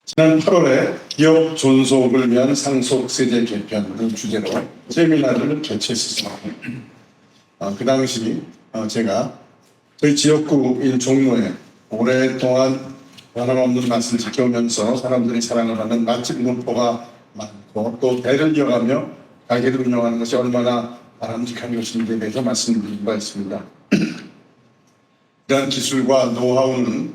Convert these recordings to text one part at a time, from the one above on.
지난 8월에 기업 존속을 위한 상속세제 개편을 주제로 세미나를 개최했습니다. 그 당시 제가 저희 지역구인 종로에 오랫동안 변함없는 맛을 지켜오면서 사람들이 사랑을 하는 맛집 문화가 많고 또 대를 이어가며 가게를 운영하는 것이 얼마나 바람직한 것인지에 대해서 말씀드린 바 있습니다. 이러한 기술과 노하우는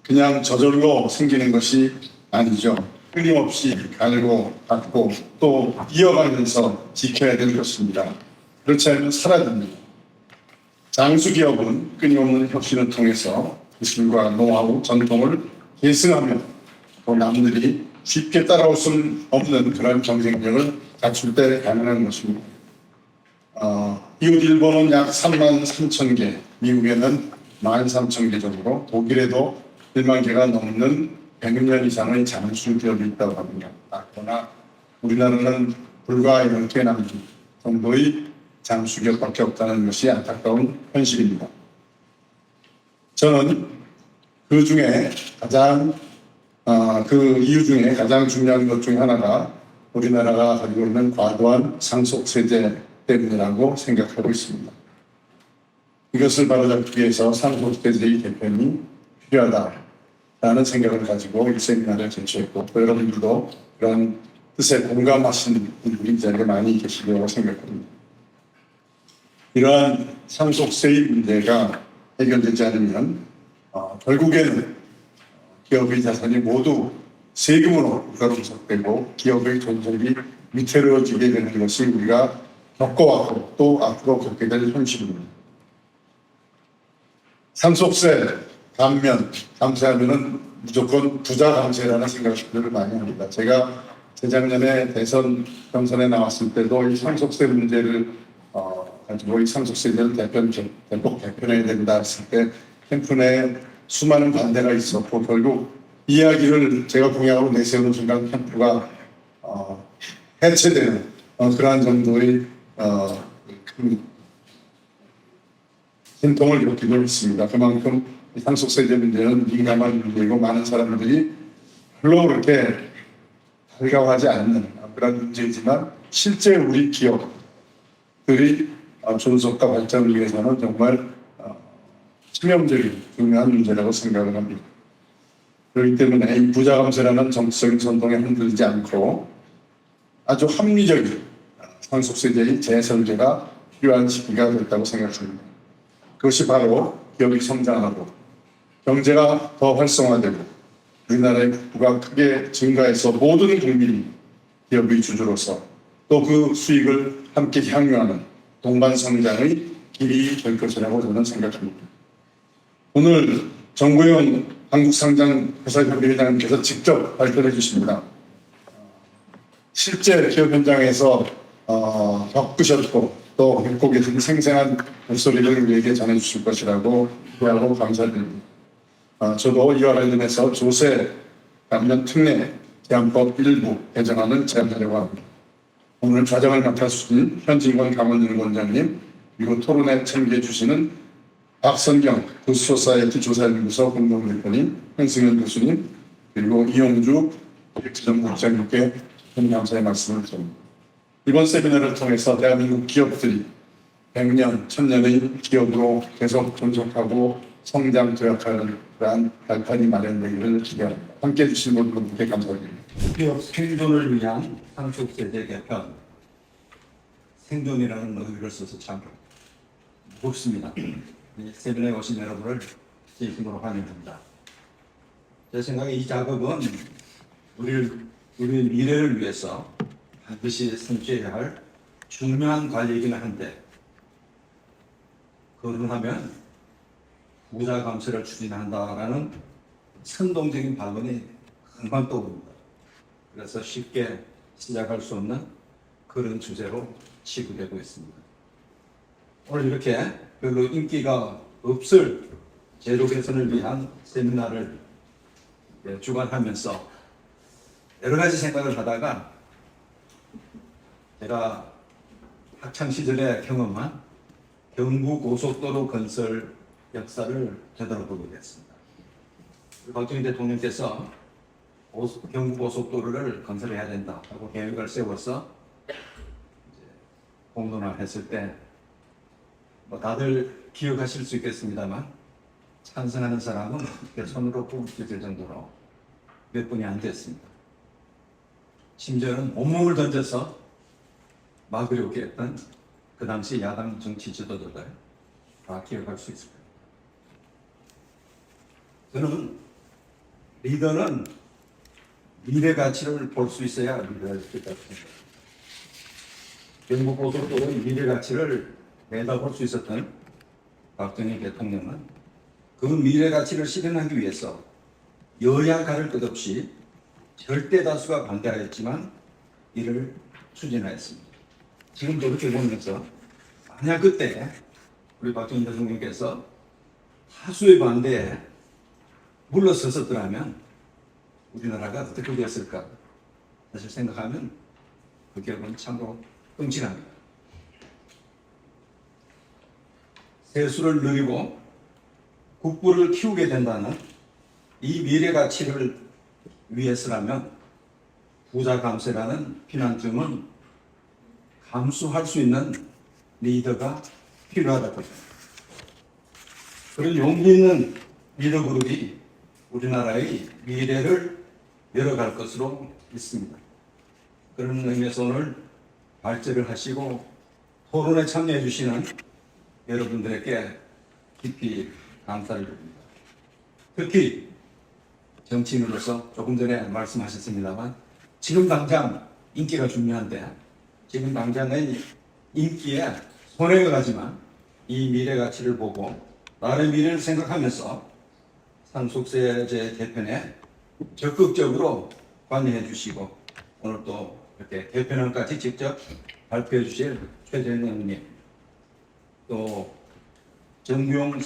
그냥 저절로 생기는 것이 아니죠. 끊임없이 갈고 닦고 또 이어가면서 지켜야 되는 것입니다. 그렇지 않으면 사라집니다. 장수기업은 끊임없는 혁신을 통해서 기술과 노하우, 전통을 계승하며 또 남들이 쉽게 따라올 수 없는 그런 경쟁력을 갖출 때 가능한 것입니다. 이웃 일본은 약 3만 3천 개, 미국에는 13,000개 정도, 독일에도 1만 개가 넘는 100년 이상의 장수기업이 있다고 합니다. 그러나 우리나라는 불과 10개 정도의 장수기업밖에 없다는 것이 안타까운 현실입니다. 저는 그 중에 그 이유 중에 가장 중요한 것 중에 하나가 우리나라가 가지고 있는 과도한 상속세제 때문이라고 생각하고 있습니다. 이것을 바로잡기 위해서 상속세제의 개편이 필요하다라는 생각을 가지고 이 세미나를 개최했고 또 여러분들도 그런 뜻에 공감하시는 분들이 이 자리에 많이 계시리라고 생각합니다. 이러한 상속세의 문제가 해결되지 않으면 결국에는 기업의 자산이 모두 세금으로 분석되고 기업의 존속이 위태로워지게 되는 것이 우리가 겪어왔고 또 앞으로 겪게 될 현실입니다. 상속세 감세하면은 무조건 부자 감세라는 생각을 많이 합니다. 제가 재작년에 대선 경선에 나왔을 때도 이 상속세 문제를 가지고 이 상속세제를 대폭 개편해야 된다 했을 때 캠프 내에 수많은 반대가 있었고 결국 이야기를 제가 공약으로 내세우는 순간 캠프가 해체되는 그러한 정도의 큰 진통을 겪기도 했습니다. 그만큼 상속세제 문제는 민감한 문제이고 많은 사람들이 별로 그렇게 달가워하지 않는 그런 문제이지만 실제 우리 기업들이 존속과 발전을 위해서는 정말 치명적인 중요한 문제라고 생각을 합니다. 그렇기 때문에 이 부자감세라는 정치적인 선동에 흔들리지 않고 아주 합리적인 상속세제의 재설계가 필요한 시기가 됐다고 생각합니다. 그것이 바로 기업이 성장하고 경제가 더 활성화되고 우리나라의 국부가 크게 증가해서 모든 국민이 기업의 주주로서 또 그 수익을 함께 향유하는 동반 성장의 길이 될 것이라고 저는 생각합니다. 오늘 정구영 한국상장회사협의회장님께서 직접 발표해 주십니다. 실제 기업 현장에서 겪으셨고 또 겪고 계신 생생한 목소리를 우리에게 전해주실 것이라고 기대하고 감사드립니다. 저도 이와 관련해서 조세 감면 특례 제한법 일부 개정안을 제안하려고 합니다. 오늘 과정을 맡아주신 현진권 강원윤 원장님 그리고 토론에 참여해 주시는 박선경 도시소사이어티 조사연구소 공동대표님, 현승현 교수님 그리고 이용주 기획재정국장님께 감사의 말씀을 드립니다. 이번 세미나를 통해서 대한민국 기업들이 100년, 1000년의 기업으로 계속 존속하고 성장 도약하는 그러한 발판이 마련되기를 기대합니다. 함께해 주신 모든 분들께 감사드립니다. 기업 생존을 위한 상속세제 개편, 생존이라는 의미를 써서 참 무겁습니다. 세미나에 오신 여러분을 진심으로 환영합니다. 제 생각에 이 작업은 우리 미래를 위해서 반드시 성취해야 할 중요한 관리이긴 한데 그러고 하면 부자 감세를 추진한다라는 선동적인 발언이 금방 떠오릅니다. 그래서 쉽게 시작할 수 없는 그런 주제로 치부되고 있습니다. 오늘 이렇게 별로 인기가 없을 제도 개선을 위한 세미나를 주관하면서 여러 가지 생각을 하다가 제가 학창시절에 경험한 경부고속도로 건설 역사를 되돌아보게 됐습니다. 박정희 대통령께서 경부고속도로를 건설해야 된다 하고 계획을 세워서 이제 공론화했을 때 뭐 다들 기억하실 수 있겠습니다만 찬성하는 사람은 이렇게 손으로 꼽을 정도로 몇 분이 안 됐습니다. 심지어는 온몸을 던져서 막으려고 했던 그 당시 야당 정치 지도자들 다 기억할 수 있을 거예요. 저는 리더는 미래 가치를 볼 수 있어야 리더가 될 것 같습니다. 경부고속도로의 미래 가치를 내다볼 수 있었던 박정희 대통령은 그 미래 가치를 실현하기 위해서 여야 가릴 것 없이 절대 다수가 반대하였지만 이를 추진하였습니다. 지금도 그렇게 보면서 만약 그때 우리 박정희 대통령께서 다수의 반대에 물러섰었더라면 우리나라가 어떻게 되었을까 사실 생각하면 그 기억은 참으로 끔찍합니다. 세수를 늘리고 국부를 키우게 된다는 이 미래 가치를 위해서라면 부자 감세라는 피난점은 감수할 수 있는 리더가 필요하다고 합니다. 그런 용기 있는 리더 그룹이 우리나라의 미래를 열어갈 것으로 믿습니다. 그런 의미에서 오늘 발제를 하시고 토론에 참여해 주시는 여러분들에게 깊이 감사를 드립니다. 특히 정치인으로서 조금 전에 말씀하셨습니다만 지금 당장 인기가 중요한데 지금 당장의 인기에 손해가 가지만 이 미래 가치를 보고 나의 미래를 생각하면서 상속세제 개편에 적극적으로 관여해 주시고 오늘 또 이렇게 개편안까지 직접 발표해 주실 최재현 의원님 또 정규용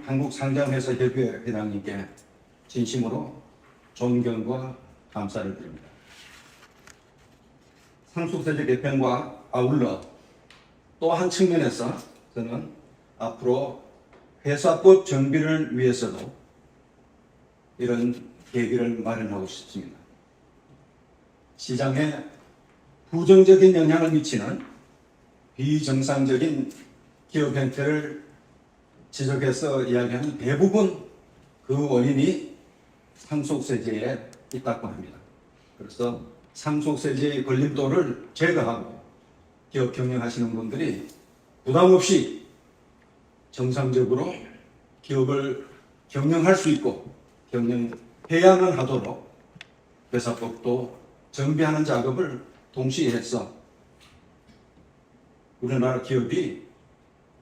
한국상장회사협회 회장님께 진심으로 존경과 감사를 드립니다. 상속세제 개편과 아울러 또 한 측면에서 저는 앞으로 회사법 정비를 위해서도 이런 계기를 마련하고 싶습니다. 시장에 부정적인 영향을 미치는 비정상적인 기업 행태를 지적해서 이야기하는 대부분 그 원인이 상속세제에 있다고 합니다. 그래서 상속세제의 걸림돌을 제거하고 기업 경영하시는 분들이 부담 없이 정상적으로 기업을 경영할 수 있고 경영해야만 하도록 회사법도 정비하는 작업을 동시에 해서 우리나라 기업이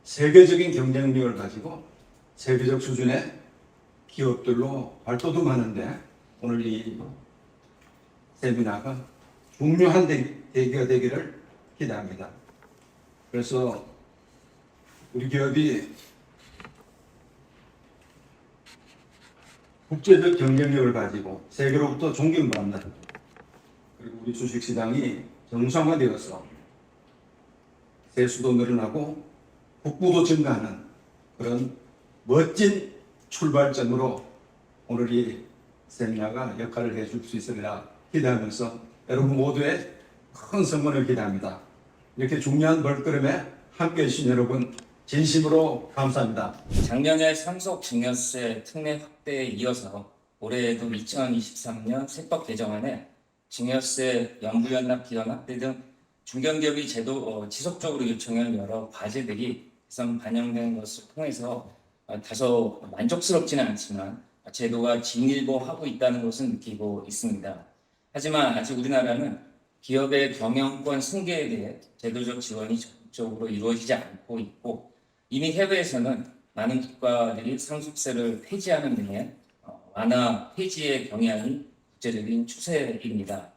세계적인 경쟁력을 가지고 세계적 수준의 기업들로 발돋움하는데 오늘 이 세미나가 중요한 계기가 되기를 기대합니다. 그래서 우리 기업이 국제적 경쟁력을 가지고 세계로부터 존경받는 그리고 우리 주식시장이 정상화되어서 세수도 늘어나고 국부도 증가하는 그런 멋진 출발점으로 오늘 이 세미나가 역할을 해줄 수 있으리라 기대하면서 여러분 모두의 큰 성원을 기대합니다. 이렇게 중요한 벌끄름에 함께해 주신 여러분 진심으로 감사합니다. 작년에 상속 증여세 특례 확대에 이어서 올해에도 2023년 세법 개정안에 증여세 연부연납 기간 확대 등 중견기업이 지속적으로 요청한 여러 과제들이 개선 반영된 것을 통해서 다소 만족스럽지는 않지만 제도가 진일보하고 있다는 것은 느끼고 있습니다. 하지만 아직 우리나라는 기업의 경영권 승계에 대해 제도적 지원이 적극적으로 이루어지지 않고 있고 이미 해외에서는 많은 국가들이 상속세를 폐지하는 등의 완화 폐지의 경향이 국제적인 추세입니다.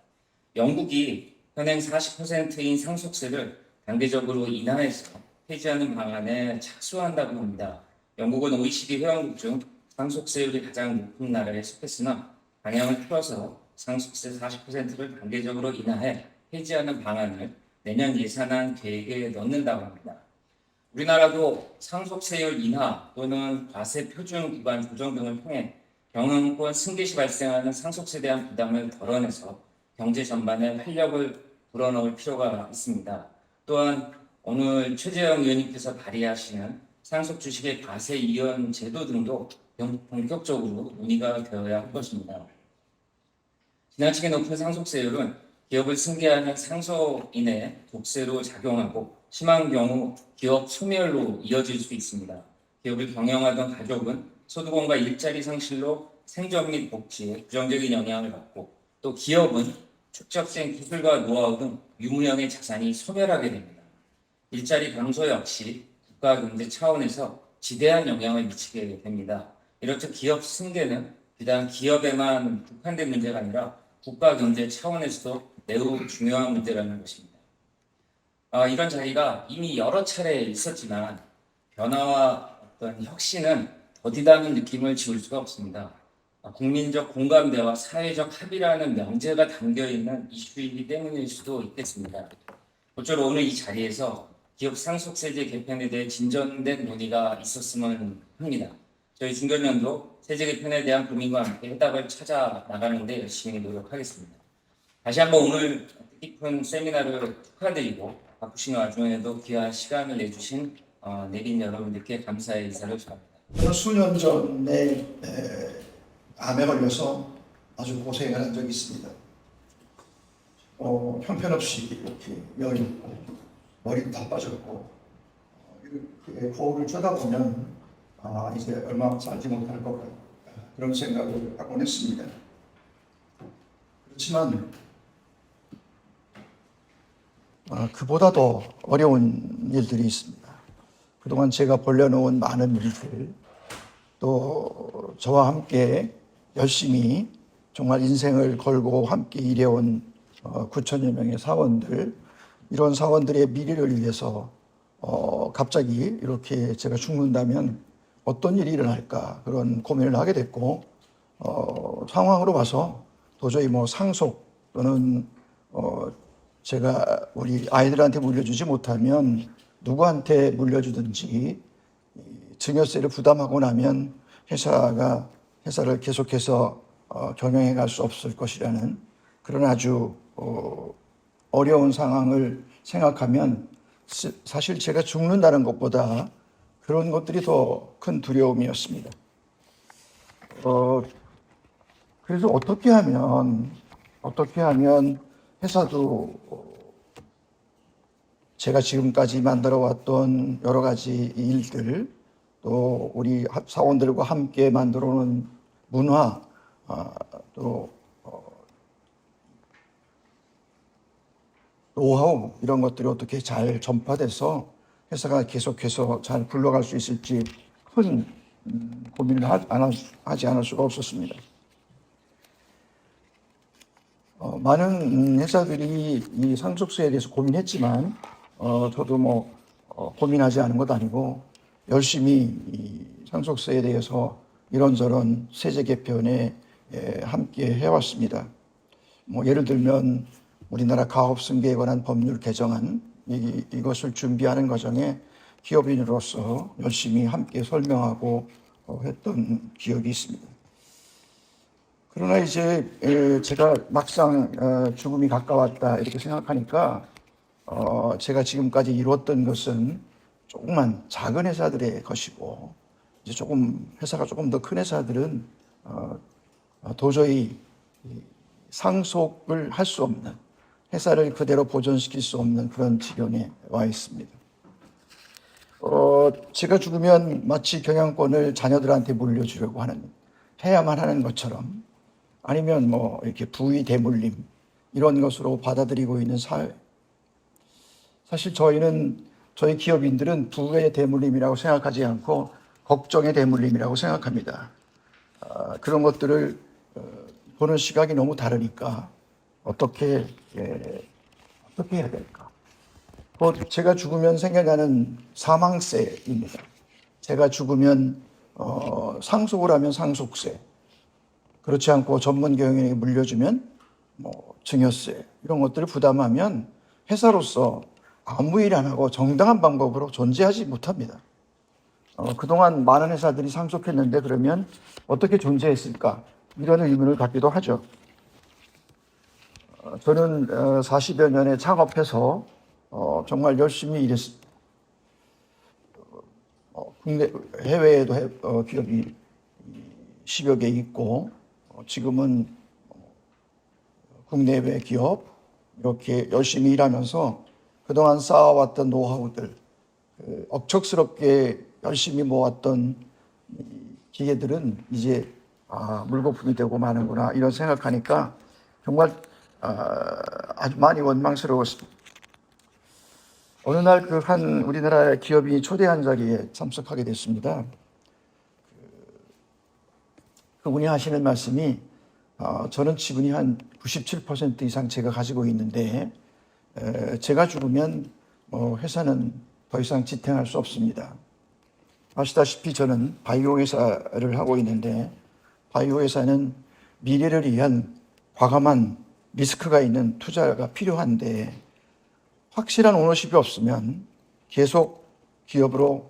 영국이 현행 40%인 상속세를 단계적으로 인하해서 폐지하는 방안에 착수한다고 합니다. 영국은 OECD 회원국 중 상속세율이 가장 높은 나라에 속했으나 방향을 틀어서 상속세 40%를 단계적으로 인하해 폐지하는 방안을 내년 예산안 계획에 넣는다고 합니다. 우리나라도 상속세율 인하 또는 과세 표준 기반 조정 등을 통해 경영권 승계 시 발생하는 상속세에 대한 부담을 덜어내서 경제 전반에 활력을 불어넣을 필요가 있습니다. 또한 오늘 최재형 의원님께서 발의하시는 상속 주식의 과세 이연 제도 등도 본격적으로 논의가 되어야 할 것입니다. 지나치게 높은 상속세율은 기업을 승계하는 상속인의 독세로 작용하고 심한 경우 기업 소멸로 이어질 수 있습니다. 기업을 경영하던 가족은 소득원과 일자리 상실로 생존 및 복지에 부정적인 영향을 받고 또 기업은 축적된 기술과 노하우 등 유무형의 자산이 소멸하게 됩니다. 일자리 감소 역시 국가 경제 차원에서 지대한 영향을 미치게 됩니다. 이렇듯 기업 승계는 비단 기업에만 국한된 문제가 아니라 국가 경제 차원에서도 매우 중요한 문제라는 것입니다. 이런 자리가 이미 여러 차례 있었지만 변화와 어떤 혁신은 더디다는 느낌을 지울 수가 없습니다. 국민적 공감대와 사회적 합의라는 명제가 담겨있는 이슈이기 때문일 수도 있겠습니다. 모쪼록 오늘 이 자리에서 기업 상속세제 개편에 대해 진전된 논의가 있었으면 합니다. 저희 중견연도 세제 개편에 대한 고민과 함께 해답을 찾아 나가는 데 열심히 노력하겠습니다. 다시 한번 오늘 뜻깊은 세미나를 축하드리고 바쁘신 와중에도 귀한 시간을 내주신 내빈 여러분들께 감사의 인사를 전합니다. 저는 수년 전에 암에 걸려서 아주 고생을 한 적이 있습니다. 형편없이 이렇게 열 있고 머리도 다 빠졌고 이렇게 거울을 쳐다보면 이제 얼마 살지 못할 것 같다 그런 생각을 하곤 했습니다. 그렇지만 그보다 더 어려운 일들이 있습니다. 그동안 제가 벌려놓은 많은 일들, 또 저와 함께 열심히 정말 인생을 걸고 함께 일해온 9천여 명의 사원들, 이런 사원들의 미래를 위해서 갑자기 이렇게 제가 죽는다면 어떤 일이 일어날까 그런 고민을 하게 됐고, 상황으로 봐서 도저히 상속 또는 제가 우리 아이들한테 물려주지 못하면 누구한테 물려주든지 증여세를 부담하고 나면 회사를 계속해서 경영해 갈 수 없을 것이라는 그런 아주 어려운 상황을 생각하면 사실 제가 죽는다는 것보다 그런 것들이 더 큰 두려움이었습니다. 그래서 어떻게 하면 회사도 제가 지금까지 만들어 왔던 여러 가지 일들, 또 우리 사원들과 함께 만들어 놓은 문화, 또 노하우 이런 것들이 어떻게 잘 전파돼서 회사가 계속해서 잘 굴러갈 수 있을지 큰 고민을 하지 않을 수가 없었습니다. 많은 회사들이 이 상속세에 대해서 고민했지만 저도 고민하지 않은 것 아니고 열심히 이 상속세에 대해서 이런저런 세제 개편에 함께 해왔습니다. 예를 들면 우리나라 가업승계에 관한 법률 개정안 이것을 준비하는 과정에 기업인으로서 열심히 함께 설명하고 했던 기억이 있습니다. 그러나 이제 제가 막상 죽음이 가까웠다 이렇게 생각하니까 제가 지금까지 이루었던 것은 조금만 작은 회사들의 것이고 이제 회사가 조금 더 큰 회사들은 도저히 상속을 할 수 없는, 회사를 그대로 보존시킬 수 없는 그런 지경에 와 있습니다. 제가 죽으면 마치 경영권을 자녀들한테 물려주려고 해야만 하는 것처럼, 아니면 이렇게 부의 대물림 이런 것으로 받아들이고 있는 사회. 사실 저희 기업인들은 부의 대물림이라고 생각하지 않고 걱정의 대물림이라고 생각합니다. 그런 것들을 보는 시각이 너무 다르니까 어떻게 해야 될까? 제가 죽으면 생겨나는 사망세입니다. 제가 죽으면 상속을 하면 상속세, 그렇지 않고 전문 경영인에게 물려주면 증여세 이런 것들을 부담하면 회사로서 아무 일 안 하고 정당한 방법으로 존재하지 못합니다. 그동안 많은 회사들이 상속했는데 그러면 어떻게 존재했을까? 이런 의문을 갖기도 하죠. 저는 40여 년의 창업해서 정말 열심히 일했습니다. 국내, 해외에도 기업이 10여 개 있고 지금은 국내외 기업 이렇게 열심히 일하면서 그동안 쌓아왔던 노하우들, 억척스럽게 열심히 모았던 기계들은 이제 물거품이 되고 마는구나 이런 생각하니까 정말 아주 많이 원망스러웠습니다. 어느 날 그 한 우리나라 기업이 초대한 자리에 참석하게 됐습니다. 그분이 하시는 말씀이 저는 지분이 한 97% 이상 제가 가지고 있는데 제가 죽으면 회사는 더 이상 지탱할 수 없습니다. 아시다시피 저는 바이오 회사를 하고 있는데 바이오 회사는 미래를 위한 과감한 리스크가 있는 투자가 필요한데 확실한 오너십이 없으면 계속 기업으로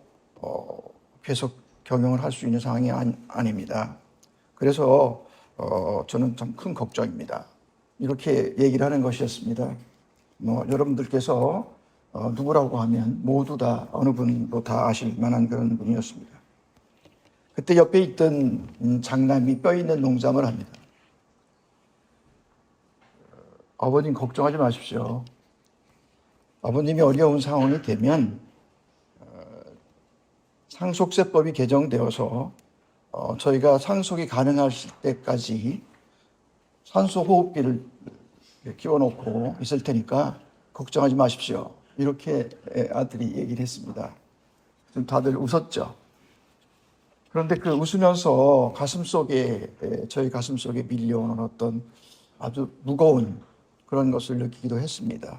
계속 경영을 할 수 있는 상황이 아닙니다. 그래서 저는 좀 큰 걱정입니다. 이렇게 얘기를 하는 것이었습니다. 여러분들께서 누구라고 하면 모두 다 어느 분도 다 아실 만한 그런 분이었습니다. 그때 옆에 있던 장남이 뼈 있는 농담을 합니다. 아버님 걱정하지 마십시오. 아버님이 어려운 상황이 되면 상속세법이 개정되어서 저희가 상속이 가능할 때까지 산소호흡기를 끼워놓고 있을 테니까 걱정하지 마십시오. 이렇게 아들이 얘기를 했습니다. 좀 다들 웃었죠. 그런데 그 웃으면서 저희 가슴 속에 밀려오는 어떤 아주 무거운 그런 것을 느끼기도 했습니다.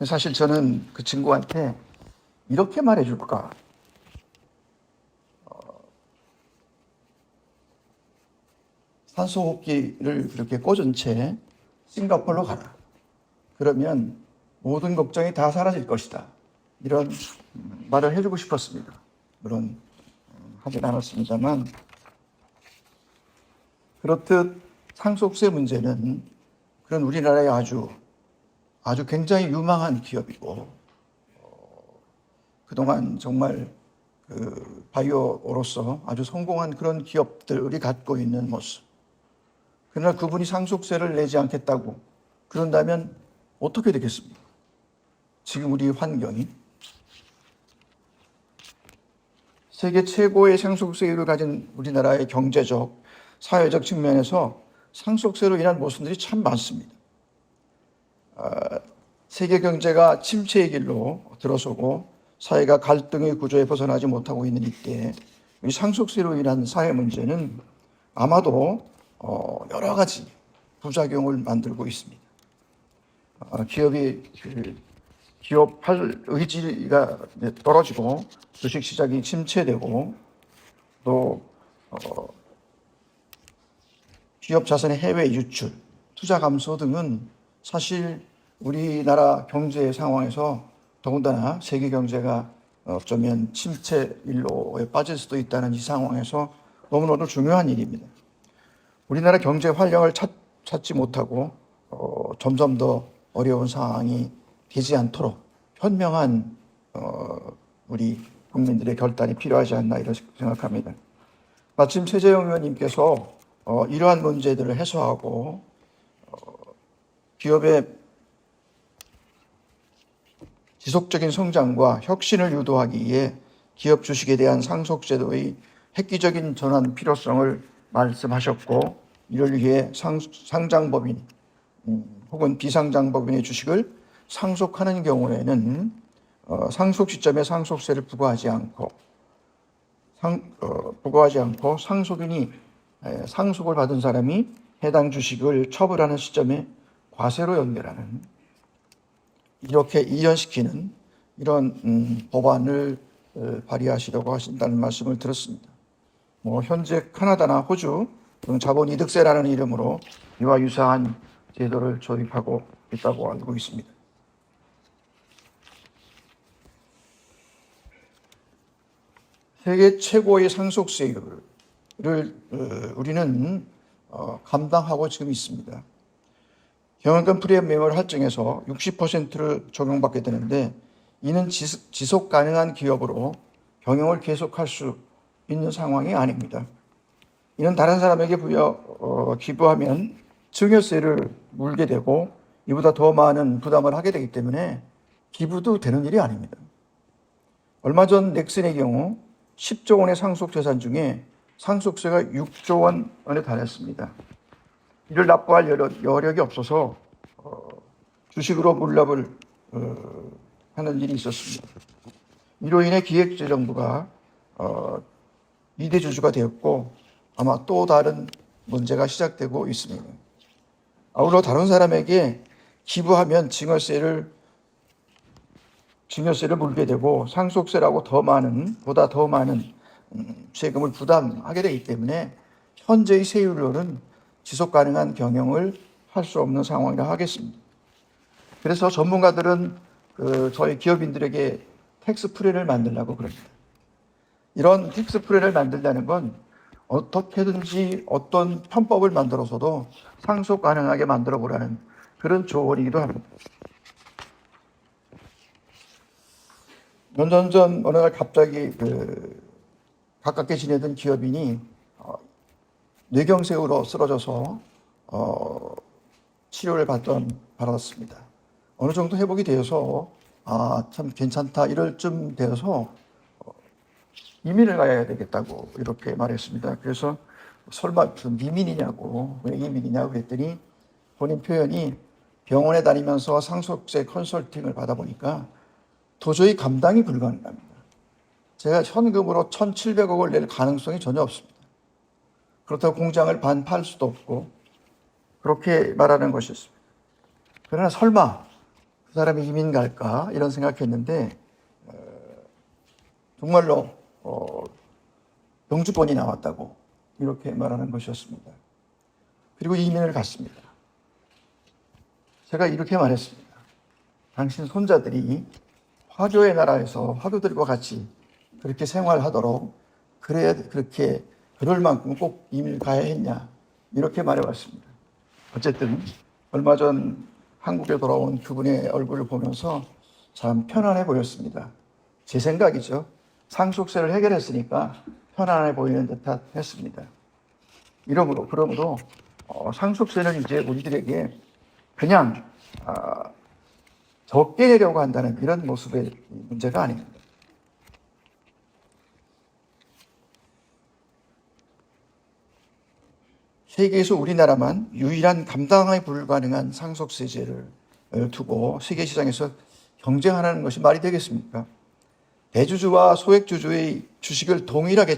사실 저는 그 친구한테 이렇게 말해줄까? 산소호흡기를 그렇게 꽂은 채 싱가포르로 가라. 그러면 모든 걱정이 다 사라질 것이다. 이런 말을 해주고 싶었습니다. 물론 하진 않았습니다만 그렇듯 상속세 문제는 그런 우리나라의 아주 굉장히 유망한 기업이고 그동안 정말 그 바이오로서 아주 성공한 그런 기업들이 갖고 있는 모습. 그러나 그분이 상속세를 내지 않겠다고 그런다면 어떻게 되겠습니까? 지금 우리 환경이 세계 최고의 상속세율을 가진 우리나라의 경제적, 사회적 측면에서 상속세로 인한 모순들이 참 많습니다. 세계 경제가 침체의 길로 들어서고 사회가 갈등의 구조에 벗어나지 못하고 있는 이때 이 상속세로 인한 사회 문제는 아마도 여러 가지 부작용을 만들고 있습니다. 기업할 의지가 떨어지고 주식시장이 침체되고 또 기업 자산의 해외 유출, 투자 감소 등은 사실 우리나라 경제 상황에서 더군다나 세계 경제가 어쩌면 침체 일로에 빠질 수도 있다는 이 상황에서 너무나도 중요한 일입니다. 우리나라 경제 활력을 찾지 못하고 점점 더 어려운 상황이 되지 않도록 현명한 우리 국민들의 결단이 필요하지 않나 이렇게 생각합니다. 마침 최재형 의원님께서 이러한 문제들을 해소하고 기업의 지속적인 성장과 혁신을 유도하기 위해 기업 주식에 대한 상속제도의 획기적인 전환 필요성을 말씀하셨고 이를 위해 상장법인 혹은 비상장법인의 주식을 상속하는 경우에는 상속 시점에 상속세를 부과하지 않고 상속인이 상속을 받은 사람이 해당 주식을 처분하는 시점에 과세로 연결하는 이렇게 이연시키는 이런 법안을 발의하시려고 하신다는 말씀을 들었습니다. 현재 캐나다나 호주 등 자본이득세라는 이름으로 이와 유사한 제도를 도입하고 있다고 알고 있습니다. 세계 최고의 상속세율을 우리는 감당하고 지금 있습니다. 경영권 프리미엄을 할증해서 60%를 적용받게 되는데 이는 지속 가능한 기업으로 경영을 계속할 수 있는 상황이 아닙니다. 이는 다른 사람에게 기부하면 증여세를 물게 되고 이보다 더 많은 부담을 하게 되기 때문에 기부도 되는 일이 아닙니다. 얼마 전 넥슨의 경우 10조 원의 상속 재산 중에 상속세가 6조 원에 달했습니다. 이를 납부할 여력이 없어서 주식으로 물납을 하는 일이 있었습니다. 이로 인해 기획재정부가 2대 주주가 되었고 아마 또 다른 문제가 시작되고 있습니다. 아울러 다른 사람에게 기부하면 증여세를 물게 되고 상속세라고 보다 더 많은 세금을 부담하게 되기 때문에 현재의 세율로는 지속 가능한 경영을 할 수 없는 상황이라 하겠습니다. 그래서 전문가들은 저희 기업인들에게 텍스 프리를 만들라고 그럽니다. 이런 텍스 프리를 만들다는 건 어떻게든지 어떤 편법을 만들어서도 상속 가능하게 만들어 보라는 그런 조언이기도 합니다. 몇 년 전 어느 날 갑자기 가깝게 지내던 기업인이 뇌경색으로 쓰러져서 치료를 받았습니다. 어느 정도 회복이 되어서 참 괜찮다 이럴 쯤 되어서 이민을 가야 되겠다고 이렇게 말했습니다. 그래서 설마 무슨 이민이냐고 왜 이민이냐고 그랬더니 본인 표현이 병원에 다니면서 상속세 컨설팅을 받아보니까 도저히 감당이 불가능합니다. 제가 현금으로 1,700억을 낼 가능성이 전혀 없습니다. 그렇다고 공장을 팔 수도 없고 그렇게 말하는 것이었습니다. 그러나 설마 그 사람이 이민 갈까 이런 생각했는데 정말로 영주권이 나왔다고 이렇게 말하는 것이었습니다. 그리고 이민을 갔습니다. 제가 이렇게 말했습니다. 당신 손자들이 화교의 나라에서 화교들과 같이 그렇게 생활하도록 그럴 만큼 꼭 이민을 가야 했냐 이렇게 말해왔습니다. 어쨌든 얼마 전 한국에 돌아온 그분의 얼굴을 보면서 참 편안해 보였습니다. 제 생각이죠. 상속세를 해결했으니까 편안해 보이는 듯 했습니다. 그러므로 상속세는 이제 우리들에게 그냥 적게 내려고 한다는 이런 모습의 문제가 아닙니다. 세계에서 우리나라만 유일한 감당이 불가능한 상속세제를 두고 세계 시장에서 경쟁하는 것이 말이 되겠습니까? 대주주와 소액주주의 주식을 동일하게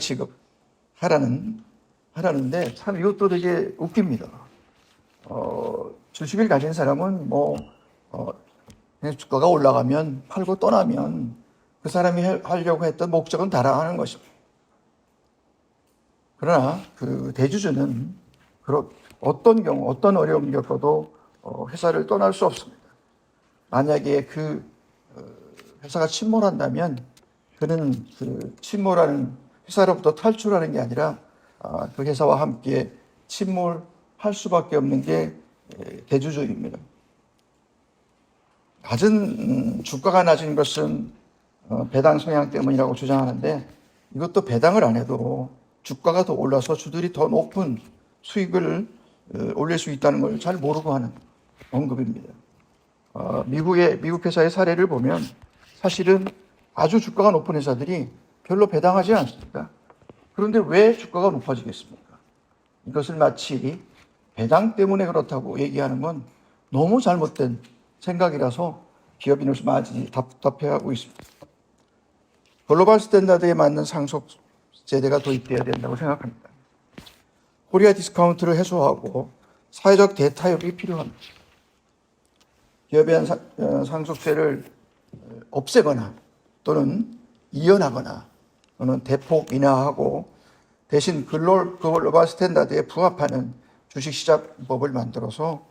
하라는데 참 이것도 되게 웃깁니다. 주식을 가진 사람은 그냥 주가가 올라가면 팔고 떠나면 그 사람이 하려고 했던 목적은 달아가는 것입니다. 그러나 그 대주주는 어떤 어려움이 겪어도 회사를 떠날 수 없습니다. 만약에 그 회사가 침몰한다면 그는 그 침몰하는 회사로부터 탈출하는 게 아니라 그 회사와 함께 침몰할 수밖에 없는 게 대주주입니다. 주가가 낮은 것은 배당 성향 때문이라고 주장하는데 이것도 배당을 안 해도 주가가 더 올라서 주들이 더 높은 수익을 올릴 수 있다는 걸 잘 모르고 하는 언급입니다. 미국 회사의 사례를 보면 사실은 아주 주가가 높은 회사들이 별로 배당하지 않습니다. 그런데 왜 주가가 높아지겠습니까? 이것을 마치 배당 때문에 그렇다고 얘기하는 건 너무 잘못된 생각이라서 기업인으로서 많이 답답해하고 있습니다. 글로벌 스탠다드에 맞는 상속제도가 도입되어야 된다고 생각합니다. 코리아 디스카운트를 해소하고 사회적 대타협이 필요합니다. 기업에 대한 상속세를 없애거나 또는 이연하거나 또는 대폭 인하하고 대신 글로벌 스탠다드에 부합하는 주식시장법을 만들어서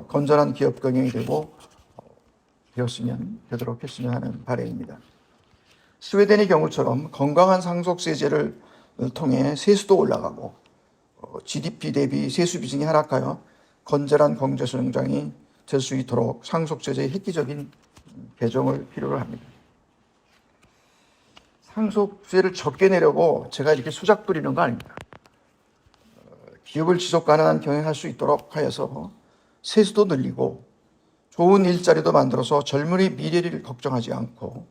건전한 기업 경영이 되도록 했으면 하는 바람입니다. 스웨덴의 경우처럼 건강한 상속세제를 통해 세수도 올라가고 GDP 대비 세수 비중이 하락하여 건전한 경제 성장이 될 수 있도록 상속세제의 획기적인 개정을 필요로 합니다. 상속세를 적게 내려고 제가 이렇게 수작 부리는 거 아닙니다. 기업을 지속 가능한 경영할 수 있도록 하여서 세수도 늘리고 좋은 일자리도 만들어서 젊은이 미래를 걱정하지 않고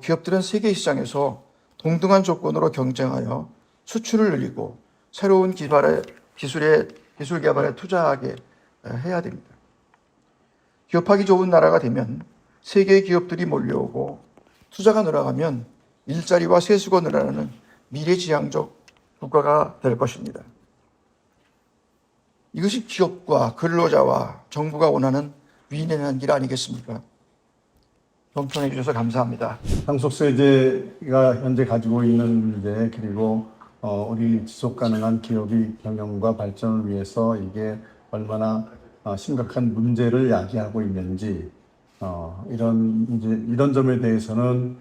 기업들은 세계 시장에서 동등한 조건으로 경쟁하여 수출을 늘리고 새로운 기술 개발에 투자하게 해야 됩니다. 기업하기 좋은 나라가 되면 세계 기업들이 몰려오고 투자가 늘어가면 일자리와 세수가 늘어나는 미래지향적 국가가 될 것입니다. 이것이 기업과 근로자와 정부가 원하는 위인의 길 아니겠습니까? 경청해 주셔서 감사합니다. 상속세제가 현재 가지고 있는 문제, 그리고 우리 지속 가능한 기업의 경영과 발전을 위해서 이게 얼마나 심각한 문제를 야기하고 있는지, 이런 점에 대해서는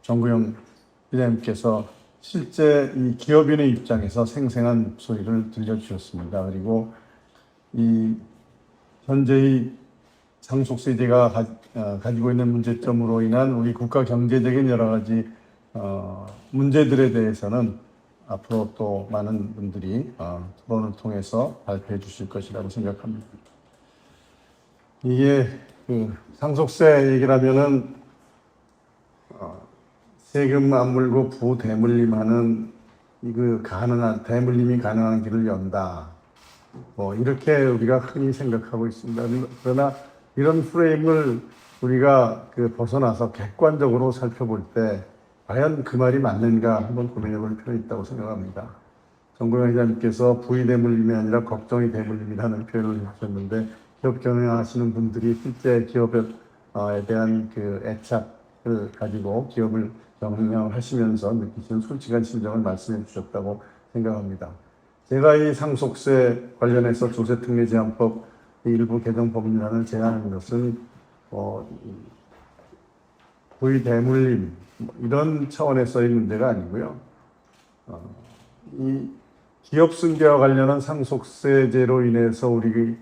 정구영 기자님께서 실제 이 기업인의 입장에서 생생한 목소리를 들려주셨습니다. 그리고 이 현재의 상속세제가 가지고 있는 문제점으로 인한 우리 국가 경제적인 여러 가지 문제들에 대해서는 앞으로 또 많은 분들이 토론을 통해서 발표해 주실 것이라고 생각합니다. 이게 그 상속세 얘기를 하면은 세금 안 물고 부대물림하는 대물림이 가능한 길을 연다. 이렇게 우리가 흔히 생각하고 있습니다. 그러나 이런 프레임을 우리가 벗어나서 객관적으로 살펴볼 때 과연 그 말이 맞는가 한번 고민해 볼 필요가 있다고 생각합니다. 정구영 회장님께서 부의 대물림이 아니라 걱정이 대물림이라는 표현을 하셨는데, 기업 경영하시는 분들이 실제 기업에 대한 애착을 가지고 기업을 경영하시면서 느끼시는 솔직한 심정을 말씀해 주셨다고 생각합니다. 제가 이 상속세 관련해서 조세특례제한법 일부 개정 법률안을 제안한 것은 부의 대물림 이런 차원에서의 문제가 아니고요. 이 기업 승계와 관련한 상속세제로 인해서 우리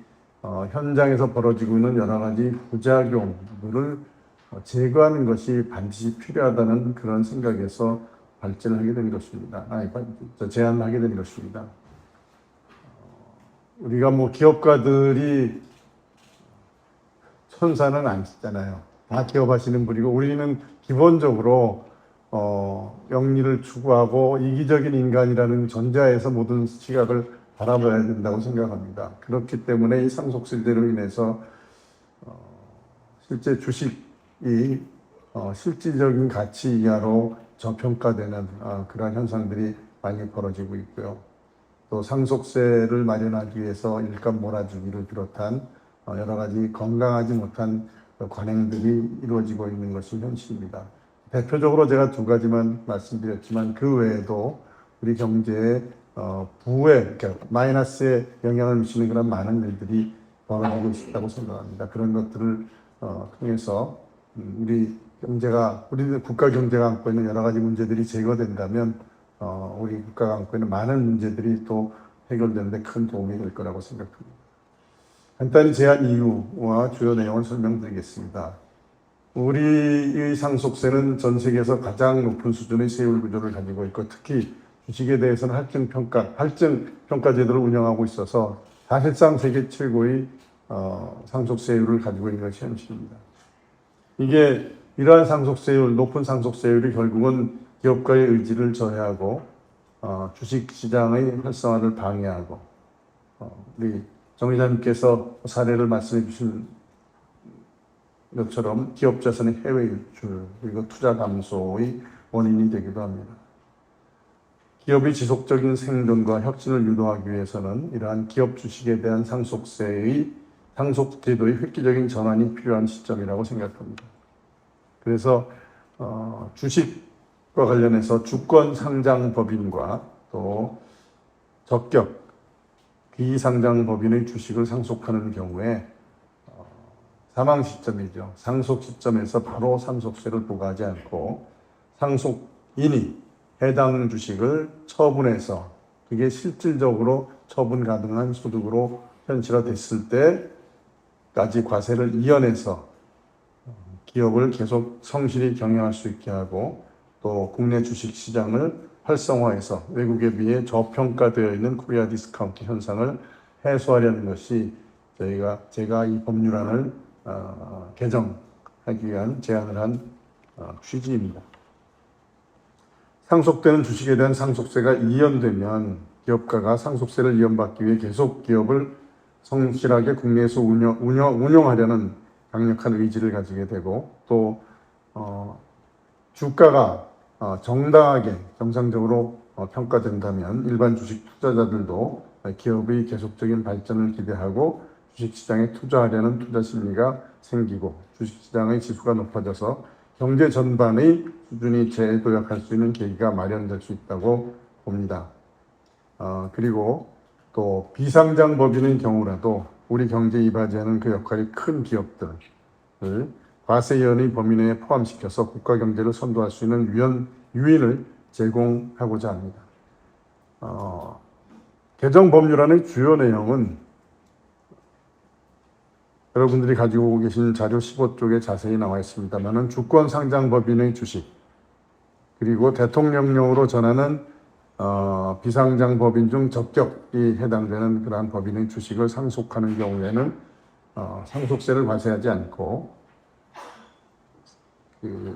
현장에서 벌어지고 있는 여러 가지 부작용들을 제거하는 것이 반드시 필요하다는 그런 생각에서 발전을 하게 된 것입니다. 제안을 하게 된 것입니다. 우리가 기업가들이 천사는 아니잖아요. 다 기업하시는 분이고, 우리는 기본적으로 영리를 추구하고 이기적인 인간이라는 전제하에서 모든 시각을 바라봐야 된다고 생각합니다. 그렇기 때문에 이 상속세제로 인해서 실제 주식이 실질적인 가치 이하로 저평가되는 그런 현상들이 많이 벌어지고 있고요. 또 상속세를 마련하기 위해서 일감 몰아주기를 비롯한 여러 가지 건강하지 못한 관행들이 이루어지고 있는 것이 현실입니다. 대표적으로 제가 두 가지만 말씀드렸지만 그 외에도 우리 경제에 부의, 마이너스에 영향을 미치는 그런 많은 일들이 벌어지고 있다고 생각합니다. 그런 것들을 통해서 우리 국가 경제가 안고 있는 여러 가지 문제들이 제거된다면 우리 국가가 안고 있는 많은 문제들이 또 해결되는 데 큰 도움이 될 거라고 생각합니다. 간단히 제안 이유와 주요 내용을 설명드리겠습니다. 우리의 상속세는 전 세계에서 가장 높은 수준의 세율 구조를 가지고 있고, 특히 주식에 대해서는 할증 평가 제도를 운영하고 있어서 사실상 세계 최고의 상속세율을 가지고 있는 것이 현실입니다. 이러한 높은 상속세율이 결국은 기업가의 의지를 저해하고 주식시장의 활성화를 방해하고, 우리 정 회장님께서 사례를 말씀해 주신 것처럼 기업 자산의 해외 유출 그리고 투자 감소의 원인이 되기도 합니다. 기업의 지속적인 생존과 혁신을 유도하기 위해서는 이러한 기업 주식에 대한 상속제도의 획기적인 전환이 필요한 시점이라고 생각합니다. 그래서 주식과 관련해서 주권상장법인과 또 적격 비상장법인의 주식을 상속하는 경우에 사망 시점이죠. 상속 시점에서 바로 상속세를 부과하지 않고 상속인이 해당 주식을 처분해서 그게 실질적으로 처분 가능한 소득으로 현실화됐을 때까지 과세를 이연해서 기업을 계속 성실히 경영할 수 있게 하고 또 국내 주식 시장을 활성화해서 외국에 비해 저평가되어 있는 코리아 디스카운트 현상을 해소하려는 것이 제가 이 법률안을 개정하기 위한 제안을 한 취지입니다. 상속되는 주식에 대한 상속세가 이연되면 기업가가 상속세를 이연받기 위해 계속 기업을 성실하게 국내에서 운영하려는 강력한 의지를 가지게 되고 또 주가가 정당하게 정상적으로 평가된다면 일반 주식 투자자들도 기업의 계속적인 발전을 기대하고 주식시장에 투자하려는 투자 심리가 생기고 주식시장의 지수가 높아져서 경제 전반의 수준이 재도약할 수 있는 계기가 마련될 수 있다고 봅니다. 그리고 또 비상장 법인의 경우라도 우리 경제에 이바지하는 그 역할이 큰 기업들을 과세연의 범위 내에 포함시켜서 국가 경제를 선도할 수 있는 유인을 제공하고자 합니다. 개정 법률안의 주요 내용은 여러분들이 가지고 계신 자료 15쪽에 자세히 나와 있습니다만은 주권 상장 법인의 주식 그리고 대통령령으로 전하는 비상장 법인 중 적격이 해당되는 그러한 법인의 주식을 상속하는 경우에는 상속세를 과세하지 않고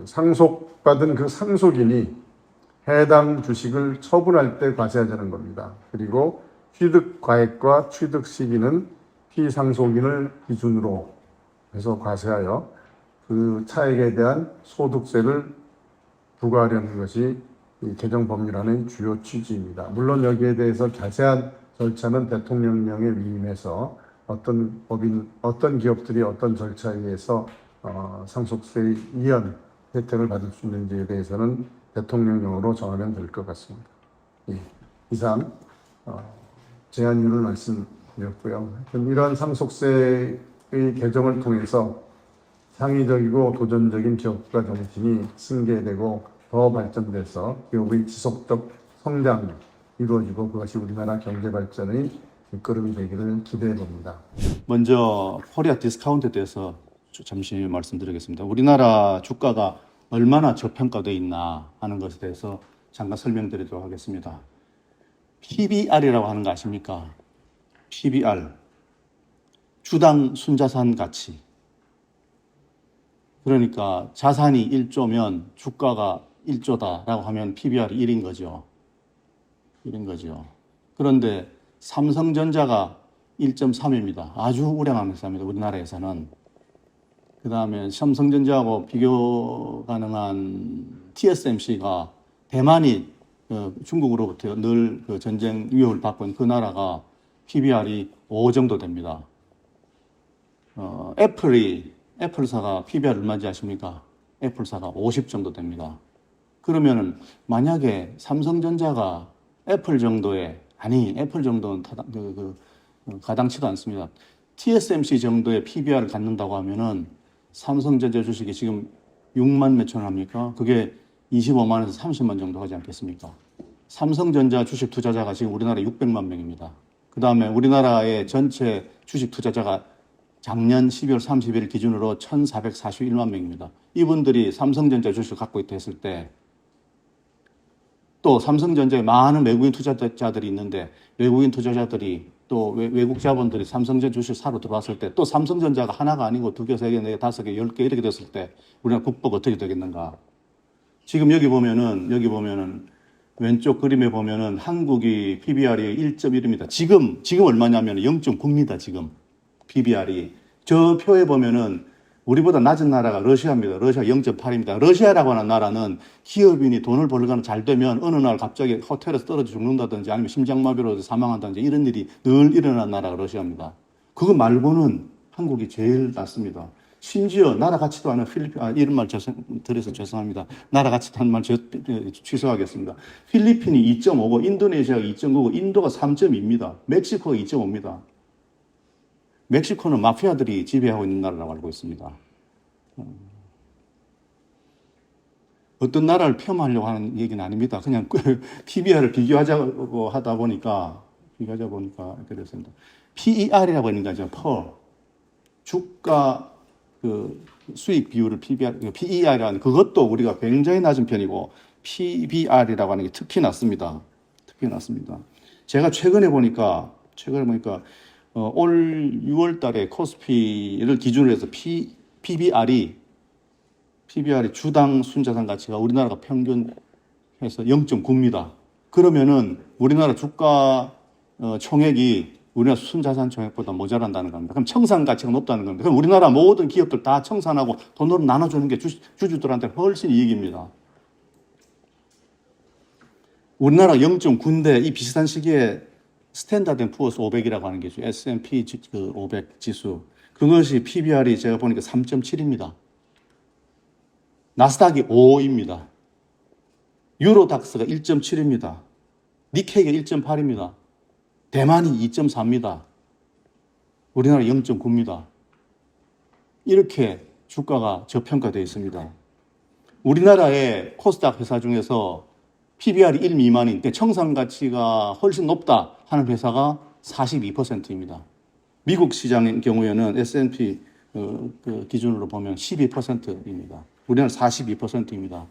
상속받은 그 상속인이 해당 주식을 처분할 때 과세하자는 겁니다. 그리고 취득 과액과 취득 시기는 피상속인을 기준으로 해서 과세하여 그 차액에 대한 소득세를 부과하려는 것이 이 개정 법률안의 주요 취지입니다. 물론 여기에 대해서 자세한 절차는 대통령령에 위임해서 어떤 기업들이 어떤 절차에 의해서 상속세 이연 혜택을 받을 수 있는지에 대해서는 대통령령으로 정하면 될 것 같습니다. 이상 제안율을 말씀드렸고요. 이러한 상속세의 개정을 통해서 창의적이고 도전적인 기업가 정신이 승계되고 더 발전돼서 기업의 지속적 성장이 이루어지고 그것이 우리나라 경제 발전의 밑거름이 되기를 기대해 봅니다. 먼저 코리아 디스카운트에 대해서 잠시 말씀드리겠습니다. 우리나라 주가가 얼마나 저평가되어 있나 하는 것에 대해서 잠깐 설명드리도록 하겠습니다. PBR이라고 하는 거 아십니까? PBR, 주당 순자산 가치. 그러니까 자산이 1조면 주가가 1조다라고 하면 PBR이 1인 거죠. 1인 거죠. 그런데 삼성전자가 1.3입니다. 아주 우량한 회사입니다. 우리나라에서는. 그 다음에 삼성전자하고 비교 가능한 TSMC가 대만이 중국으로부터 늘 그 전쟁 위협을 받고 있는 그 나라가 PBR이 5 정도 됩니다. 애플사가 PBR 얼마인지 아십니까? 애플사가 50 정도 됩니다. 그러면은 만약에 삼성전자가 애플 정도는 가당치도 않습니다. TSMC 정도의 PBR을 갖는다고 하면은 삼성전자 주식이 지금 6만 몇천 합니까? 그게 25만에서 30만 정도 하지 않겠습니까? 삼성전자 주식 투자자가 지금 우리나라 600만 명입니다. 그 다음에 우리나라의 전체 주식 투자자가 작년 12월 30일 기준으로 1,441만 명입니다. 이분들이 삼성전자 주식을 갖고 있다 했을 때 또 삼성전자에 많은 외국인 투자자들이 있는데 외국인 투자자들이 또 외국 자본들이 삼성전자 주식 사러 들어왔을 때 또 삼성전자가 하나가 아니고 2개, 3개, 4개, 5개, 10개 이렇게 됐을 때 우리나라 국보가 어떻게 되겠는가? 지금 여기 보면은 왼쪽 그림에 보면은 한국이 PBR이 1.1입니다. 지금 얼마냐면 0.9입니다. 지금 PBR이. 저 표에 보면은 우리보다 낮은 나라가 러시아입니다. 러시아 0.8입니다. 러시아라고 하는 나라는 기업인이 돈을 벌거나 잘 되면 어느 날 갑자기 호텔에서 떨어져 죽는다든지 아니면 심장마비로 사망한다든지 이런 일이 늘 일어나는 나라가 러시아입니다. 그거 말고는 한국이 제일 낮습니다. 심지어 나라 같지도 않은 필리핀, 이런 말 드려서 죄송합니다. 나라 같지도 않은 말 취소하겠습니다. 필리핀이 2.5고 인도네시아가 2.9고 인도가 3.2입니다. 멕시코가 2.5입니다. 멕시코는 마피아들이 지배하고 있는 나라라고 알고 있습니다. 어떤 나라를 폄하하려고 하는 얘기는 아닙니다. 그냥 PBR을 비교하자고 하다 보니까 이렇게 됐습니다. PER이라고 하는 거죠. 주가 그 수익 비율을 PER이라는 그것도 우리가 굉장히 낮은 편이고 PBR이라고 하는 게 특히 낮습니다. 제가 최근에 보니까 올 6월 달에 코스피를 기준으로 해서 PBR이 주당 순자산 가치가 우리나라가 평균 해서 0.9입니다. 그러면은 우리나라 주가 총액이 우리나라 순자산 총액보다 모자란다는 겁니다. 그럼 청산 가치가 높다는 겁니다. 그럼 우리나라 모든 기업들 다 청산하고 돈으로 나눠주는 게 주주들한테 훨씬 이익입니다. 우리나라 0.9인데 이 비슷한 시기에 스탠다드 앤 푸어스 500이라고 하는 게 있죠. S&P 500 지수. 그것이 PBR이 제가 보니까 3.7입니다. 나스닥이 5입니다. 유로닥스가 1.7입니다. 니케이가 1.8입니다. 대만이 2.4입니다. 우리나라 0.9입니다. 이렇게 주가가 저평가되어 있습니다. 우리나라의 코스닥 회사 중에서 PBR이 1 미만인 청산 가치가 훨씬 높다 하는 회사가 42%입니다. 미국 시장의 경우에는 S&P 그 기준으로 보면 12%입니다. 우리나라 42%입니다.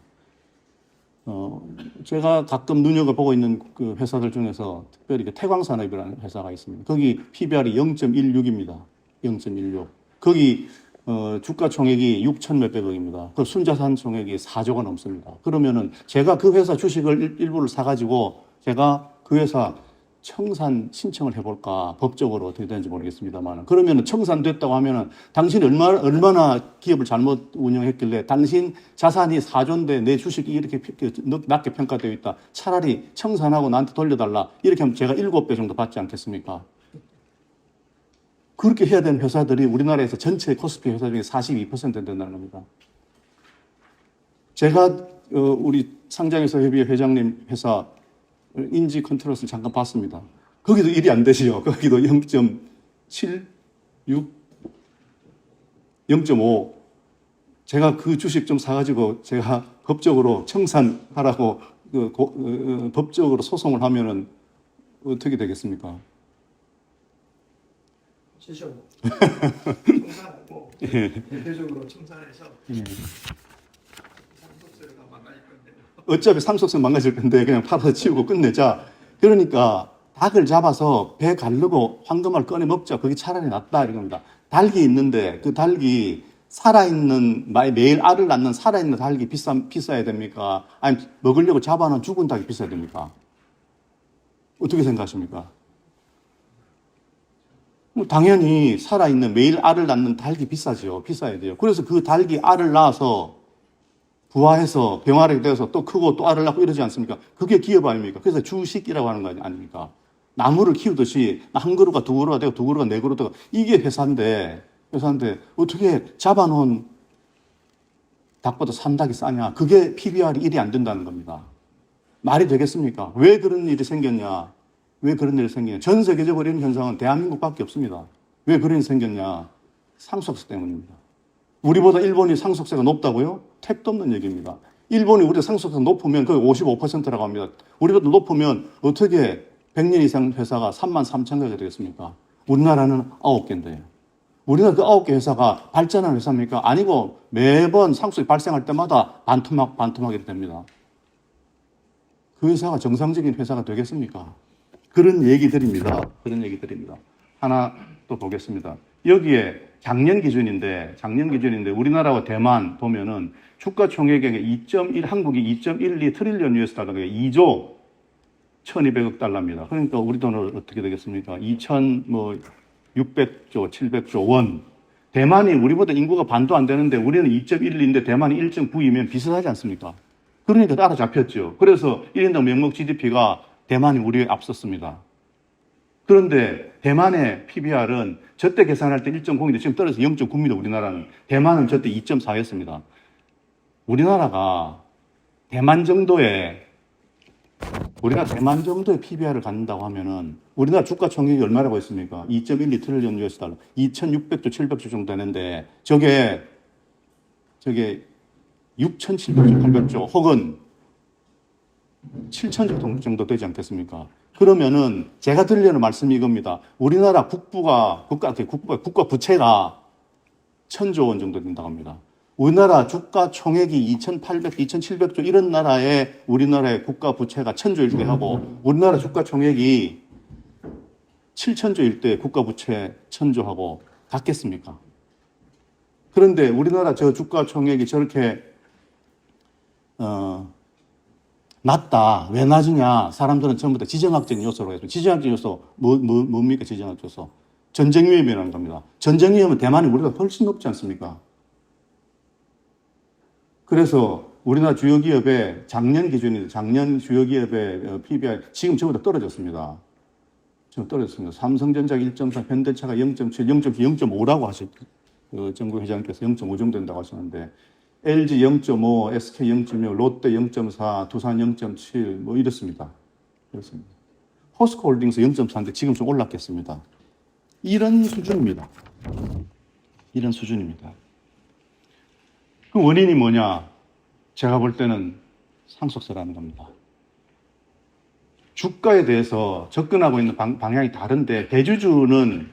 제가 가끔 눈여겨보고 있는 그 회사들 중에서 특별히 태광산업이라는 회사가 있습니다. 거기 PBR이 0.16입니다. 0.16. 거기 주가 총액이 6천 몇백억입니다. 그 순자산 총액이 4조가 넘습니다. 그러면은 제가 그 회사 주식을 일부를 사가지고 제가 그 회사 청산 신청을 해볼까 법적으로 어떻게 되는지 모르겠습니다만 그러면은 청산됐다고 하면은 당신이 얼마나 기업을 잘못 운영했길래 당신 자산이 4조인데 내 주식이 이렇게 낮게 평가되어 있다. 차라리 청산하고 나한테 돌려달라. 이렇게 하면 제가 7배 정도 받지 않겠습니까? 그렇게 해야 되는 회사들이 우리나라에서 전체 코스피 회사 중에 42% 된다는 겁니다. 제가 우리 상장회사 협의회 회장님 회사 인지 컨트롤을 잠깐 봤습니다. 거기도 일이 안 되시죠. 거기도 0.7, 6, 0.5. 제가 그 주식 좀 사가지고 제가 법적으로 청산하라고 법적으로 소송을 하면은 어떻게 되겠습니까? 시죠. 청산하고 대표적으로 청산해서 상속세가 망가질 건데. 어차피 상속세 망가질 건데 그냥 팔아서 치우고 끝내자. 그러니까 닭을 잡아서 배 가르고 황금알 꺼내 먹자. 그게 차라리 낫다 이겁니다. 닭이 있는데 그 닭이 살아있는 매일 알을 낳는 살아있는 닭이 비싸야 됩니까? 아니면 먹으려고 잡아놓은 죽은 닭이 비싸야 됩니까? 어떻게 생각하십니까? 당연히 살아있는 매일 알을 낳는 닭이 비싸죠. 비싸야 돼요. 그래서 그 닭이 알을 낳아서 부화해서 병아리가 되어서 또 크고 또 알을 낳고 이러지 않습니까? 그게 기업 아닙니까? 그래서 주식이라고 하는 거 아닙니까? 나무를 키우듯이 한 그루가 두 그루가 되고 두 그루가 네 그루가 되고 이게 회사인데 어떻게 잡아놓은 닭보다 산 닭이 싸냐? 그게 PBR이 1이 안 된다는 겁니다. 말이 되겠습니까? 왜 그런 일이 생겼냐? 전 세계적으로 이런 현상은 대한민국밖에 없습니다. 왜 그런 일이 생겼냐? 상속세 때문입니다. 우리보다 일본이 상속세가 높다고요? 택도 없는 얘기입니다. 일본이 우리가 상속세가 높으면 그게 55%라고 합니다. 우리보다 높으면 어떻게 100년 이상 회사가 33,000개가 되겠습니까? 우리나라는 9개인데요. 우리나라 그 9개 회사가 발전하는 회사입니까? 아니고 매번 상속이 발생할 때마다 반토막이 됩니다. 그 회사가 정상적인 회사가 되겠습니까? 그런 얘기들입니다. 하나 또 보겠습니다. 여기에 작년 기준인데 우리나라와 대만 보면은 주가 총액의 한국이 2.12 트릴리언 US 달러가 2조 1,200억 달러입니다. 그러니까 우리 돈은 어떻게 되겠습니까? 2,600조, 700조 원. 대만이 우리보다 인구가 반도 안 되는데 우리는 2.1인데 대만이 1.9이면 비슷하지 않습니까? 그러니까 따라잡혔죠. 그래서 1인당 명목 GDP가 대만이 우리에 앞섰습니다. 그런데 대만의 PBR은 저때 계산할 때 1.0인데 지금 떨어져서 0.9입니다. 우리나라는. 대만은 저때 2.4였습니다. 우리나라가 대만 정도의 우리가 대만 정도의 PBR을 갖는다고 하면은 우리나라 주가 총액이 얼마라고 했습니까? 2.12 트릴리언 US 달러, 2,600조, 700조 정도 되는데 저게 6,700조, 800조 혹은 7,000조 정도 되지 않겠습니까? 그러면은 제가 드리려는 말씀이 이겁니다. 우리나라 국가 부채가 1,000조 원 정도 된다고 합니다. 우리나라 주가 총액이 2,800, 2,700조 이런 나라에 우리나라의 국가 부채가 1,000조일 때 하고 우리나라 주가 총액이 7,000조일 때 국가 부채 1,000조하고 같겠습니까? 그런데 우리나라 저 주가 총액이 저렇게 낮다. 왜 낮으냐? 사람들은 전부 다 지정학적 요소로 해서 지정학적 요소 뭡니까? 지정학적 요소 전쟁 위험이라는 겁니다. 전쟁 위험은 대만이 우리가 훨씬 높지 않습니까? 그래서 우리나라 주요 기업의 작년 기준이 작년 주요 기업의 PBR 지금 전부 다 떨어졌습니다. 지금 떨어졌습니다. 삼성전자 1.4, 현대차가 0.7, 0.5라고 하셨고 정국 회장님께서 0.5 정도 된다고 하셨는데 LG 0.5, SK 0.6, 롯데 0.4, 두산 0.7 뭐 이렇습니다. 그렇습니다. 포스코홀딩스 0.4인데 지금 좀 올랐겠습니다. 이런 수준입니다. 이런 수준입니다. 그 원인이 뭐냐? 제가 볼 때는 상속세라는 겁니다. 주가에 대해서 접근하고 있는 방향이 다른데 대주주는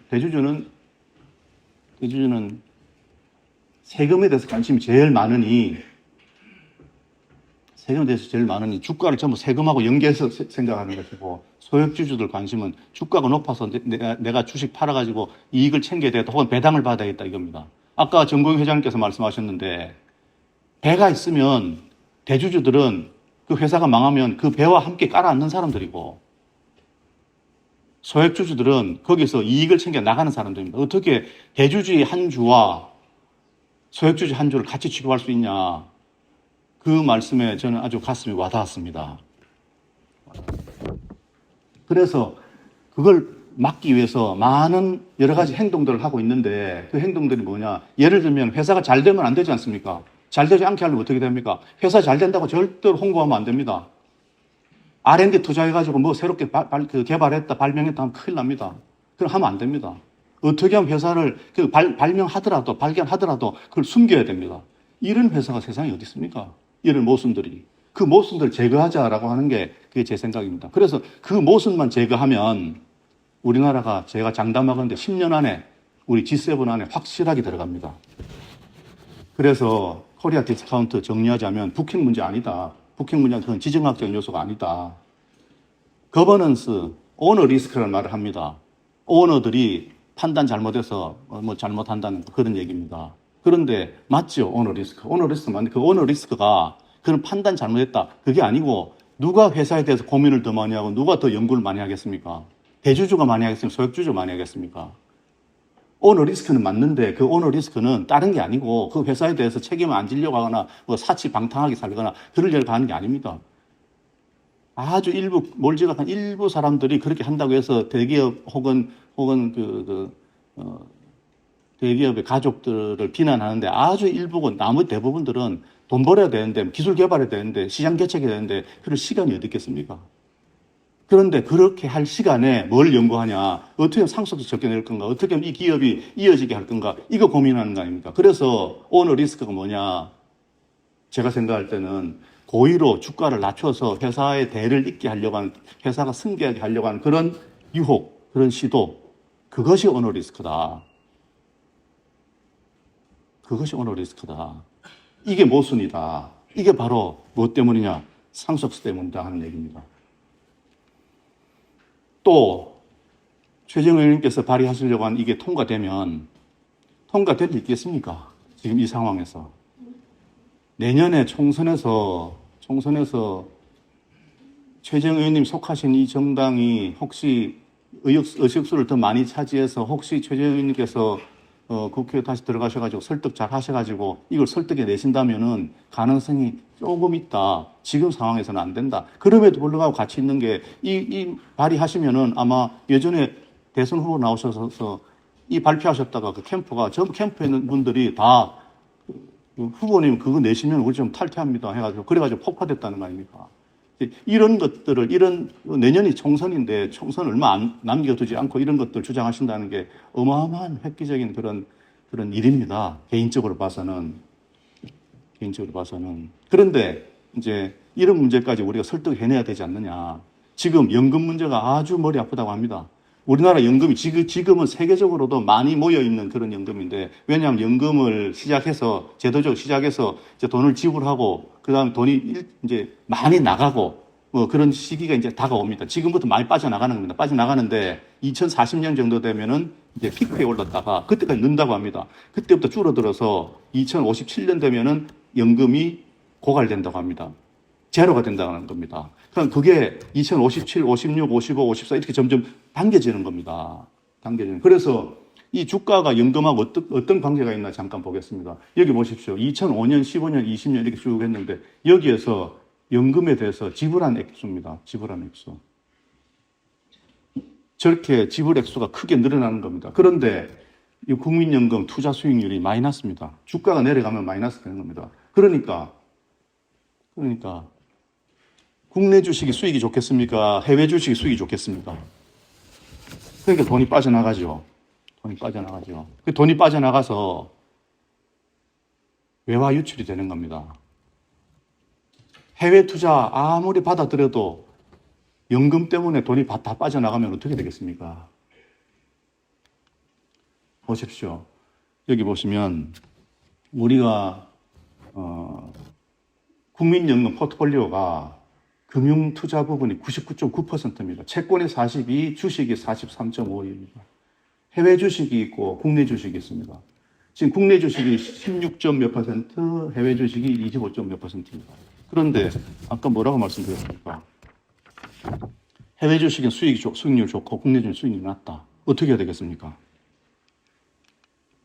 세금에 대해서 관심이 제일 많으니 주가를 전부 세금하고 연계해서 생각하는 것이고 소액주주들 관심은 주가가 높아서 내가 주식 팔아가지고 이익을 챙겨야 되겠다 혹은 배당을 받아야겠다 이겁니다. 아까 정봉희 회장님께서 말씀하셨는데 배가 있으면 대주주들은 그 회사가 망하면 그 배와 함께 깔아앉는 사람들이고 소액주주들은 거기서 이익을 챙겨 나가는 사람들입니다. 어떻게 대주주의 한 주와 소액주주 한 주를 같이 취급할 수 있냐. 그 말씀에 저는 아주 가슴이 와닿았습니다. 그래서 그걸 막기 위해서 많은 여러 가지 행동들을 하고 있는데 그 행동들이 뭐냐. 예를 들면 회사가 잘 되면 안 되지 않습니까? 잘 되지 않게 하려면 어떻게 됩니까? 회사 잘 된다고 절대로 홍보하면 안 됩니다. R&D 투자해가지고 뭐 새롭게 개발했다, 발명했다 하면 큰일 납니다. 그럼 하면 안 됩니다. 어떻게 하면 회사를 발명하더라도, 발견하더라도 그걸 숨겨야 됩니다. 이런 회사가 세상에 어디 있습니까? 이런 모순들이. 그 모순들을 제거하자라고 하는 게 그게 제 생각입니다. 그래서 그 모순만 제거하면 우리나라가 제가 장담하건대 10년 안에 우리 G7 안에 확실하게 들어갑니다. 그래서 코리아 디스카운트 정리하자면 북핵 문제 아니다. 북핵 문제는 그건 지정학적 요소가 아니다. 거버넌스, 오너 리스크라는 말을 합니다. 오너들이 판단 잘못해서 뭐 잘못한다는 그런 얘기입니다. 그런데 맞죠? 오너 리스크. 오너 리스크 맞는데 그 오너 리스크가 그런 판단 잘못했다. 그게 아니고 누가 회사에 대해서 고민을 더 많이 하고 누가 더 연구를 많이 하겠습니까? 대주주가 많이 하겠습니까? 소액주주가 많이 하겠습니까? 오너 리스크는 맞는데 그 오너 리스크는 다른 게 아니고 그 회사에 대해서 책임을 안 지려고 하거나 뭐 사치방탕하게 살거나 그러려고 하는 게 아닙니다. 아주 일부 몰지각한 일부 사람들이 그렇게 한다고 해서 대기업 혹은 대기업의 가족들을 비난하는데 아주 일부고 나머지 대부분들은 돈 벌어야 되는데 기술 개발해야 되는데 시장 개척해야 되는데 그럴 시간이 어디 있겠습니까? 그런데 그렇게 할 시간에 뭘 연구하냐, 어떻게 하면 상속세 적게낼 건가, 어떻게 하면 이 기업이 이어지게 할 건가, 이거 고민하는 거 아닙니까? 그래서 오너 리스크가 뭐냐, 제가 생각할 때는 고의로 주가를 낮춰서 회사의 대를 잇게 하려고 하는, 회사가 승계하게 하려고 하는 그런 유혹, 그런 시도, 그것이 오너 리스크다. 그것이 오너 리스크다. 이게 모순이다. 이게 바로 무엇 때문이냐, 상속세 때문이다 하는 얘기입니다. 또 최재형 의원님께서 발의하시려고 하는 이게 통과되면 통과될 수 있겠습니까? 지금 이 상황에서. 내년에 총선에서 최재형 의원님 속하신 이 정당이 혹시 의석수를 더 많이 차지해서 혹시 최재형 의원님께서 국회에 다시 들어가셔가지고 설득 잘 하셔가지고 이걸 설득해 내신다면은 가능성이 조금 있다. 지금 상황에서는 안 된다. 그럼에도 불구하고 같이 있는 게 이 발의하시면은 아마 예전에 대선 후보 나오셔서 이 발표하셨다가 그 캠프가 전 캠프에 있는 분들이 다 후보님 그거 내시면 우리 좀 탈퇴합니다 해가지고 그래가지고 폭파됐다는 거 아닙니까? 이런 것들을 이런 내년이 총선인데 총선 얼마 안 남겨두지 않고 이런 것들 주장하신다는 게 어마어마한 획기적인 그런 일입니다. 개인적으로 봐서는. 그런데 이제 이런 문제까지 우리가 설득해내야 되지 않느냐. 지금 연금 문제가 아주 머리 아프다고 합니다. 우리나라 연금이 지금은 세계적으로도 많이 모여있는 그런 연금인데, 왜냐하면 연금을 시작해서, 제도적으로 시작해서 이제 돈을 지불하고, 그 다음에 돈이 이제 많이 나가고, 뭐 그런 시기가 이제 다가옵니다. 지금부터 많이 빠져나가는 겁니다. 빠져나가는데, 2040년 정도 되면은 이제 피크에 올랐다가, 그때까지 는다고 합니다. 그때부터 줄어들어서 2057년 되면은 연금이 고갈된다고 합니다. 제로가 된다는 겁니다. 그럼 그게 2057, 56, 55, 54 이렇게 점점 당겨지는 겁니다. 그래서 이 주가가 연금하고 어떤 관계가 있나 잠깐 보겠습니다. 여기 보십시오. 2005년, 15년, 20년 이렇게 쭉 했는데 여기에서 연금에 대해서 지불한 액수입니다. 지불한 액수. 저렇게 지불 액수가 크게 늘어나는 겁니다. 그런데 이 국민연금 투자 수익률이 마이너스입니다. 주가가 내려가면 마이너스 되는 겁니다. 그러니까 국내 주식이 수익이 좋겠습니까? 해외 주식이 수익이 좋겠습니까? 그러니까 돈이 빠져나가죠. 돈이 빠져나가서 외화 유출이 되는 겁니다. 해외 투자 아무리 받아들여도 연금 때문에 돈이 다 빠져나가면 어떻게 되겠습니까? 보십시오. 여기 보시면 우리가 국민연금 포트폴리오가 금융 투자 부분이 99.9%입니다. 채권이 42, 주식이 43.5입니다. 해외 주식이 있고 국내 주식이 있습니다. 지금 국내 주식이 16몇 %, 해외 주식이 25몇 %입니다. 그런데 아까 뭐라고 말씀드렸습니까? 해외 주식은 수익률 좋고 국내 주식은 수익률이 낮다. 어떻게 해야 되겠습니까?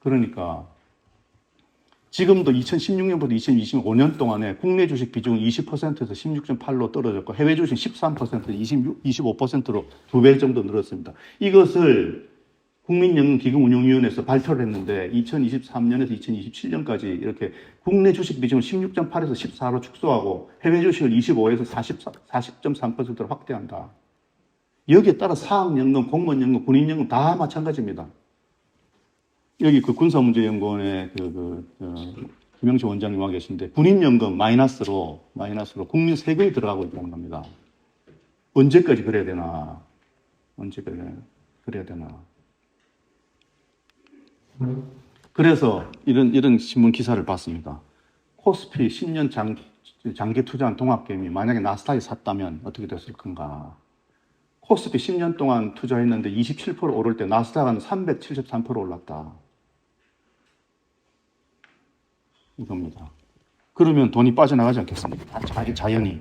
그러니까 지금도 2016년부터 2025년 동안에 국내 주식 비중은 20%에서 16.8로 떨어졌고 해외 주식 13%에서 25%로 2배 정도 늘었습니다. 이것을 국민연금기금운용위원회에서 발표를 했는데 2023년에서 2027년까지 이렇게 국내 주식 비중을 16.8에서 14로 축소하고 해외 주식을 25에서 40.3%로 확대한다. 여기에 따라 사학연금, 공무원연금, 군인연금 다 마찬가지입니다. 여기 그 군사문제연구원의 김영철 원장님 와 계신데 군인연금 마이너스로 국민 세금이 들어가고 있다는 겁니다. 언제까지 그래야 되나? 그래서 이런 신문 기사를 봤습니다. 코스피 10년 장기 투자한 동학개미 만약에 나스닥에 샀다면 어떻게 됐을 건가? 코스피 10년 동안 투자했는데 27% 오를 때 나스닥은 373% 올랐다. 이겁니다. 그러면 돈이 빠져나가지 않겠습니까? 자연이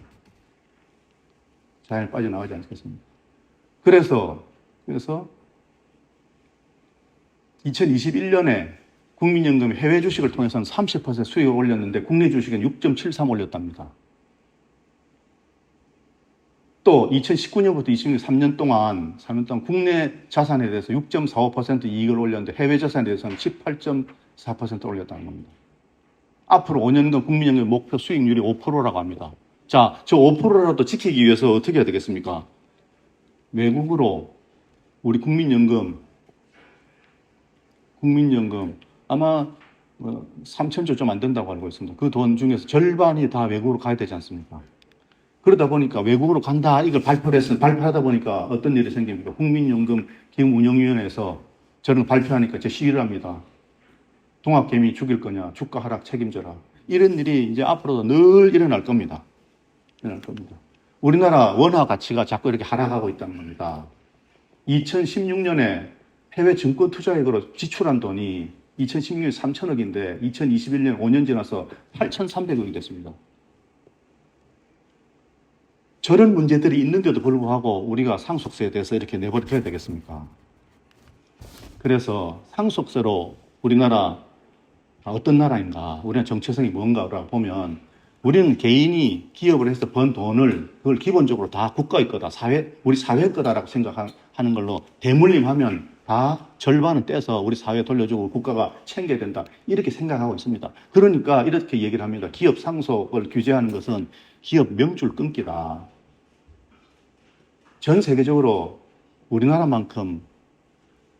빠져나가지 않겠습니까? 그래서 2021년에 국민연금이 해외 주식을 통해서는 30% 수익을 올렸는데 국내 주식은 6.73 올렸답니다. 또 2019년부터 2020년 3년 동안 국내 자산에 대해서 6.45% 이익을 올렸는데 해외 자산에 대해서는 18.4% 올렸다는 겁니다. 앞으로 5년간 국민연금 목표 수익률이 5%라고 합니다. 자, 저 5%라도 지키기 위해서 어떻게 해야 되겠습니까? 외국으로 우리 국민연금 아마 3천조 좀 안 된다고 알고 있습니다. 그 돈 중에서 절반이 다 외국으로 가야 되지 않습니까? 그러다 보니까 외국으로 간다 이걸 발표하다 보니까 어떤 일이 생깁니까? 국민연금 기금운용위원회에서 저는 발표하니까 제 시위를 합니다. 동학개미 죽일 거냐, 주가 하락 책임져라. 이런 일이 이제 앞으로도 늘 일어날 겁니다. 우리나라 원화 가치가 자꾸 이렇게 하락하고 있다는 겁니다. 2016년에 해외 증권 투자액으로 지출한 돈이 2016년 3천억인데 2021년 5년 지나서 8,300억이 됐습니다. 저런 문제들이 있는데도 불구하고 우리가 상속세에 대해서 이렇게 내버려둬야 되겠습니까? 그래서 상속세로 우리나라 어떤 나라인가, 우리나라 정체성이 뭔가라고 보면 우리는 개인이 기업을 해서 번 돈을 그걸 기본적으로 다 국가의 거다, 우리 사회 거다라고 생각하는 걸로 대물림하면 다 절반은 떼서 우리 사회에 돌려주고 국가가 챙겨야 된다 이렇게 생각하고 있습니다. 그러니까 이렇게 얘기를 합니다. 기업 상속을 규제하는 것은 기업 명줄 끊기다. 전 세계적으로 우리나라만큼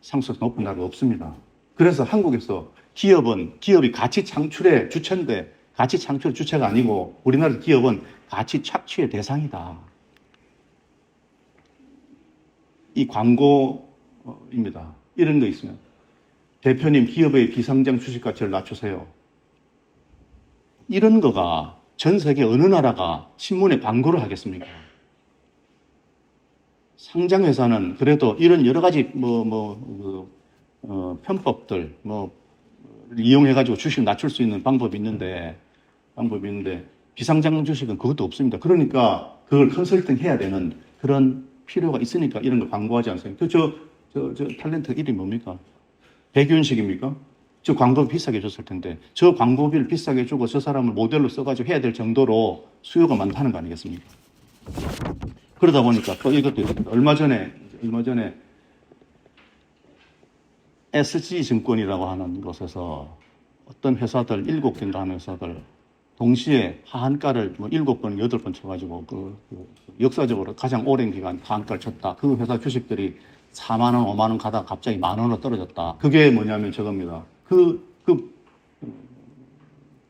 상속세 높은 나라가 없습니다. 그래서 한국에서 기업이 가치 창출의 주체인데 가치 창출 주체가 아니고 우리나라 기업은 가치 착취의 대상이다. 이 광고입니다. 이런 거 있으면 대표님 기업의 비상장 주식 가치를 낮추세요. 이런 거가 전 세계 어느 나라가 신문에 광고를 하겠습니까? 상장 회사는 그래도 이런 여러 가지 편법들 이용해가지고 주식 낮출 수 있는 방법이 있는데 비상장 주식은 그것도 없습니다. 그러니까 그걸 컨설팅 해야 되는 그런 필요가 있으니까 이런 걸 광고하지 않습니까? 저 탤런트 이름이 뭡니까? 백윤식입니까? 저 광고 비싸게 줬을 텐데 저 광고비를 비싸게 주고 저 사람을 모델로 써가지고 해야 될 정도로 수요가 많다는 거 아니겠습니까? 그러다 보니까 또 이것도 있습니다. 얼마 전에 SG증권이라고 하는 곳에서 어떤 회사들 7개인가 하는 회사들 동시에 하한가를 7번, 8번 쳐가지고 역사적으로 가장 오랜 기간 하한가를 쳤다. 그 회사 주식들이 4만 원, 5만 원 가다가 갑자기 10,000원으로 떨어졌다. 그게 뭐냐면 저겁니다.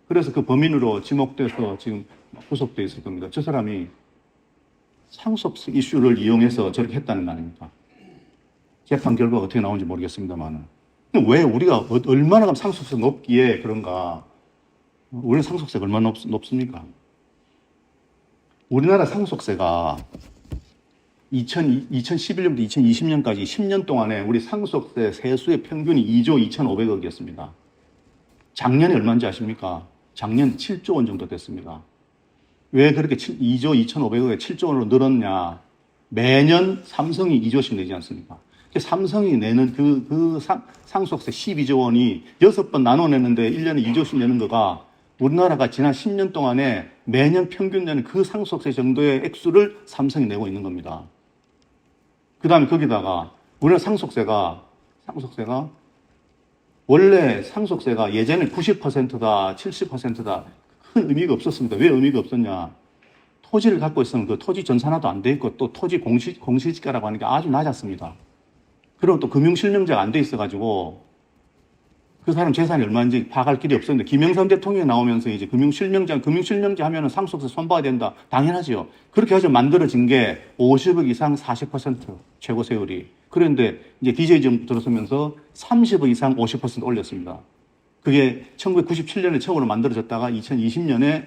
그래서 그 범인으로 지목돼서 지금 구속돼 있을 겁니다. 저 사람이 상속세 이슈를 이용해서 저렇게 했다는 거 아닙니까? 재판 결과가 어떻게 나오는지 모르겠습니다만. 왜 우리가 얼마나 상속세 높기에 그런가? 우리 상속세가 얼마나 높습니까? 우리나라 상속세가 2011년부터 2020년까지 10년 동안에 우리 상속세 세수의 평균이 2조 2,500억이었습니다. 작년에 얼마인지 아십니까? 작년 7조 원 정도 됐습니다. 왜 그렇게 2조 2,500억에 7조 원으로 늘었냐? 매년 삼성이 2조씩 내지 않습니까? 삼성이 내는 상속세 12조 원이 6번 나눠내는데 1년에 2조씩 내는 거가 우리나라가 지난 10년 동안에 매년 평균 내는 그 상속세 정도의 액수를 삼성이 내고 있는 겁니다. 그 다음에 거기다가 우리나라 상속세가 원래 상속세가 예전에 90%다, 70%다 큰 의미가 없었습니다. 왜 의미가 없었냐? 토지를 갖고 있으면 그 토지 전산화도 안 돼 있고 또 토지 공시지가라고 하는 게 아주 낮았습니다. 그리고 또 금융실명제가 안 돼 있어가지고 그 사람 재산이 얼마인지 파악할 길이 없었는데 김영삼 대통령이 나오면서 이제 금융실명제 하면은 상속세 손봐야 된다. 당연하죠. 그렇게 해서 만들어진 게 50억 이상 40% 최고 세율이. 그런데 이제 DJ 정부 들어서면서 30억 이상 50% 올렸습니다. 그게 1997년에 처음으로 만들어졌다가 2000년에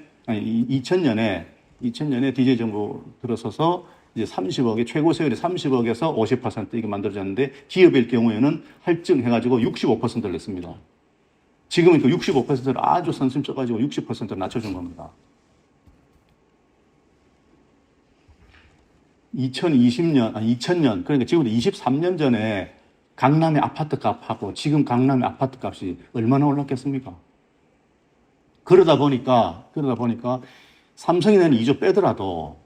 DJ 정부 들어서서 이제 30억에 최고 세율이 30억에서 50% 이게 만들어졌는데 기업일 경우에는 할증해가지고 65%를 냈습니다. 지금은 그 65%를 아주 선심 써가지고 60%를 낮춰준 겁니다. 2000년, 그러니까 지금부터 23년 전에 강남의 아파트 값하고 지금 강남의 아파트 값이 얼마나 올랐겠습니까? 그러다 보니까 삼성이 내는 2조 빼더라도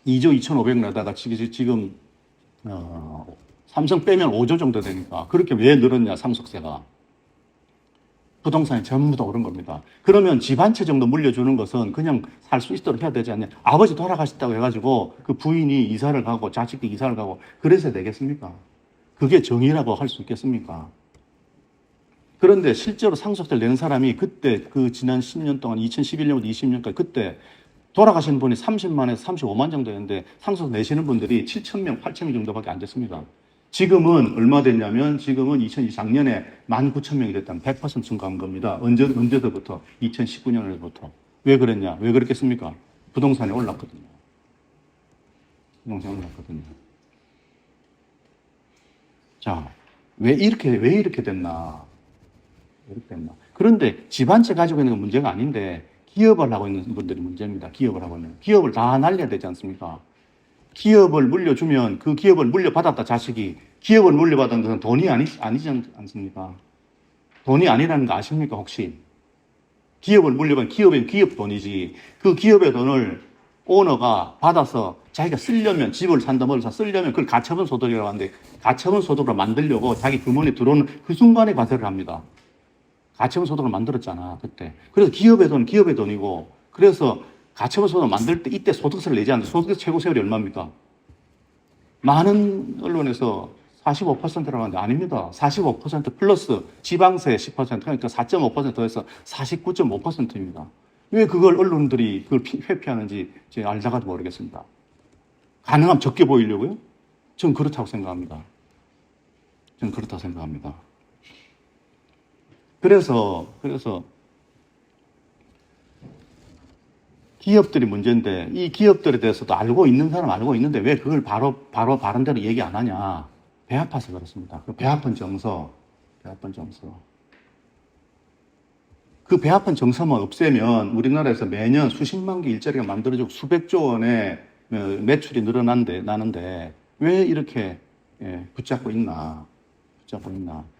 2조 2,500 내다가 지금 삼성 빼면 5조 정도 되니까 그렇게 왜 늘었냐 상속세가. 부동산이 전부 다 오른 겁니다. 그러면 집 한 채 정도 물려주는 것은 그냥 살 수 있도록 해야 되지 않냐. 아버지 돌아가셨다고 해가지고 그 부인이 이사를 가고 자식들이 이사를 가고 그래서 되겠습니까? 그게 정의라고 할 수 있겠습니까? 그런데 실제로 상속세를 내는 사람이 그때 그 지난 10년 동안 2011년부터 20년까지 그때 돌아가신 분이 30만에서 35만 정도였는데 상속세 내시는 분들이 7,000명, 8,000명 정도밖에 안 됐습니다. 지금은 얼마 됐냐면 지금은 2020작년에 19,000명이 됐다는 100% 증가한 겁니다. 언제부터? 2019년에부터. 왜 그랬냐? 왜 그랬겠습니까? 부동산이 올랐거든요. 자, 왜 이렇게 됐나? 그런데 집 한 채 가지고 있는 건 문제가 아닌데 기업을 하고 있는 분들이 문제입니다. 기업을 다 날려야 되지 않습니까? 기업을 물려주면 그 기업을 물려받았다 자식이 기업을 물려받은 것은 돈이 아니지 않습니까? 돈이 아니라는 거 아십니까 혹시? 기업을 물려받은 기업은 기업 돈이지 그 기업의 돈을 오너가 받아서 자기가 쓰려면 집을 산다 뭐를 쓰려면 그걸 가처분 소득이라고 하는데 가처분 소득으로 만들려고 자기 주머니에 들어오는 그 순간에 과세를 합니다. 가처분 소득을 만들었잖아 그때. 그래서 기업의 돈이고 그래서 가처분 소득을 만들 때 이때 소득세를 내지 않는데 소득세 최고 세율이 얼마입니까? 많은 언론에서 45%라고 하는데 아닙니다. 45% 플러스 지방세 10% 그러니까 4.5% 더해서 49.5%입니다. 왜 그걸 언론들이 그걸 회피하는지 제가 알다가도 모르겠습니다. 가능하면 적게 보이려고요? 저는 그렇다고 생각합니다. 저는 그렇다고 생각합니다. 그래서 기업들이 문제인데 이 기업들에 대해서도 알고 있는 사람 알고 있는데 왜 그걸 바로 바른 대로 얘기 안 하냐? 배 아파서 그렇습니다. 그 배 아픈 정서. 그 배 아픈 정서만 없애면 우리나라에서 매년 수십만 개 일자리가 만들어지고 수백조 원의 매출이 나는데 왜 이렇게 붙잡고 있나?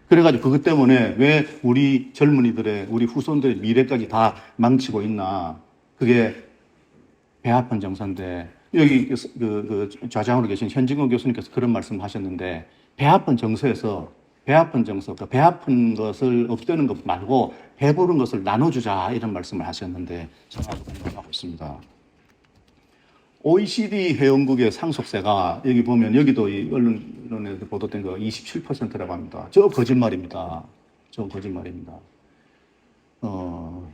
그래가지고 그것 때문에 왜 우리 젊은이들의, 우리 후손들의 미래까지 다 망치고 있나? 그게 배 아픈 정서인데, 여기 좌장으로 계신 현진건 교수님께서 그런 말씀 하셨는데, 배 아픈 정서에서, 배 아픈 것을 없애는 것 말고, 배부른 것을 나눠주자, 이런 말씀을 하셨는데, 저는 공감하고 있습니다. OECD 회원국의 상속세가 여기 보면 여기도 이 언론에 보도된 거 27%라고 합니다. 저 거짓말입니다.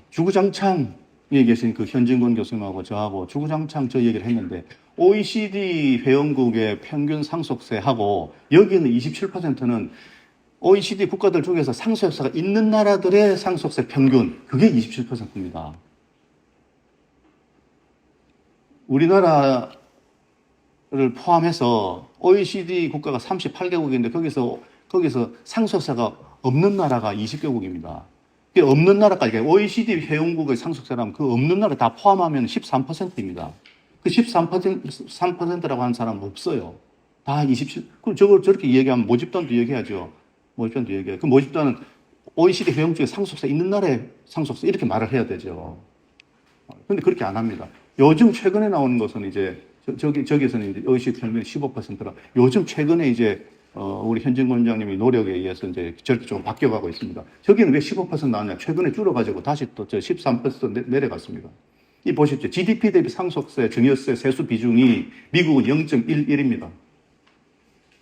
주구장창 여기 계신 그 현진건 교수님하고 저하고 주구장창 저 얘기를 했는데 OECD 회원국의 평균 상속세하고 여기는 27%는 OECD 국가들 중에서 상속세가 있는 나라들의 상속세 평균 그게 27%입니다. 우리나라를 포함해서 OECD 국가가 38개국인데 거기서 상속세가 없는 나라가 20개국입니다. 없는 나라까지, OECD 회원국의 상속세라면 그 없는 나라 다 포함하면 13%입니다. 그 13%라고 하는 사람은 없어요. 다 27, 그럼 저렇게 얘기하면 모집단도 얘기하죠. 그 모집단은 OECD 회원국 중에 상속세 있는 나라의 상속세 이렇게 말을 해야 되죠. 근데 그렇게 안 합니다. 요즘 최근에 나오는 것은 이제 저기서는 이제 OECD 평균 15%라 요즘 최근에 이제 우리 현진건 원장님이 노력에 의해서 이제 저렇게 좀 바뀌어가고 있습니다. 저기는 왜 15% 나왔냐? 최근에 줄어가지고 다시 또 저 13% 내려갔습니다. 이 보십시오. GDP 대비 상속세, 증여세, 세수 비중이 미국은 0.11입니다.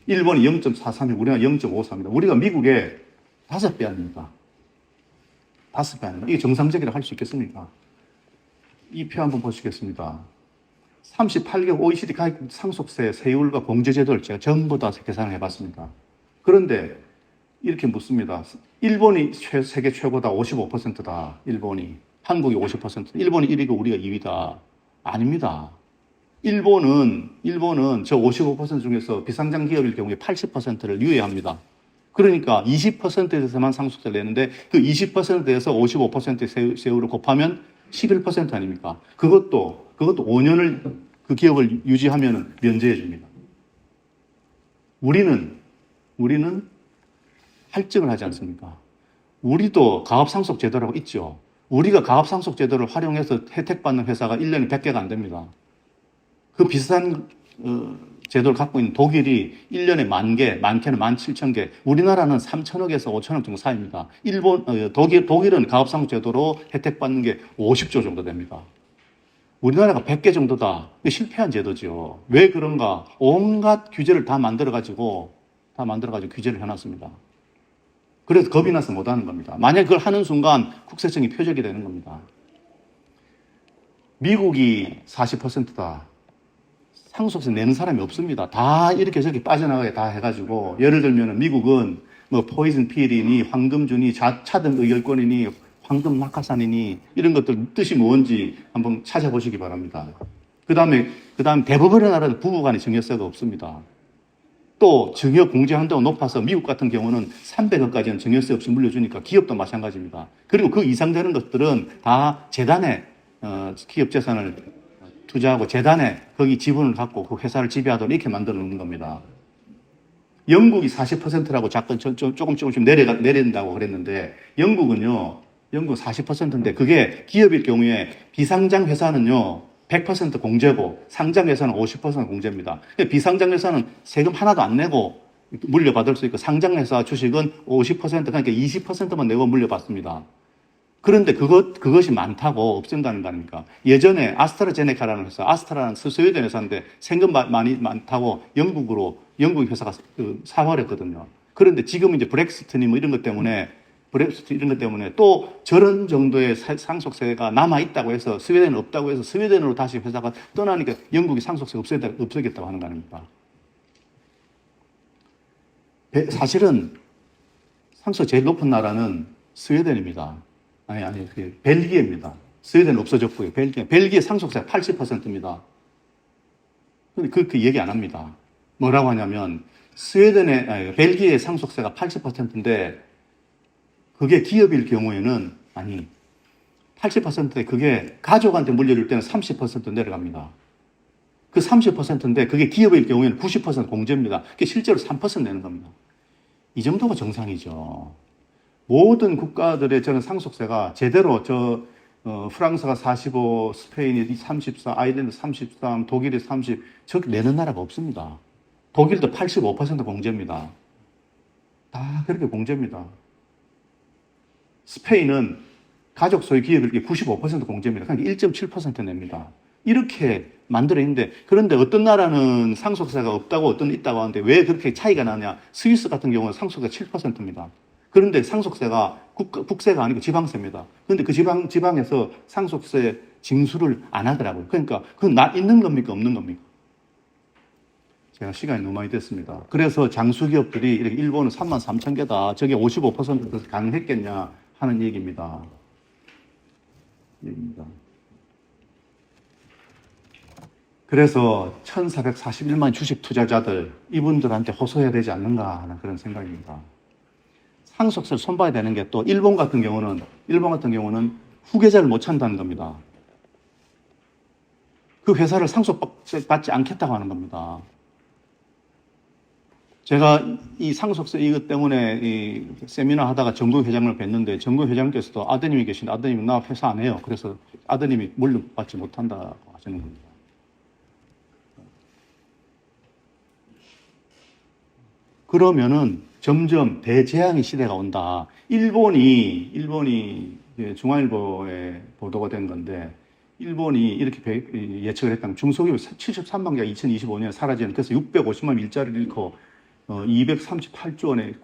일본이 0.43이고 우리가 0.53입니다. 우리가 미국의 5배 아닙니까? 5배 아닙니까? 이게 정상적이라고 할 수 있겠습니까? 이 표 한번 보시겠습니다. 38개국 OECD 가입국 상속세, 세율과 공제제도를 제가 전부 다 계산을 해봤습니다. 그런데 이렇게 묻습니다. 일본이 세계 최고다, 55%다. 일본이. 한국이 50%. 일본이 1위고 우리가 2위다. 아닙니다. 일본은 저 55% 중에서 비상장 기업일 경우에 80%를 유예합니다. 그러니까 20%에서만 상속세를 내는데 그 20%에서 55%의 세율을 곱하면 11% 아닙니까? 그것도 5년을 그 기업을 유지하면 면제해 줍니다. 우리는 할증을 하지 않습니까? 우리도 가업상속 제도라고 있죠. 우리가 가업상속 제도를 활용해서 혜택받는 회사가 1년에 100개가 안 됩니다. 그 비슷한 제도를 갖고 있는 독일이 1년에 10,000개, 많게는 17,000개, 우리나라는 3,000억에서 5,000억 정도 사이입니다. 독일은 가업상속 제도로 혜택받는 게 50조 정도 됩니다. 우리나라가 100개 정도다. 실패한 제도죠. 왜 그런가? 온갖 규제를 다 만들어가지고 규제를 해놨습니다. 그래서 겁이 나서 못하는 겁니다. 만약 그걸 하는 순간 국세청이 표적이 되는 겁니다. 미국이 40%다. 상속세 내는 사람이 없습니다. 다 이렇게 저렇게 빠져나가게 다 해가지고 예를 들면 미국은 뭐 포이즌 필이니 황금주니 차등 의결권이니 황금 낙하산이니 이런 것들 뜻이 뭔지 한번 찾아보시기 바랍니다. 그 다음에 대부분의 나라는 부부간의 증여세가 없습니다. 또 증여 공제한도가 높아서 미국 같은 경우는 300억까지는 증여세 없이 물려주니까 기업도 마찬가지입니다. 그리고 그 이상 되는 것들은 다 재단에 기업 재산을 투자하고 재단에 거기 지분을 갖고 그 회사를 지배하도록 이렇게 만들어 놓는 겁니다. 영국이 40%라고 조금씩 내린다고 그랬는데 영국은 40%인데 그게 기업일 경우에 비상장 회사는요 100% 공제고 상장 회사는 50% 공제입니다. 비상장 회사는 세금 하나도 안 내고 물려받을 수 있고 상장 회사 주식은 50% 그러니까 20%만 내고 물려받습니다. 그런데 그것이 많다고 없앤다는 거 아닙니까? 예전에 아스트라제네카라는 회사, 아스트라는 스웨덴 회사인데 생각 많이 많다고 영국 회사가 사버렸거든요. 그런데 지금 이제 브렉시트니 뭐 이런 것 때문에 또 저런 정도의 상속세가 남아있다고 해서 스웨덴은 없다고 해서 스웨덴으로 다시 회사가 떠나니까 영국이 상속세 없애겠다고 하는 거 아닙니까? 사실은 상속 제일 높은 나라는 스웨덴입니다. 벨기에입니다. 스웨덴은 없어졌고요. 벨기에 상속세가 80%입니다. 근데 그렇게 얘기 안 합니다. 뭐라고 하냐면 벨기에 상속세가 80%인데 그게 기업일 경우에는 80%에 그게 가족한테 물려줄 때는 30% 내려갑니다. 그 30%인데 그게 기업일 경우에는 90% 공제입니다. 그게 실제로 3% 내는 겁니다. 이 정도가 정상이죠. 모든 국가들의 저는 상속세가 제대로 프랑스가 45, 스페인이 34, 아일랜드 33, 독일이 30, 저렇게 내는 나라가 없습니다. 독일도 85% 공제입니다. 다 그렇게 공제입니다. 스페인은 가족 소유 기업일 95% 공제입니다. 그러니까 1.7% 냅니다. 이렇게 만들어 있는데, 그런데 어떤 나라는 상속세가 없다고 어떤 있다고 하는데 왜 그렇게 차이가 나냐? 스위스 같은 경우는 상속세가 7%입니다. 그런데 상속세가 국세가 아니고 지방세입니다. 그런데 그 지방에서 상속세 징수를 안 하더라고요. 그러니까 그건 있는 겁니까? 없는 겁니까? 제가 시간이 너무 많이 됐습니다. 그래서 장수기업들이 이렇게 일본은 33,000개다. 저게 55% 가능했겠냐 하는 얘기입니다. 그래서 1,441만 주식 투자자들, 이분들한테 호소해야 되지 않는가 하는 그런 생각입니다. 상속세를 손봐야 되는 게 또 일본 같은 경우는 후계자를 못 찾는다는 겁니다. 그 회사를 상속받지 않겠다고 하는 겁니다. 제가 이 상속세 이것 때문에 이 세미나 하다가 정국 회장을 뵀는데 정국 회장께서도 아드님이 계신데 아드님이 나 회사 안 해요. 그래서 아드님이 물려받지 못한다고 하시는 겁니다. 그러면은 점점 대재앙의 시대가 온다. 일본이 중앙일보에 보도가 된 건데 일본이 이렇게 예측을 했다면 중소기업 73만 개가 2025년에 사라지는, 그래서 650만 일자리를 잃고 238조 원의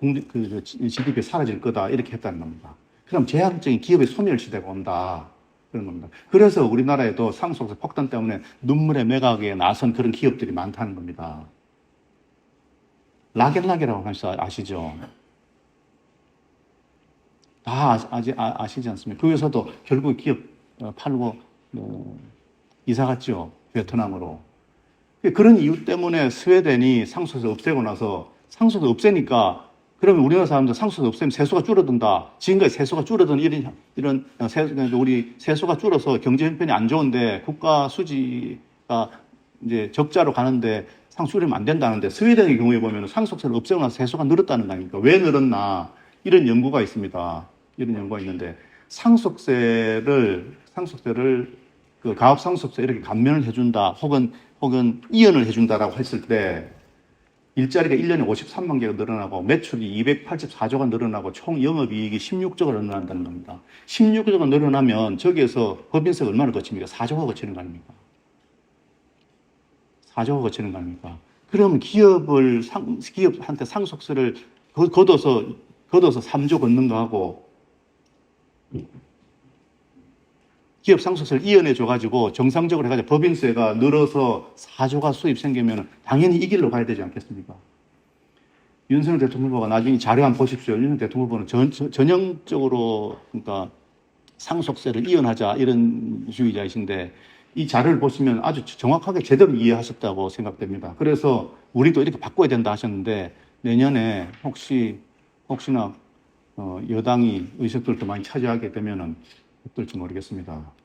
GDP 사라질 거다 이렇게 했다는 겁니다. 그럼 제한적인 기업의 소멸 시대가 온다 그런 겁니다. 그래서 우리나라에도 상속세 폭탄 때문에 눈물의 매각에 나선 그런 기업들이 많다는 겁니다. 락앤락이라고 아시죠? 다 아시지 않습니까? 그 회사도 결국 기업 팔고 이사 갔죠. 베트남으로. 그런 이유 때문에 스웨덴이 상속세 없애고 나서 상속세 없애니까 그러면 우리나라 사람들 상속세 없애면 세수가 줄어든다. 지금까지 세수가 줄어든 우리 세수가 줄어서 경제 형편이 안 좋은데 국가 수지가 이제 적자로 가는데 상속세 줄이면 안 된다는데 스웨덴의 경우에 보면 상속세를 없애고 나서 세수가 늘었다는 거 아닙니까? 왜 늘었나? 이런 연구가 있습니다. 이런 연구가 있는데 상속세를 그 가업상속세 이렇게 감면을 해준다 혹은 이연을 해준다라고 했을 때 일자리가 1년에 53만 개가 늘어나고 매출이 284조가 늘어나고 총 영업이익이 16조가 늘어난다는 겁니다. 16조가 늘어나면 저기에서 법인세가 얼마나 거칩니까? 4조가 거치는 거 아닙니까? 4조가 거치는 거 아닙니까? 그럼 기업한테 상속세를 걷어서 3조 걷는 거하고 기업 상속세를 이연해 줘가지고 정상적으로 해가지고 법인세가 늘어서 4조가 수입 생기면 당연히 이 길로 가야 되지 않겠습니까? 윤석열 대통령 후보가 나중에 자료 한번 보십시오. 윤석열 대통령 후보는 전형적으로 그러니까 상속세를 이연하자 이런 주의자이신데 이 자료를 보시면 아주 정확하게 제대로 이해하셨다고 생각됩니다. 그래서 우리도 이렇게 바꿔야 된다 하셨는데 내년에 혹시나 여당이 의석들도 많이 차지하게 되면은 어떨지 모르겠습니다.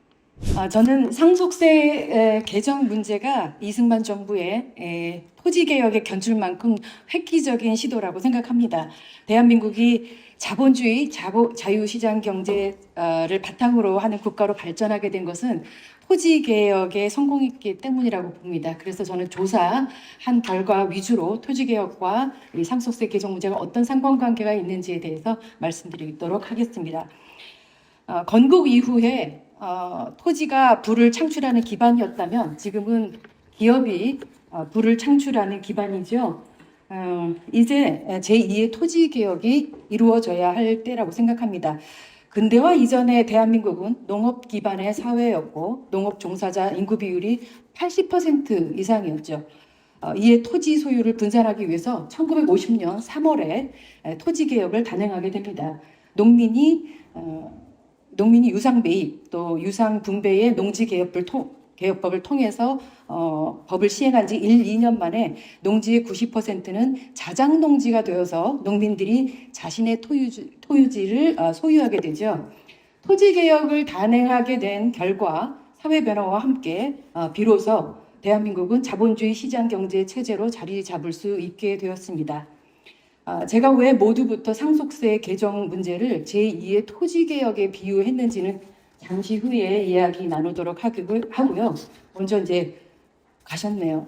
저는 상속세 개정 문제가 이승만 정부의 토지개혁의 견줄만큼 획기적인 시도라고 생각합니다. 대한민국이 자본주의, 자유시장 경제를 바탕으로 하는 국가로 발전하게 된 것은 토지개혁의 성공했기 때문이라고 봅니다. 그래서 저는 조사한 결과 위주로 토지개혁과 이 상속세 개정 문제가 어떤 상관관계가 있는지에 대해서 말씀드리도록 하겠습니다. 건국 이후에 토지가 부를 창출하는 기반이었다면 지금은 기업이 부를 창출하는 기반이죠. 이제 제2의 토지 개혁이 이루어져야 할 때라고 생각합니다. 근대화 이전에 대한민국은 농업 기반의 사회였고 농업 종사자 인구 비율이 80% 이상이었죠. 이에 토지 소유를 분산하기 위해서 1950년 3월에 토지 개혁을 단행하게 됩니다. 농민이 유상 매입 또 유상 분배의 농지 개혁법을 통해서 법을 시행한 지 1, 2년 만에 농지의 90%는 자장 농지가 되어서 농민들이 자신의 토유지를 소유하게 되죠. 토지 개혁을 단행하게 된 결과 사회 변화와 함께 비로소 대한민국은 자본주의 시장 경제 체제로 자리 잡을 수 있게 되었습니다. 제가 왜 모두부터 상속세 개정 문제를 제2의 토지 개혁에 비유했는지는 잠시 후에 이야기 나누도록 하고요. 먼저 이제 가셨네요.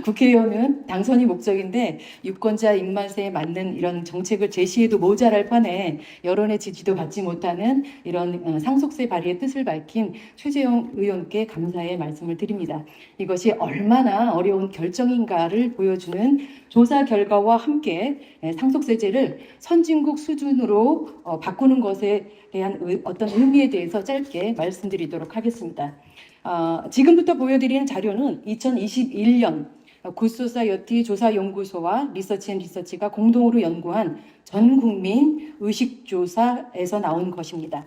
국회의원은 당선이 목적인데 유권자 입맛에 맞는 이런 정책을 제시해도 모자랄 판에 여론의 지지도 받지 못하는 이런 상속세 발의의 뜻을 밝힌 최재형 의원께 감사의 말씀을 드립니다. 이것이 얼마나 어려운 결정인가를 보여주는 조사 결과와 함께 상속세제를 선진국 수준으로 바꾸는 것에 대한 어떤 의미에 대해서 짧게 말씀드리도록 하겠습니다. 지금부터 보여드리는 자료는 2021년 굿소사이어티 조사연구소와 리서치앤리서치가 공동으로 연구한 전국민 의식조사에서 나온 것입니다.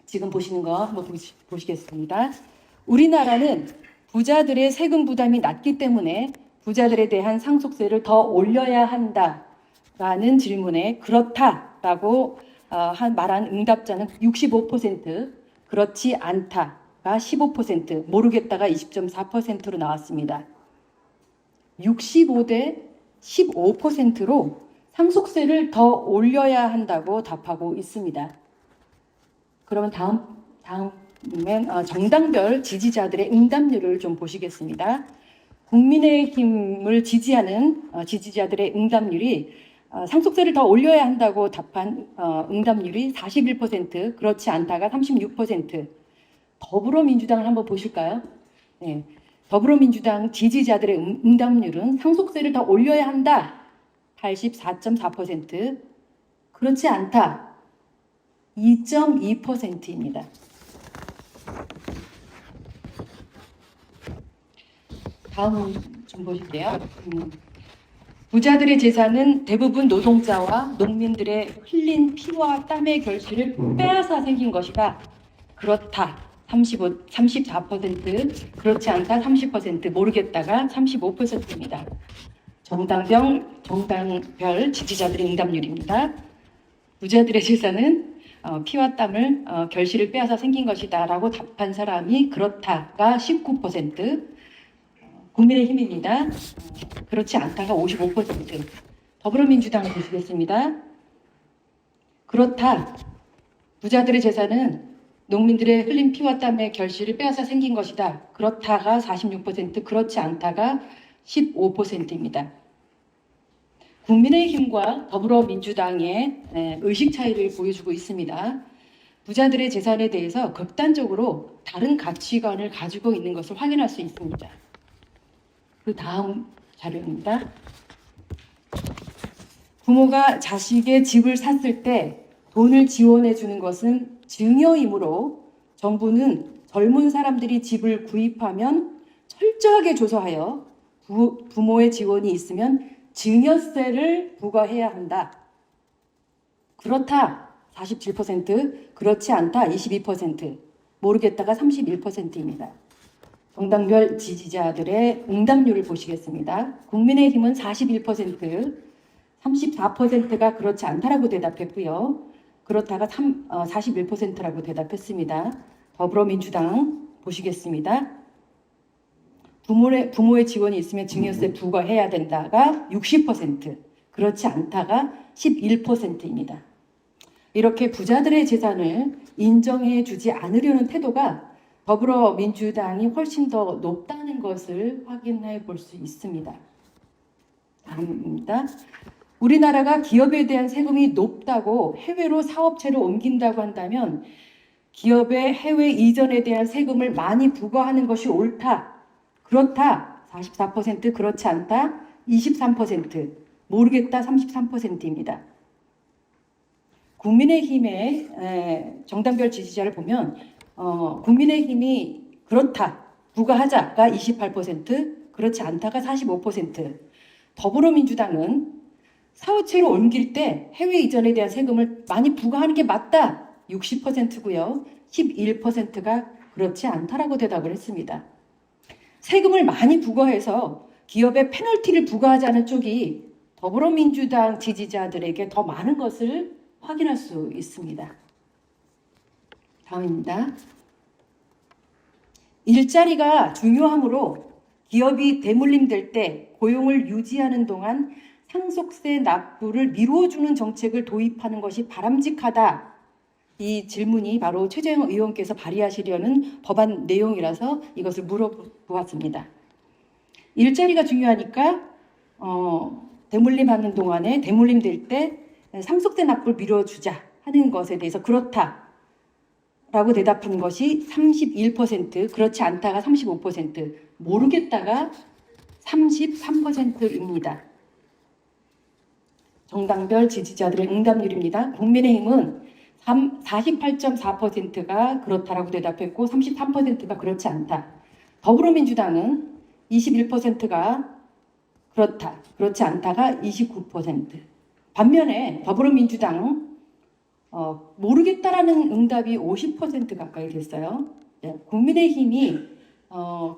지금 보시는 거 한번 보시겠습니다. 우리나라는 부자들의 세금 부담이 낮기 때문에 부자들에 대한 상속세를 더 올려야 한다라는 질문에 그렇다라고 말한 응답자는 65%, 그렇지 않다가 15%, 모르겠다가 20.4%로 나왔습니다. 65대 15%로 상속세를 더 올려야 한다고 답하고 있습니다. 그러면 다음은 정당별 지지자들의 응답률을 좀 보시겠습니다. 국민의힘을 지지하는 지지자들의 응답률이 상속세를 더 올려야 한다고 답한 응답률이 41%, 그렇지 않다가 36%. 더불어민주당을 한번 보실까요? 네. 더불어민주당 지지자들의 응답률은 상속세를 더 올려야 한다. 84.4%. 그렇지 않다. 2.2%입니다. 다음 좀 보실게요. 부자들의 재산은 대부분 노동자와 농민들의 흘린 피와 땀의 결실을 빼앗아 생긴 것이다. 그렇다. 34%, 그렇지 않다 30%, 모르겠다가 35%입니다. 정당별 지지자들의 응답률입니다. 부자들의 재산은 피와 땀을 결실을 빼앗아 생긴 것이다 라고 답한 사람이 그렇다가 19%, 국민의힘입니다. 그렇지 않다가 55%, 더불어민주당을 보시겠습니다. 그렇다. 부자들의 재산은 농민들의 흘린 피와 땀의 결실을 빼앗아 생긴 것이다. 그렇다가 46%, 그렇지 않다가 15%입니다. 국민의힘과 더불어민주당의 의식 차이를 보여주고 있습니다. 부자들의 재산에 대해서 극단적으로 다른 가치관을 가지고 있는 것을 확인할 수 있습니다. 그 다음 자료입니다. 부모가 자식의 집을 샀을 때 돈을 지원해 주는 것은 증여이므로 정부는 젊은 사람들이 집을 구입하면 철저하게 조사하여 부모의 지원이 있으면 증여세를 부과해야 한다. 그렇다 47%, 그렇지 않다 22%, 모르겠다가 31%입니다. 정당별 지지자들의 응답률을 보시겠습니다. 국민의힘은 41%, 34%가 그렇지 않다라고 대답했고요. 그렇다가 41%라고 대답했습니다. 더불어민주당 보시겠습니다. 부모의 지원이 있으면 증여세 부과해야 된다가 60%, 그렇지 않다가 11%입니다. 이렇게 부자들의 재산을 인정해 주지 않으려는 태도가 더불어민주당이 훨씬 더 높다는 것을 확인해 볼 수 있습니다. 다음입니다. 우리나라가 기업에 대한 세금이 높다고 해외로 사업체를 옮긴다고 한다면 기업의 해외 이전에 대한 세금을 많이 부과하는 것이 옳다. 그렇다. 44%, 그렇지 않다. 23%, 모르겠다. 33%입니다. 국민의힘의 정당별 지지자를 보면 국민의힘이 그렇다. 부과하자가 28%, 그렇지 않다가 45%, 더불어민주당은 사업체로 옮길 때 해외 이전에 대한 세금을 많이 부과하는 게 맞다. 60%고요. 11%가 그렇지 않다라고 대답을 했습니다. 세금을 많이 부과해서 기업에 페널티를 부과하자는 쪽이 더불어민주당 지지자들에게 더 많은 것을 확인할 수 있습니다. 다음입니다. 일자리가 중요하므로 기업이 대물림될 때 고용을 유지하는 동안 상속세 납부를 미뤄주는 정책을 도입하는 것이 바람직하다. 이 질문이 바로 최재형 의원께서 발의하시려는 법안 내용이라서 이것을 물어보았습니다. 일자리가 중요하니까 대물림하는 동안에 대물림될 때 상속세 납부를 미뤄주자 하는 것에 대해서 그렇다라고 대답한 것이 31%, 그렇지 않다가 35%, 모르겠다가 33%입니다. 정당별 지지자들의 응답률입니다. 국민의힘은 48.4%가 그렇다라고 대답했고 33%가 그렇지 않다. 더불어민주당은 21%가 그렇다, 그렇지 않다가 29%. 반면에 더불어민주당은 모르겠다라는 응답이 50% 가까이 됐어요. 국민의힘이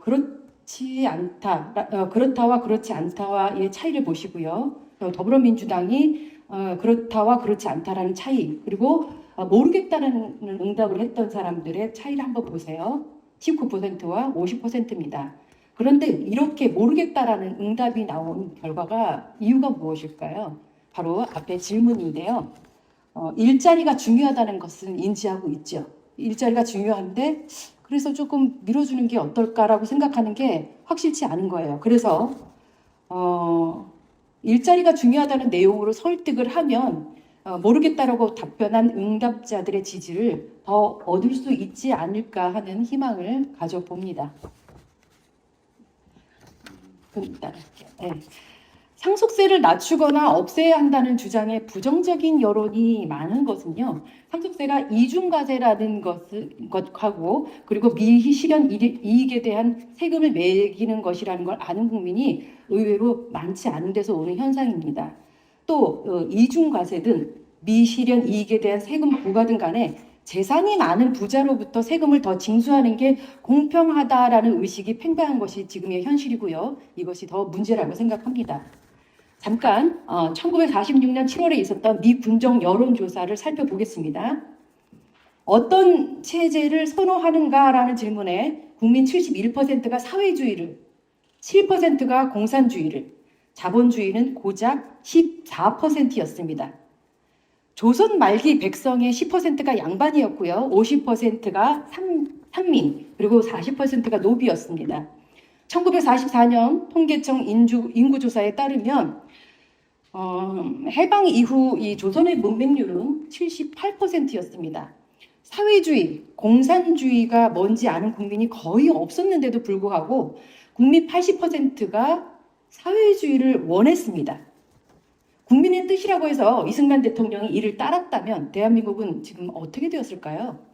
그렇지 않다, 그렇다와 그렇지 않다와의 차이를 보시고요. 더불어민주당이 그렇다와 그렇지 않다라는 차이, 그리고 모르겠다는 응답을 했던 사람들의 차이를 한번 보세요. 19%와 50%입니다. 그런데 이렇게 모르겠다라는 응답이 나온 결과가 이유가 무엇일까요? 바로 앞에 질문인데요. 일자리가 중요하다는 것은 인지하고 있죠. 일자리가 중요한데 그래서 조금 밀어주는 게 어떨까라고 생각하는 게 확실치 않은 거예요. 그래서 일자리가 중요하다는 내용으로 설득을 하면 모르겠다라고 답변한 응답자들의 지지를 더 얻을 수 있지 않을까 하는 희망을 가져봅니다. 네. 상속세를 낮추거나 없애야 한다는 주장에 부정적인 여론이 많은 것은요. 상속세가 이중과세라는 것하고 그리고 미실현 이익에 대한 세금을 매기는 것이라는 걸 아는 국민이 의외로 많지 않은 데서 오는 현상입니다. 또 이중과세든 미실현 이익에 대한 세금 부과든 간에 재산이 많은 부자로부터 세금을 더 징수하는 게 공평하다라는 의식이 팽배한 것이 지금의 현실이고요. 이것이 더 문제라고 생각합니다. 잠깐 1946년 7월에 있었던 미 군정 여론조사를 살펴보겠습니다. 어떤 체제를 선호하는가라는 질문에 국민 71%가 사회주의를, 7%가 공산주의를, 자본주의는 고작 14%였습니다. 조선 말기 백성의 10%가 양반이었고요. 50%가 산민, 그리고 40%가 노비였습니다. 1944년 통계청 인구조사에 따르면 해방 이후 이 조선의 문맹률은 78%였습니다. 사회주의, 공산주의가 뭔지 아는 국민이 거의 없었는데도 불구하고 국민 80%가 사회주의를 원했습니다. 국민의 뜻이라고 해서 이승만 대통령이 이를 따랐다면 대한민국은 지금 어떻게 되었을까요?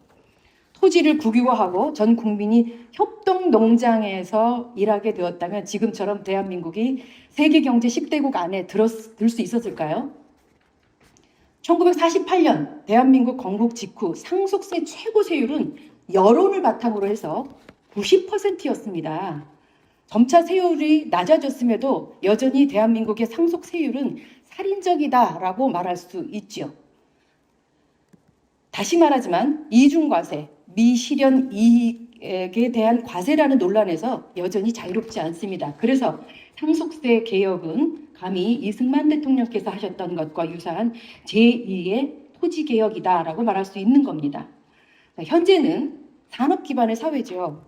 토지를 국유화하고 전 국민이 협동농장에서 일하게 되었다면 지금처럼 대한민국이 세계경제 10대국 안에 들 수 있었을까요? 1948년 대한민국 건국 직후 상속세 최고 세율은 여론을 바탕으로 해서 90%였습니다. 점차 세율이 낮아졌음에도 여전히 대한민국의 상속세율은 살인적이다라고 말할 수 있죠. 다시 말하지만 이중과세, 미실현 이익에 대한 과세라는 논란에서 여전히 자유롭지 않습니다. 그래서 상속세 개혁은 감히 이승만 대통령께서 하셨던 것과 유사한 제2의 토지개혁이다라고 말할 수 있는 겁니다. 현재는 산업 기반의 사회죠.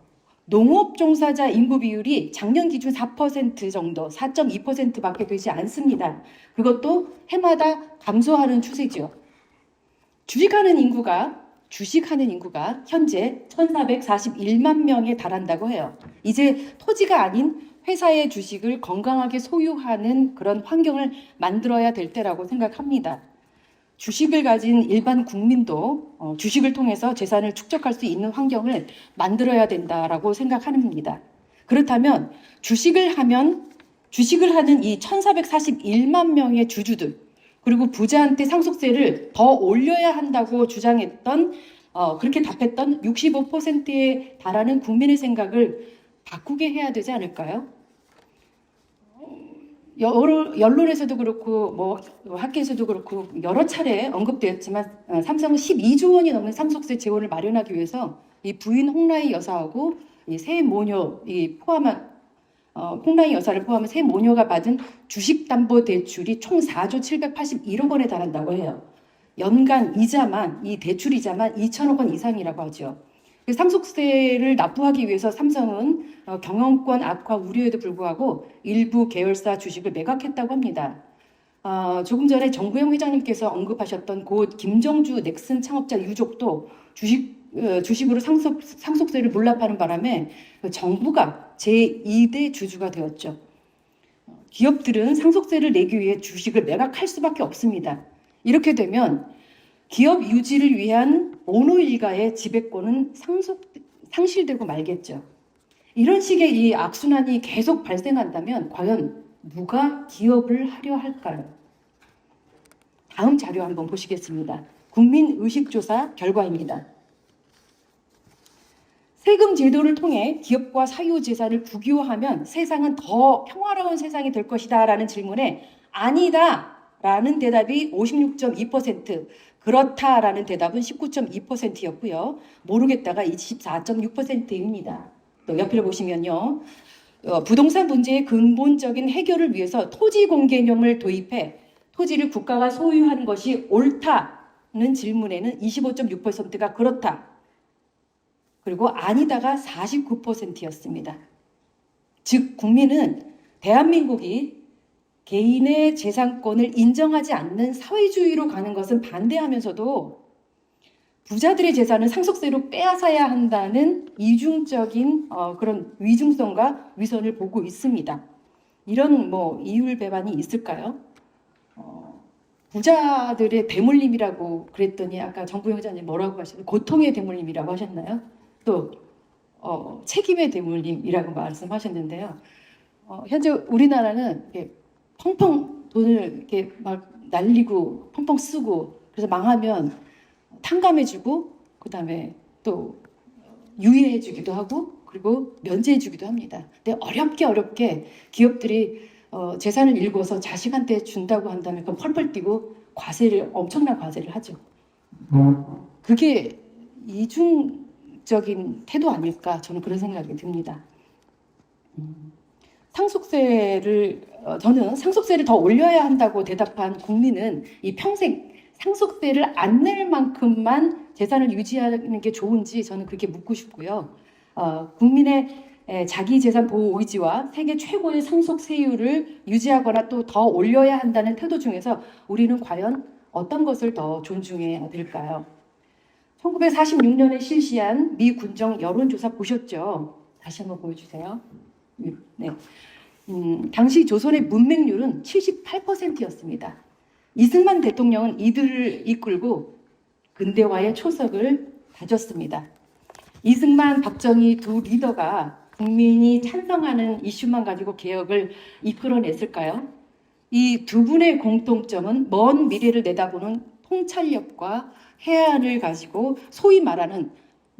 농업 종사자 인구 비율이 작년 기준 4% 정도, 4.2%밖에 되지 않습니다. 그것도 해마다 감소하는 추세죠. 주식하는 인구가 현재 1,441만 명에 달한다고 해요. 이제 토지가 아닌 회사의 주식을 건강하게 소유하는 그런 환경을 만들어야 될 때라고 생각합니다. 주식을 가진 일반 국민도 주식을 통해서 재산을 축적할 수 있는 환경을 만들어야 된다라고 생각합니다. 그렇다면 주식을 하는 이 1,441만 명의 주주들, 그리고 부자한테 상속세를 더 올려야 한다고 주장했던 그렇게 답했던 65%에 달하는 국민의 생각을 바꾸게 해야 되지 않을까요? 언론에서도 그렇고 뭐 학계에서도 그렇고 여러 차례 언급되었지만 삼성은 12조 원이 넘는 상속세 재원을 마련하기 위해서 이 부인 홍라희 여사하고 이 세 모녀 홍라희 여사를 포함한 세 모녀가 받은 주식담보대출이 총 4조 781억 원에 달한다고 해요. 연간 이자만, 이 대출 이자만 2천억 원 이상이라고 하죠. 상속세를 납부하기 위해서 삼성은 경영권 악화 우려에도 불구하고 일부 계열사 주식을 매각했다고 합니다. 조금 전에 정구영 회장님께서 언급하셨던 고 김정주 넥슨 창업자 유족도 주식으로 상속세를 몰락하는 바람에 정부가 제2대 주주가 되었죠. 기업들은 상속세를 내기 위해 주식을 매각할 수밖에 없습니다. 이렇게 되면 기업 유지를 위한 오노 일가의 지배권은 상실되고 말겠죠. 이런 식의 이 악순환이 계속 발생한다면 과연 누가 기업을 하려 할까요? 다음 자료 한번 보시겠습니다. 국민의식조사 결과입니다. 세금 제도를 통해 기업과 사유재산을 국유화하면 세상은 더 평화로운 세상이 될 것이다 라는 질문에 아니다 라는 대답이 56.2%, 그렇다라는 대답은 19.2%였고요. 모르겠다가 24.6%입니다. 또 옆을 보시면요. 부동산 문제의 근본적인 해결을 위해서 토지 공개념을 도입해 토지를 국가가 소유하는 것이 옳다는 질문에는 25.6%가 그렇다. 그리고 아니다가 49%였습니다. 즉 국민은 대한민국이 개인의 재산권을 인정하지 않는 사회주의로 가는 것은 반대하면서도 부자들의 재산을 상속세로 빼앗아야 한다는 이중적인 그런 위중성과 위선을 보고 있습니다. 이런 이율 배반이 있을까요? 부자들의 대물림이라고 그랬더니 아까 정부영 회장님 뭐라고 하셨나요? 고통의 대물림이라고 하셨나요? 또 책임의 대물림이라고 말씀하셨는데요. 현재 우리나라는 펑펑 돈을 이렇게 막 날리고 펑펑 쓰고 그래서 망하면 탕감해주고 그다음에 또 유예해주기도 하고 그리고 면제해주기도 합니다. 근데 어렵게 기업들이 재산을 일궈서 자식한테 준다고 한다면 그럼 펄펄 뛰고 엄청난 과세를 하죠. 그게 이중적인 태도 아닐까 저는 그런 생각이 듭니다. 저는 상속세를 더 올려야 한다고 대답한 국민은 이 평생 상속세를 안 낼 만큼만 재산을 유지하는 게 좋은지 저는 그렇게 묻고 싶고요. 국민의 자기 재산 보호 의지와 세계 최고의 상속세율을 유지하거나 또 더 올려야 한다는 태도 중에서 우리는 과연 어떤 것을 더 존중해야 될까요? 1946년에 실시한 미 군정 여론조사 보셨죠? 다시 한번 보여주세요. 네. 당시 조선의 문맹률은 78%였습니다. 이승만 대통령은 이들을 이끌고 근대화의 초석을 다졌습니다. 이승만, 박정희 두 리더가 국민이 찬성하는 이슈만 가지고 개혁을 이끌어냈을까요? 이 두 분의 공통점은 먼 미래를 내다보는 통찰력과 해안을 가지고 소위 말하는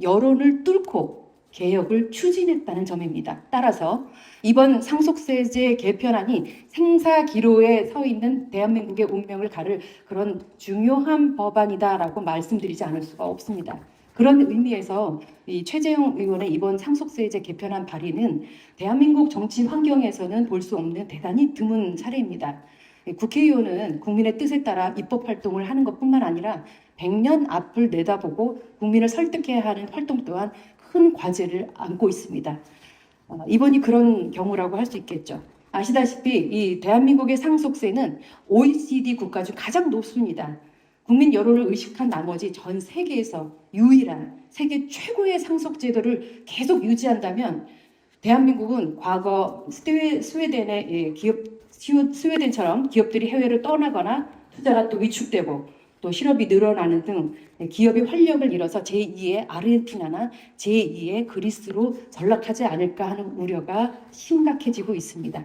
여론을 뚫고 개혁을 추진했다는 점입니다. 따라서 이번 상속세제 개편안이 생사기로에 서 있는 대한민국의 운명을 가를 그런 중요한 법안이다라고 말씀드리지 않을 수가 없습니다. 그런 의미에서 이 최재형 의원의 이번 상속세제 개편안 발의는 대한민국 정치 환경에서는 볼 수 없는 대단히 드문 사례입니다. 국회의원은 국민의 뜻에 따라 입법 활동을 하는 것뿐만 아니라 100년 앞을 내다보고 국민을 설득해야 하는 활동 또한 큰 과제를 안고 있습니다. 이번이 그런 경우라고 할 수 있겠죠. 아시다시피 이 대한민국의 상속세는 OECD 국가 중 가장 높습니다. 국민 여론을 의식한 나머지 전 세계에서 유일한 세계 최고의 상속제도를 계속 유지한다면 대한민국은 과거 스웨덴의 스웨덴처럼 기업들이 해외로 떠나거나 투자가 또 위축되고 또 실업이 늘어나는 등 기업의 활력을 잃어서 제2의 아르헨티나나 제2의 그리스로 전락하지 않을까 하는 우려가 심각해지고 있습니다.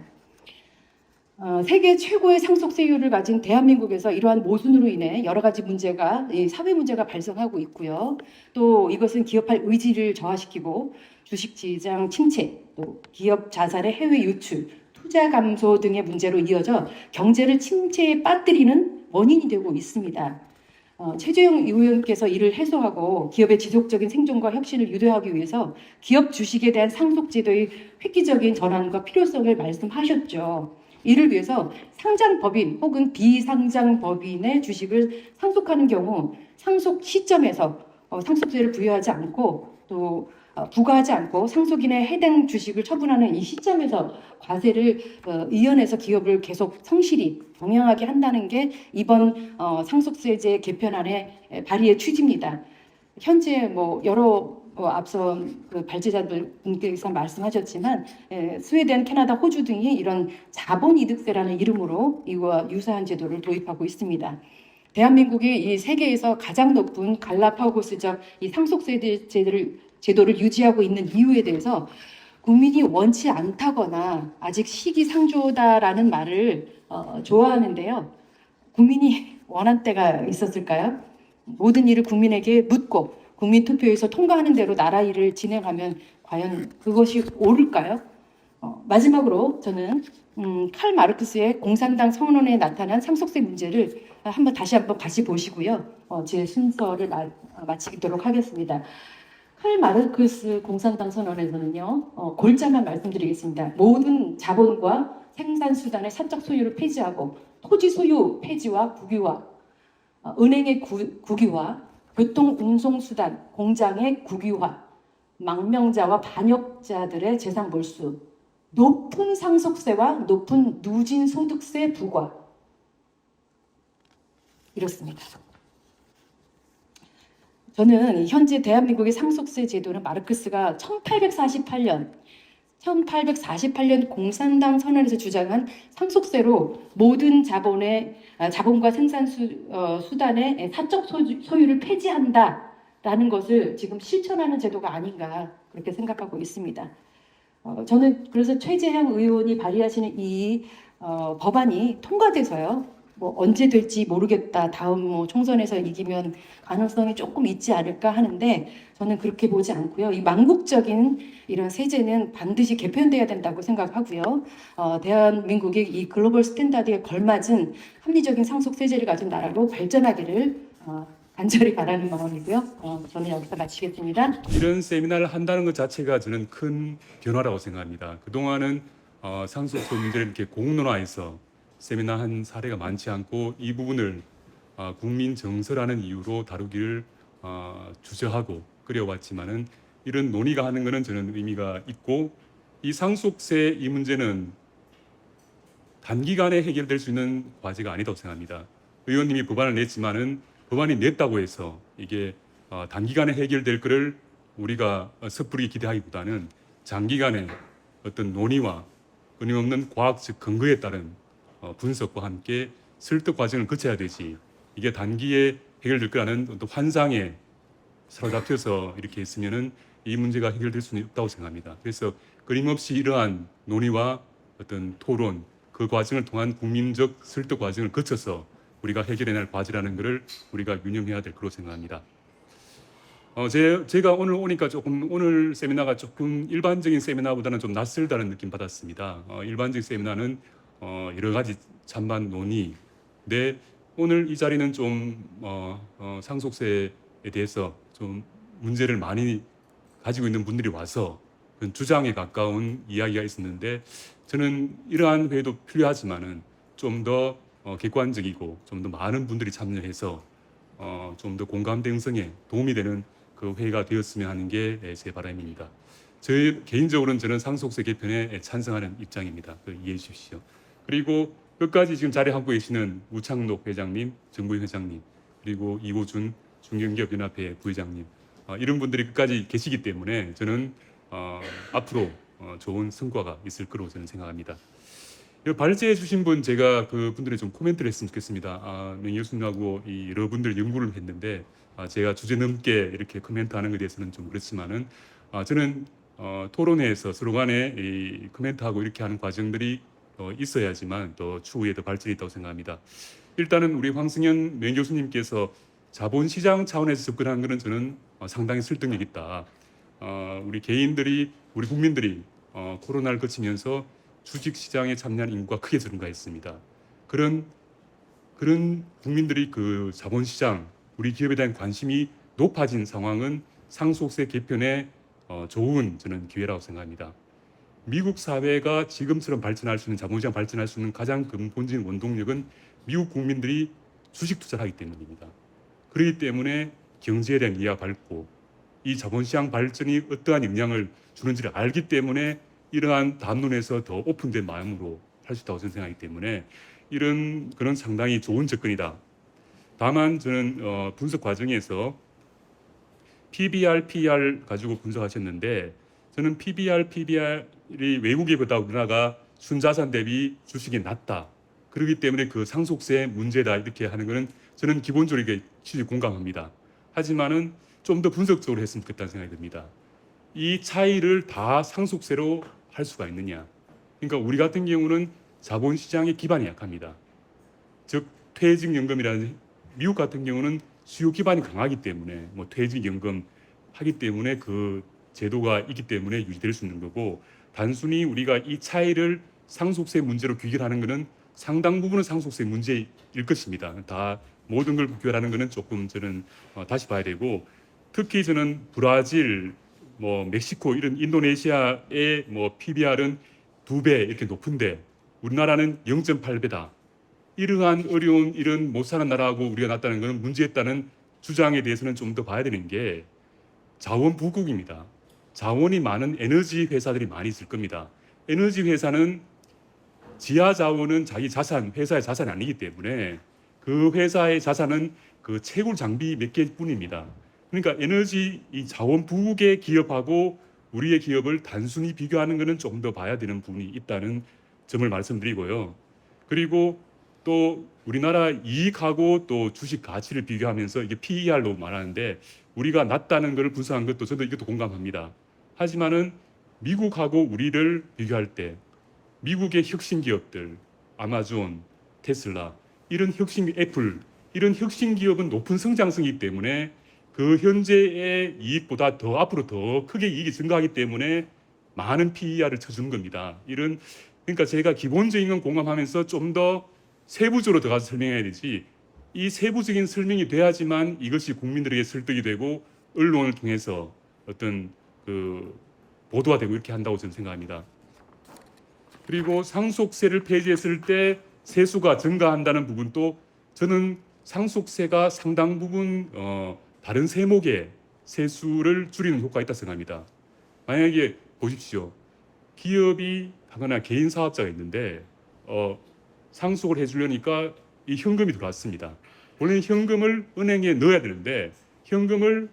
세계 최고의 상속세율을 가진 대한민국에서 이러한 모순으로 인해 여러 가지 문제가, 사회 문제가 발생하고 있고요. 또 이것은 기업할 의지를 저하시키고 주식시장 침체, 또 기업 자산의 해외 유출, 투자 감소 등의 문제로 이어져 경제를 침체에 빠뜨리는 원인이 되고 있습니다. 최재형 의원께서 이를 해소하고 기업의 지속적인 생존과 혁신을 유도하기 위해서 기업 주식에 대한 상속제도의 획기적인 전환과 필요성을 말씀하셨죠. 이를 위해서 상장법인 혹은 비상장법인의 주식을 상속하는 경우 상속 시점에서 상속세를 부여하지 않고 또 부과하지 않고 상속인의 해당 주식을 처분하는 이 시점에서 과세를 이연해서 기업을 계속 성실히 경영하게 한다는 게 이번 상속세제 개편안의 발의의 취지입니다. 현재 여러 앞선 발제자들 분께서 말씀하셨지만 스웨덴, 캐나다, 호주 등이 이런 자본이득세라는 이름으로 이와 유사한 제도를 도입하고 있습니다. 대한민국이 이 세계에서 가장 높은 갈라파고스적 이 상속세 제도를 유지하고 있는 이유에 대해서 국민이 원치 않다거나 아직 시기상조다라는 말을 좋아하는데요. 국민이 원한 때가 있었을까요? 모든 일을 국민에게 묻고 국민투표에서 통과하는 대로 나라 일을 진행하면 과연 그것이 옳을까요? 마지막으로 저는 칼 마르크스의 공산당 선언에 나타난 상속세 문제를 다시 한번 같이 보시고요. 제 순서를 마치도록 하겠습니다. 칼 마르크스 공산당 선언에서는요, 골자만 말씀드리겠습니다. 모든 자본과 생산수단의 사적 소유를 폐지하고 토지 소유 폐지와 국유화, 은행의 국유화, 교통운송수단, 공장의 국유화, 망명자와 반역자들의 재산 몰수, 높은 상속세와 높은 누진소득세 부과, 이렇습니다. 저는 현재 대한민국의 상속세 제도는 마르크스가 1848년 공산당 선언에서 주장한 상속세로 모든 자본과 생산 수단의 사적 소유를 폐지한다라는 것을 지금 실천하는 제도가 아닌가 그렇게 생각하고 있습니다. 저는 그래서 최재형 의원이 발의하시는 이 법안이 통과돼서요. 언제 될지 모르겠다. 다음 총선에서 이기면 가능성이 조금 있지 않을까 하는데 저는 그렇게 보지 않고요. 이 망국적인 이런 세제는 반드시 개편돼야 된다고 생각하고요. 대한민국이 이 글로벌 스탠다드에 걸맞은 합리적인 상속 세제를 가진 나라로 발전하기를 간절히 바라는 마음이고요. 저는 여기서 마치겠습니다. 이런 세미나를 한다는 것 자체가 저는 큰 변화라고 생각합니다. 그동안은 상속세 문제를 이렇게 공론화해서 세미나 한 사례가 많지 않고 이 부분을 국민 정서라는 이유로 다루기를 주저하고 그려왔지만은 이런 논의가 하는 것은 저는 의미가 있고 이 상속세 이 문제는 단기간에 해결될 수 있는 과제가 아니다고 생각합니다. 의원님이 법안을 냈지만은 법안이 냈다고 해서 이게 단기간에 해결될 것을 우리가 섣부르게 기대하기보다는 장기간의 어떤 논의와 끊임없는 과학적 근거에 따른 분석과 함께 설득 과정을 거쳐야 되지 이게 단기에 해결될 거라는 어떤 환상에 사로잡혀서 이렇게 했으면은 이 문제가 해결될 수는 없다고 생각합니다. 그래서 끊임없이 이러한 논의와 어떤 토론 그 과정을 통한 국민적 설득 과정을 거쳐서 우리가 해결해낼 과제라는 것을 우리가 유념해야 될 거로 생각합니다. 제가 오늘 오니까 오늘 세미나가 조금 일반적인 세미나보다는 좀 낯설다는 느낌 받았습니다. 일반적인 세미나는 여러 가지 찬반 논의인데 오늘 이 자리는 좀 상속세에 대해서 좀 문제를 많이 가지고 있는 분들이 와서 주장에 가까운 이야기가 있었는데 저는 이러한 회의도 필요하지만은 좀 더 객관적이고 좀 더 많은 분들이 참여해서 좀 더 공감대 형성에 도움이 되는 그 회의가 되었으면 하는 게 제 바람입니다. 개인적으로는 저는 상속세 개편에 찬성하는 입장입니다. 이해해 주십시오. 그리고 끝까지 지금 자리 하고 계시는 우창록 회장님, 정부인 회장님, 그리고 이호준 중견기업연합회 부회장님, 이런 분들이 끝까지 계시기 때문에 저는 앞으로 좋은 성과가 있을 거라고 저는 생각합니다. 발제해 주신 분 제가 그 분들에 좀 코멘트를 했으면 좋겠습니다. 명 교수님하고 여러 분들 연구를 했는데 제가 주제 넘게 이렇게 코멘트하는 것에 대해서는 좀 그렇지만은 저는 토론회에서 서로 간에 이 코멘트하고 이렇게 하는 과정들이 있어야지만 또 추후에 더 발전이 있다고 생각합니다. 일단은 우리 황승현 명 교수님께서 자본시장 차원에서 접근한 것은 저는 상당히 설득력 있다. 우리 개인들이, 우리 국민들이 코로나를 거치면서 주식시장에 참여한 인구가 크게 증가했습니다. 그런 국민들이 그 자본시장, 우리 기업에 대한 관심이 높아진 상황은 상속세 개편에 좋은 저는 기회라고 생각합니다. 미국 사회가 지금처럼 발전할 수 있는, 자본시장 발전할 수 있는 가장 근본적인 원동력은 미국 국민들이 주식 투자를 하기 때문입니다. 그렇기 때문에 경제에 대한 이해가 밝고 이 자본시장 발전이 어떠한 영향을 주는지를 알기 때문에 이러한 담론에서 더 오픈된 마음으로 할 수 있다고 저는 생각하기 때문에 그런 상당히 좋은 접근이다. 다만 저는 분석 과정에서 PBR, PER 가지고 분석하셨는데 저는 PBR이 외국에보다 우리나라가 순자산 대비 주식이 낮다. 그렇기 때문에 그 상속세 문제다 이렇게 하는 것은 저는 기본적으로 이게 취지 공감합니다. 하지만은 좀 더 분석적으로 했으면 좋겠다는 생각이 듭니다. 이 차이를 다 상속세로 할 수가 있느냐? 그러니까 우리 같은 경우는 자본시장의 기반이 약합니다. 즉 퇴직연금이라는 미국 같은 경우는 수요 기반이 강하기 때문에 뭐 퇴직연금 하기 때문에 그 제도가 있기 때문에 유지될 수 있는 거고 단순히 우리가 이 차이를 상속세 문제로 귀결하는 것은 상당 부분은 상속세 문제일 것입니다. 다 모든 걸 귀결하는 것은 조금 저는 다시 봐야 되고 특히 저는 브라질, 뭐 멕시코 이런 인도네시아의 뭐 PBR은 2배 이렇게 높은데 우리나라는 0.8배다. 이러한 어려운 이런 못 사는 나라하고 우리가 낫다는 것은 문제였다는 주장에 대해서는 좀 더 봐야 되는 게 자원 부국입니다. 자원이 많은 에너지 회사들이 많이 있을 겁니다. 에너지 회사는 지하 자원은 자기 자산, 회사의 자산이 아니기 때문에 그 회사의 자산은 그 채굴 장비 몇 개뿐입니다. 그러니까 에너지 이 자원 부국의 기업하고 우리의 기업을 단순히 비교하는 것은 조금 더 봐야 되는 부분이 있다는 점을 말씀드리고요. 그리고 또 우리나라 이익하고 또 주식 가치를 비교하면서 이게 PER로 말하는데 우리가 낮다는 것을 분석한 것도 저도 이것도 공감합니다. 하지만은 미국하고 우리를 비교할 때 미국의 혁신 기업들, 아마존, 테슬라 이런 애플 이런 혁신 기업은 높은 성장성이기 때문에 그 현재의 이익보다 더 앞으로 더 크게 이익이 증가하기 때문에 많은 PER을 쳐준 겁니다. 그러니까 제가 기본적인 건 공감하면서 좀 더 세부적으로 들어가서 설명해야 되지 이 세부적인 설명이 돼야지만 이것이 국민들에게 설득이 되고 언론을 통해서 어떤 그 보도가 되고 이렇게 한다고 저는 생각합니다. 그리고 상속세를 폐지했을 때 세수가 증가한다는 부분도 저는 상속세가 상당 부분 다른 세목의 세수를 줄이는 효과가 있다고 생각합니다. 만약에 보십시오. 기업이 하거나 개인 사업자가 있는데 상속을 해주려니까 이 현금이 들어왔습니다. 원래는 현금을 은행에 넣어야 되는데 현금을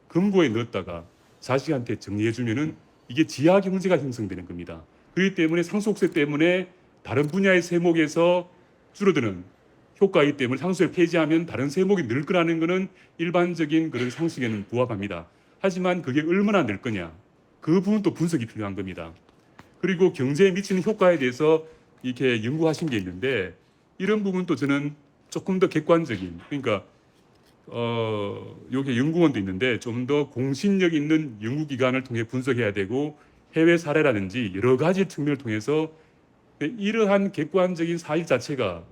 금고에 넣었다가 자식한테 정리해주면은 이게 지하 경제가 형성되는 겁니다. 그렇기 때문에 상속세 때문에 다른 분야의 세목에서 줄어드는 효과이기 때문에 상속세를 폐지하면 다른 세목이 늘 거라는 것은 일반적인 그런 상식에는 부합합니다. 하지만 그게 얼마나 늘 거냐 그 부분도 분석이 필요한 겁니다. 그리고 경제에 미치는 효과에 대해서 이렇게 연구하신 게 있는데 이런 부분도 저는 조금 더 객관적인 그러니까 여기 연구원도 있는데 좀 더 공신력 있는 연구기관을 통해 분석해야 되고 해외 사례라든지 여러 가지 측면을 통해서 이러한 객관적인 사실 자체가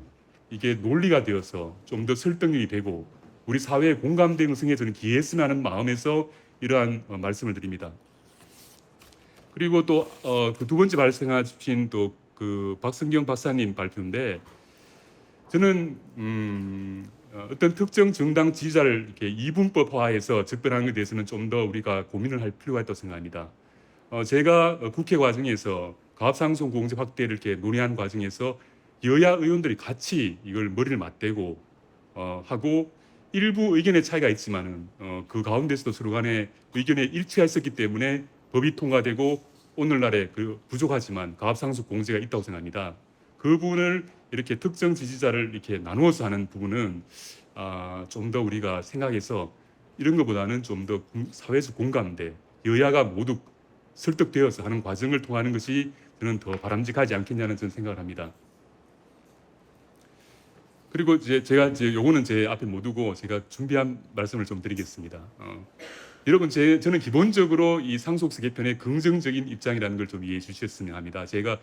이게 논리가 되어서 좀 더 설득력이 되고 우리 사회의 공감대 형성에 저는 기했으면 하는 마음에서 이러한 말씀을 드립니다. 그리고 또 그 두 번째 말씀하신 또 그 박성경 박사님 발표인데 저는 어떤 특정 정당 지지자를 이렇게 이분법화해서 접근하는 것에 대해서는 좀 더 우리가 고민을 할 필요가 있다고 생각합니다. 제가 국회 과정에서 가압상속 공제 확대를 이렇게 논의한 과정에서 여야 의원들이 같이 이걸 머리를 맞대고 하고 일부 의견의 차이가 있지만은 그 가운데서도 서로 간에 의견에 일치했었기 때문에 법이 통과되고 오늘날에 그 부족하지만 가압상속 공제가 있다고 생각합니다. 그 부분을 이렇게 특정 지지자를 이렇게 나누어서 하는 부분은 좀 더 우리가 생각해서 이런 것보다는 좀 더 사회적 공감대, 여야가 모두 설득되어서 하는 과정을 통하는 것이 저는 더 바람직하지 않겠냐는 저는 생각을 합니다. 그리고 제가 요거는 제 앞에 못 두고 제가 준비한 말씀을 좀 드리겠습니다. 여러분, 저는 기본적으로 이 상속세 개편의 긍정적인 입장이라는 걸 좀 이해해 주셨으면 합니다. 제가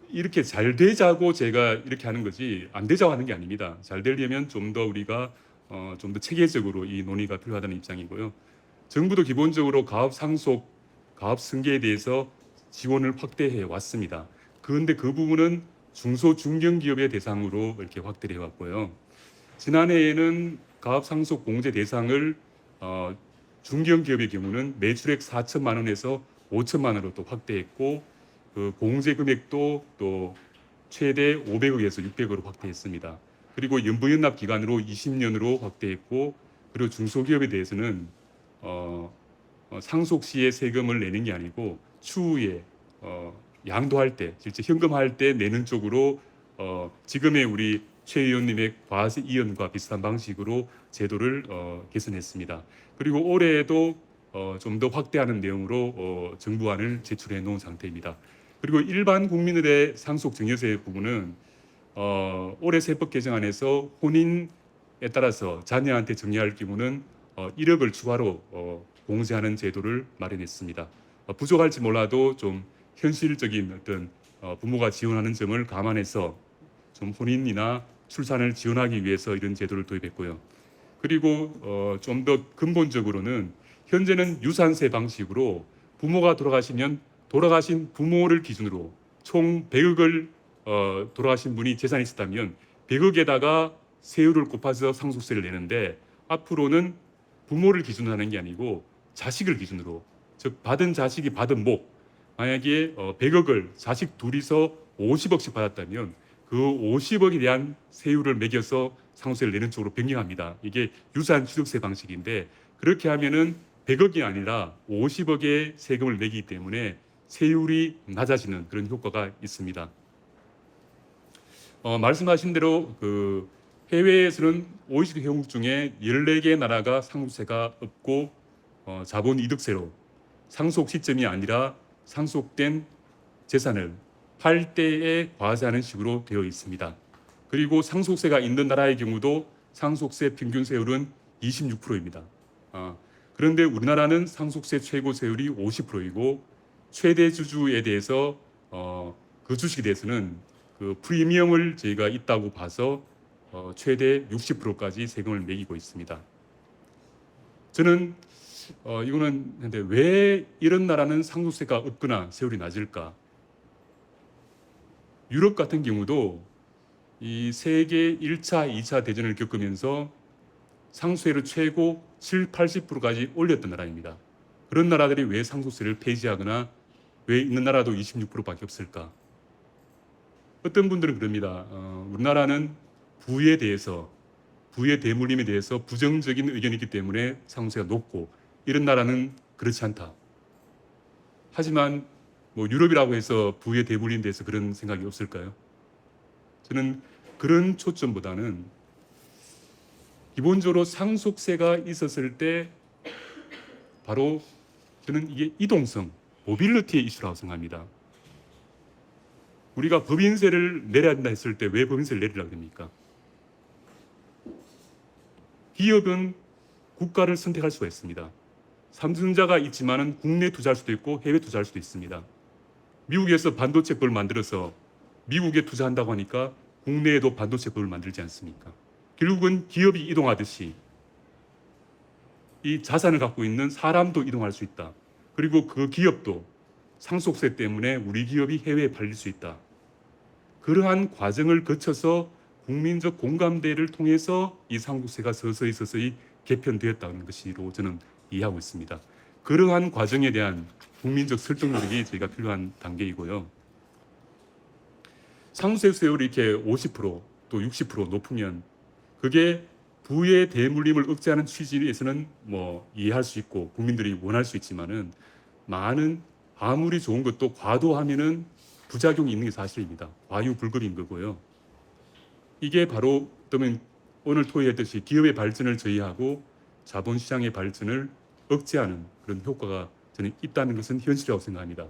이렇게 잘 되자고 제가 이렇게 하는 거지 안 되자고 하는 게 아닙니다. 잘 되려면 좀 더 우리가 좀 더 체계적으로 이 논의가 필요하다는 입장이고요. 정부도 기본적으로 가압 상속, 가압 승계에 대해서 지원을 확대해 왔습니다. 그런데 그 부분은 중소 중견기업의 대상으로 이렇게 확대해 왔고요. 지난해에는 가압 상속 공제 대상을 중견기업의 경우는 매출액 4천만 원에서 5천만 원으로 또 확대했고 그 공제 금액도 또 최대 500억에서 600억으로 확대했습니다. 그리고 연부연납 기간으로 20년으로 확대했고 그리고 중소기업에 대해서는 상속 시에 세금을 내는 게 아니고 추후에 양도할 때, 실제 현금화할 때 내는 쪽으로 지금의 우리 최 의원님의 과세 이연과 비슷한 방식으로 제도를 개선했습니다. 그리고 올해에도 좀 더 확대하는 내용으로 정부안을 제출해 놓은 상태입니다. 그리고 일반 국민들의 상속 증여세 부분은 올해 세법 개정안에서 혼인에 따라서 자녀한테 증여할 경우는 1억을 추가로 공제하는 제도를 마련했습니다. 부족할지 몰라도 좀 현실적인 어떤 부모가 지원하는 점을 감안해서 좀 혼인이나 출산을 지원하기 위해서 이런 제도를 도입했고요. 그리고 좀 더 근본적으로는 현재는 유산세 방식으로 부모가 돌아가시면 돌아가신 부모를 기준으로 총 100억을 돌아가신 분이 재산이 있었다면 100억에다가 세율을 곱해서 상속세를 내는데 앞으로는 부모를 기준으로 하는 게 아니고 자식을 기준으로, 즉 받은 자식이 받은 목, 만약에 100억을 자식 둘이서 50억씩 받았다면 그 50억에 대한 세율을 매겨서 상속세를 내는 쪽으로 변경합니다. 이게 유산 취득세 방식인데 그렇게 하면은 100억이 아니라 50억의 세금을 내기 때문에 세율이 낮아지는 그런 효과가 있습니다. 말씀하신 대로 그 해외에서는 OECD 회원국 중에 14개 나라가 상속세가 없고 자본 이득세로 상속 시점이 아니라 상속된 재산을 팔 때에 과세하는 식으로 되어 있습니다. 그리고 상속세가 있는 나라의 경우도 상속세 평균 세율은 26%입니다. 그런데 우리나라는 상속세 최고 세율이 50%이고 최대 주주에 대해서 그 주식에 대해서는 그 프리미엄을 저희가 있다고 봐서 최대 60%까지 세금을 매기고 있습니다. 저는 이거는 근데 왜 이런 나라는 상속세가 없거나 세율이 낮을까? 유럽 같은 경우도 이 세계 1차, 2차 대전을 겪으면서 상속세를 최고 7, 80%까지 올렸던 나라입니다. 그런 나라들이 왜 상속세를 폐지하거나 왜 있는 나라도 26%밖에 없을까? 어떤 분들은 그럽니다. 우리나라는 부에 대해서, 부의 대물림에 대해서 부정적인 의견이 있기 때문에 상속세가 높고 이런 나라는 그렇지 않다. 하지만 뭐 유럽이라고 해서 부의 대물림에 대해서 그런 생각이 없을까요? 저는 그런 초점보다는 기본적으로 상속세가 있었을 때 바로 저는 이게 이동성, 모빌리티의 이슈라고 생각합니다. 우리가 법인세를 내려야 한다 했을 때 왜 법인세를 내리려고 합니까? 기업은 국가를 선택할 수가 있습니다. 삼성전자가 있지만은 국내 투자할 수도 있고 해외 투자할 수도 있습니다. 미국에서 반도체법을 만들어서 미국에 투자한다고 하니까 국내에도 반도체법을 만들지 않습니까? 결국은 기업이 이동하듯이 이 자산을 갖고 있는 사람도 이동할 수 있다. 그리고 그 기업도 상속세 때문에 우리 기업이 해외에 팔릴 수 있다. 그러한 과정을 거쳐서 국민적 공감대를 통해서 이 상속세가 서서히 개편되었다는 것으로 저는 이해하고 있습니다. 그러한 과정에 대한 국민적 설득 노력이 저희가 필요한 단계이고요. 상속세 수요율이 이렇게 50%, 또 60% 높으면 그게 부의 대물림을 억제하는 취지에서는 뭐 이해할 수 있고 국민들이 원할 수 있지만은 많은 아무리 좋은 것도 과도하면은 부작용이 있는 게 사실입니다. 과유불급인 거고요. 이게 바로 그러면 오늘 토의했듯이 기업의 발전을 저해하고 자본시장의 발전을 억제하는 그런 효과가 저는 있다는 것은 현실이라고 생각합니다.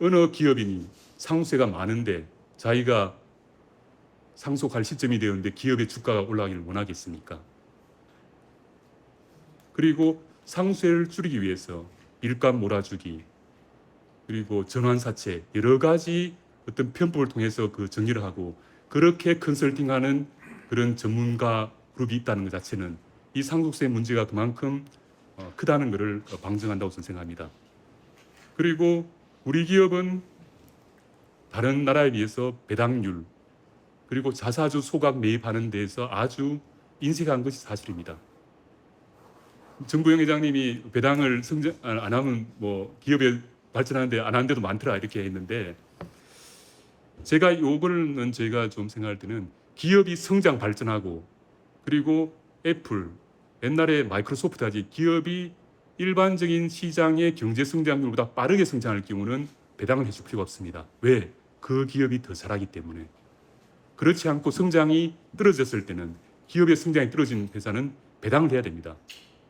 어느 기업인이 상속세가 많은데 자기가 상속할 시점이 되었는데 기업의 주가가 올라가기를 원하겠습니까? 그리고 상속세를 줄이기 위해서 일감 몰아주기, 그리고 전환사채 여러 가지 어떤 편법을 통해서 그 정리를 하고 그렇게 컨설팅하는 그런 전문가 그룹이 있다는 것 자체는 이 상속세 문제가 그만큼 크다는 것을 방증한다고 저는 생각합니다. 그리고 우리 기업은 다른 나라에 비해서 배당률 그리고 자사주 소각 매입하는 데에서 아주 인색한 것이 사실입니다. 정부영 회장님이 배당을 안 하면 뭐 기업에 발전하는데 안 하는 데도 많더라 이렇게 했는데 제가 요거는 저희가 좀 생각할 때는 기업이 성장 발전하고 그리고 애플 옛날에 마이크로소프트까지 기업이 일반적인 시장의 경제 성장률보다 빠르게 성장할 경우는 배당을 해줄 필요가 없습니다. 왜? 그 기업이 더 잘하기 때문에. 그렇지 않고 성장이 떨어졌을 때는 기업의 성장이 떨어진 회사는 배당을 해야 됩니다.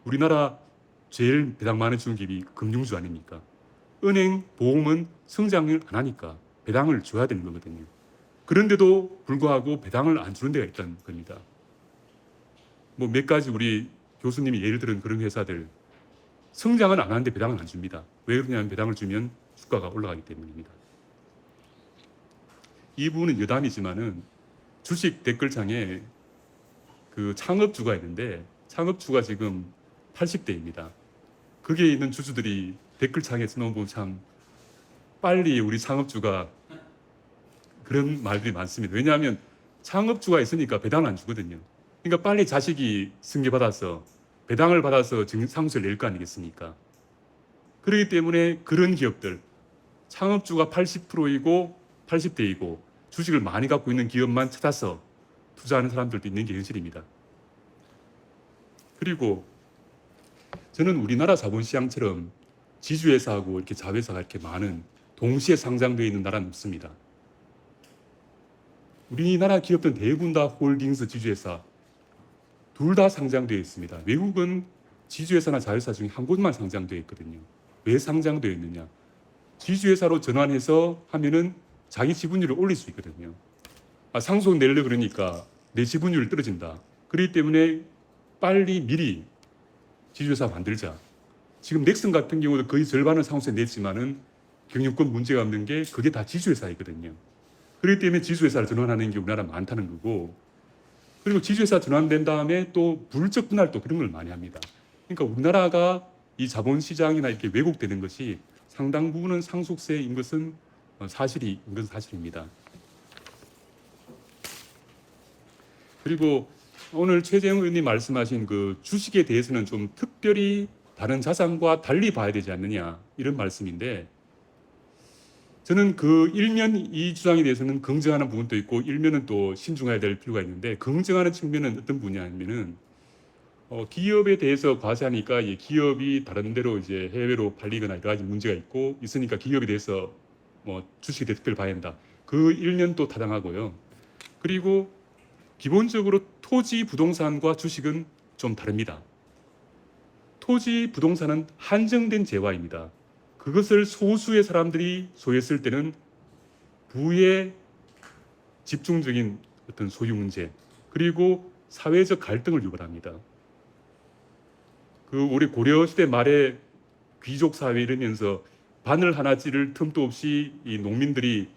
우리나라 제일 배당 많은 중기업이 금융주 아닙니까? 은행, 보험은 성장을 안 하니까 배당을 줘야 되는 거거든요. 그런데도 불구하고 배당을 안 주는 데가 있다는 겁니다. 뭐 몇 가지 우리 교수님이 예를 들은 그런 회사들 성장은 안 하는데 배당을 안 줍니다. 왜 그러냐면 배당을 주면 주가가 올라가기 때문입니다. 이 부분은 여담이지만은 주식 댓글창에 그 창업주가 있는데 창업주가 지금 80대입니다. 거기에 있는 주주들이 댓글창에서 너무 참 빨리 우리 창업주가 그런 말들이 많습니다. 왜냐하면 창업주가 있으니까 배당을 안 주거든요. 그러니까 빨리 자식이 승계받아서 배당을 받아서 상속세를 낼 거 아니겠습니까? 그렇기 때문에 그런 기업들 창업주가 80%이고 80대이고 주식을 많이 갖고 있는 기업만 찾아서 투자하는 사람들도 있는 게 현실입니다. 그리고 저는 우리나라 자본시장처럼 지주회사하고 이렇게 자회사가 이렇게 많은 동시에 상장되어 있는 나라는 없습니다. 우리나라 기업들은 대부분 다 홀딩스 지주회사 둘 다 상장되어 있습니다. 외국은 지주회사나 자회사 중에 한 곳만 상장되어 있거든요. 왜 상장되어 있느냐? 지주회사로 전환해서 하면은 자기 지분율을 올릴 수 있거든요. 상속 내려 그러니까 내 지분율이 떨어진다. 그렇기 때문에 빨리 미리 지주회사 만들자. 지금 넥슨 같은 경우도 거의 절반은 상속세 냈지만은 경영권 문제가 없는 게 그게 다 지주회사이거든요. 그렇기 때문에 지주회사를 전환하는 게 우리나라 많다는 거고 그리고 지주회사 전환된 다음에 또 물적 분할도 그런 걸 많이 합니다. 그러니까 우리나라가 이 자본시장이나 이렇게 왜곡되는 것이 상당 부분은 상속세인 것은 사실입니다. 그리고 오늘 최재형 의원님 말씀하신 그 주식에 대해서는 좀 특별히 다른 자산과 달리 봐야 되지 않느냐 이런 말씀인데 저는 그 일면 이 주장에 대해서는 긍정하는 부분도 있고 일면은 또 신중해야 될 필요가 있는데 긍정하는 측면은 어떤 분야냐면은 기업에 대해서 과세하니까 이 기업이 다른 데로 이제 해외로 팔리거나 여러 가지 문제가 있으니까 기업에 대해서 뭐 주식에 대해 특별히 봐야 한다. 그 일면도 타당하고요. 그리고 기본적으로 토지 부동산과 주식은 좀 다릅니다. 토지 부동산은 한정된 재화입니다. 그것을 소수의 사람들이 소유했을 때는 부의 집중적인 어떤 소유 문제 그리고 사회적 갈등을 유발합니다. 그 우리 고려 시대 말에 귀족 사회 이러면서 바늘 하나 찌를 틈도 없이 이 농민들이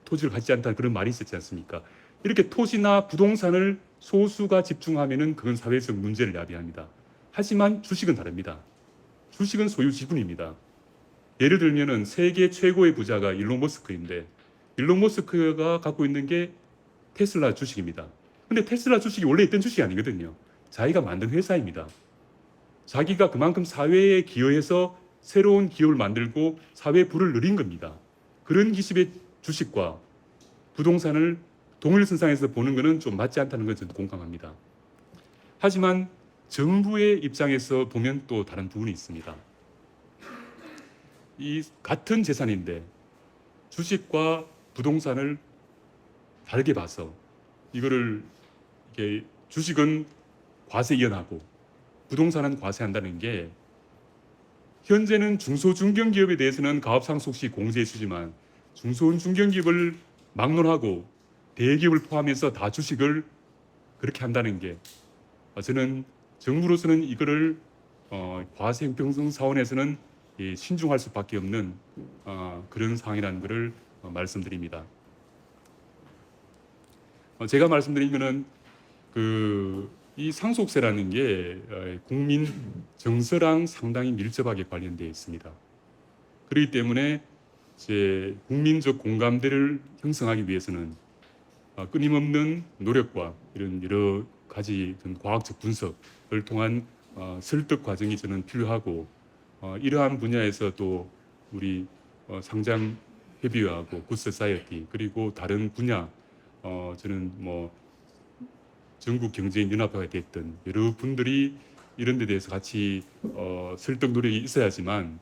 토지를 갖지 않다는 그런 말이 있었지 않습니까? 이렇게 토지나 부동산을 소수가 집중하면은 그건 사회적 문제를 야기합니다. 하지만 주식은 다릅니다. 주식은 소유 지분입니다. 예를 들면은 세계 최고의 부자가 일론 머스크인데 일론 머스크가 갖고 있는 게 테슬라 주식입니다. 근데 테슬라 주식이 원래 있던 주식이 아니거든요. 자기가 만든 회사입니다. 자기가 그만큼 사회에 기여해서 새로운 기업을 만들고 사회의 부를 누린 겁니다. 그런 기업의 주식과 부동산을 동일선상에서 보는 것은 좀 맞지 않다는 것을 저도 공감합니다. 하지만 정부의 입장에서 보면 또 다른 부분이 있습니다. 이 같은 재산인데 주식과 부동산을 다르게 봐서 이거를 이게 주식은 과세 이연하고 부동산은 과세한다는 게 현재는 중소중견기업에 대해서는 가업상속 시 공제해 주지만 중소중견기업을 막론하고 대기업을 포함해서 다 주식을 그렇게 한다는 게 저는 정부로서는 이거를 과세 형평성 사원에서는 신중할 수밖에 없는 그런 상황이라는 것을 말씀드립니다. 제가 말씀드린 것은 이 상속세라는 게 국민 정서랑 상당히 밀접하게 관련되어 있습니다. 그렇기 때문에 이제 국민적 공감대를 형성하기 위해서는 끊임없는 노력과 이런 여러 가지 과학적 분석을 통한 설득 과정이 저는 필요하고 이러한 분야에서 또 우리 상장 협의회하고 굿소사이어티 그리고 다른 분야 저는 뭐 전국 경제인 연합회가 됐던 여러 분들이 이런 데 대해서 같이 설득 노력이 있어야지만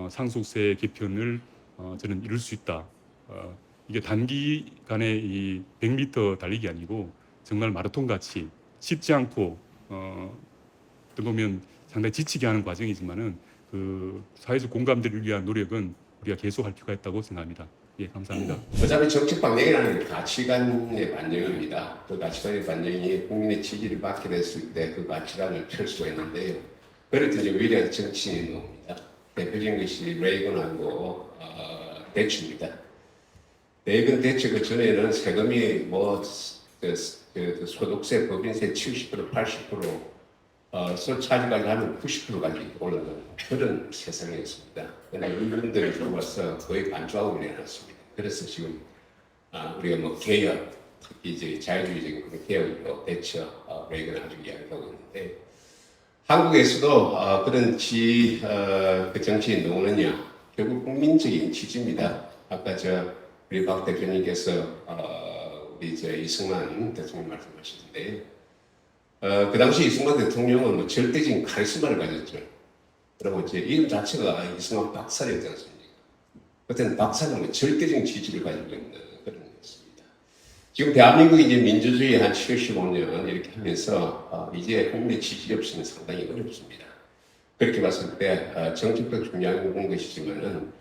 상속세 개편을 저는 이룰 수 있다. 이게 단기간에 이 100m 달리기 아니고 정말 마라톤 같이 쉽지 않고 어떤 보면 상당히 지치게 하는 과정이지만은 그 사회적 공감대를 위한 노력은 우리가 계속할 필요가 있다고 생각합니다. 예, 감사합니다. 어차피 정책 방향이라는 게 가치관의 반영입니다. 그 가치관의 반영이 국민의 지지를 받게 됐을 때 그 가치관을 펼 수가 있는데요. 그럴 때 이제 위대한 정치인이 나옵니다. 대표적인 것이 레이건하고 대처입니다. 레이건 대처 그 전에는 세금이 뭐 소득세, 법인세 70%, 80%, 차지까지 하면 90%까지 올라가는 그런 세상이었습니다. 그러나 이분들이 들어와서 거의 반주하고 내놨습니다. 그래서 지금 우리가 뭐 개혁, 특히 이제 자유주의적인 그런 개혁으로 대처, 레이건 아주 이야기하고 있는데 한국에서도 그런 그 정치인 누구느냐 결국 국민적인 지지입니다. 아까 우리 박 대표님께서 우리 이승만 대통령 말씀하시는데 그 당시 이승만 대통령은 뭐 절대적인 카리스마를 가졌죠. 그리고 이제 이름 자체가 이승만 박사였지 않습니까? 그때는 박사는 뭐 절대적인 지지를 가지고 있는 그런 것입니다. 지금 대한민국이 이제 민주주의 한 75년 이렇게 하면서 이제 국민의 지지 없이는 상당히 어렵습니다. 그렇게 봤을 때 정책도 중요한 것이지만은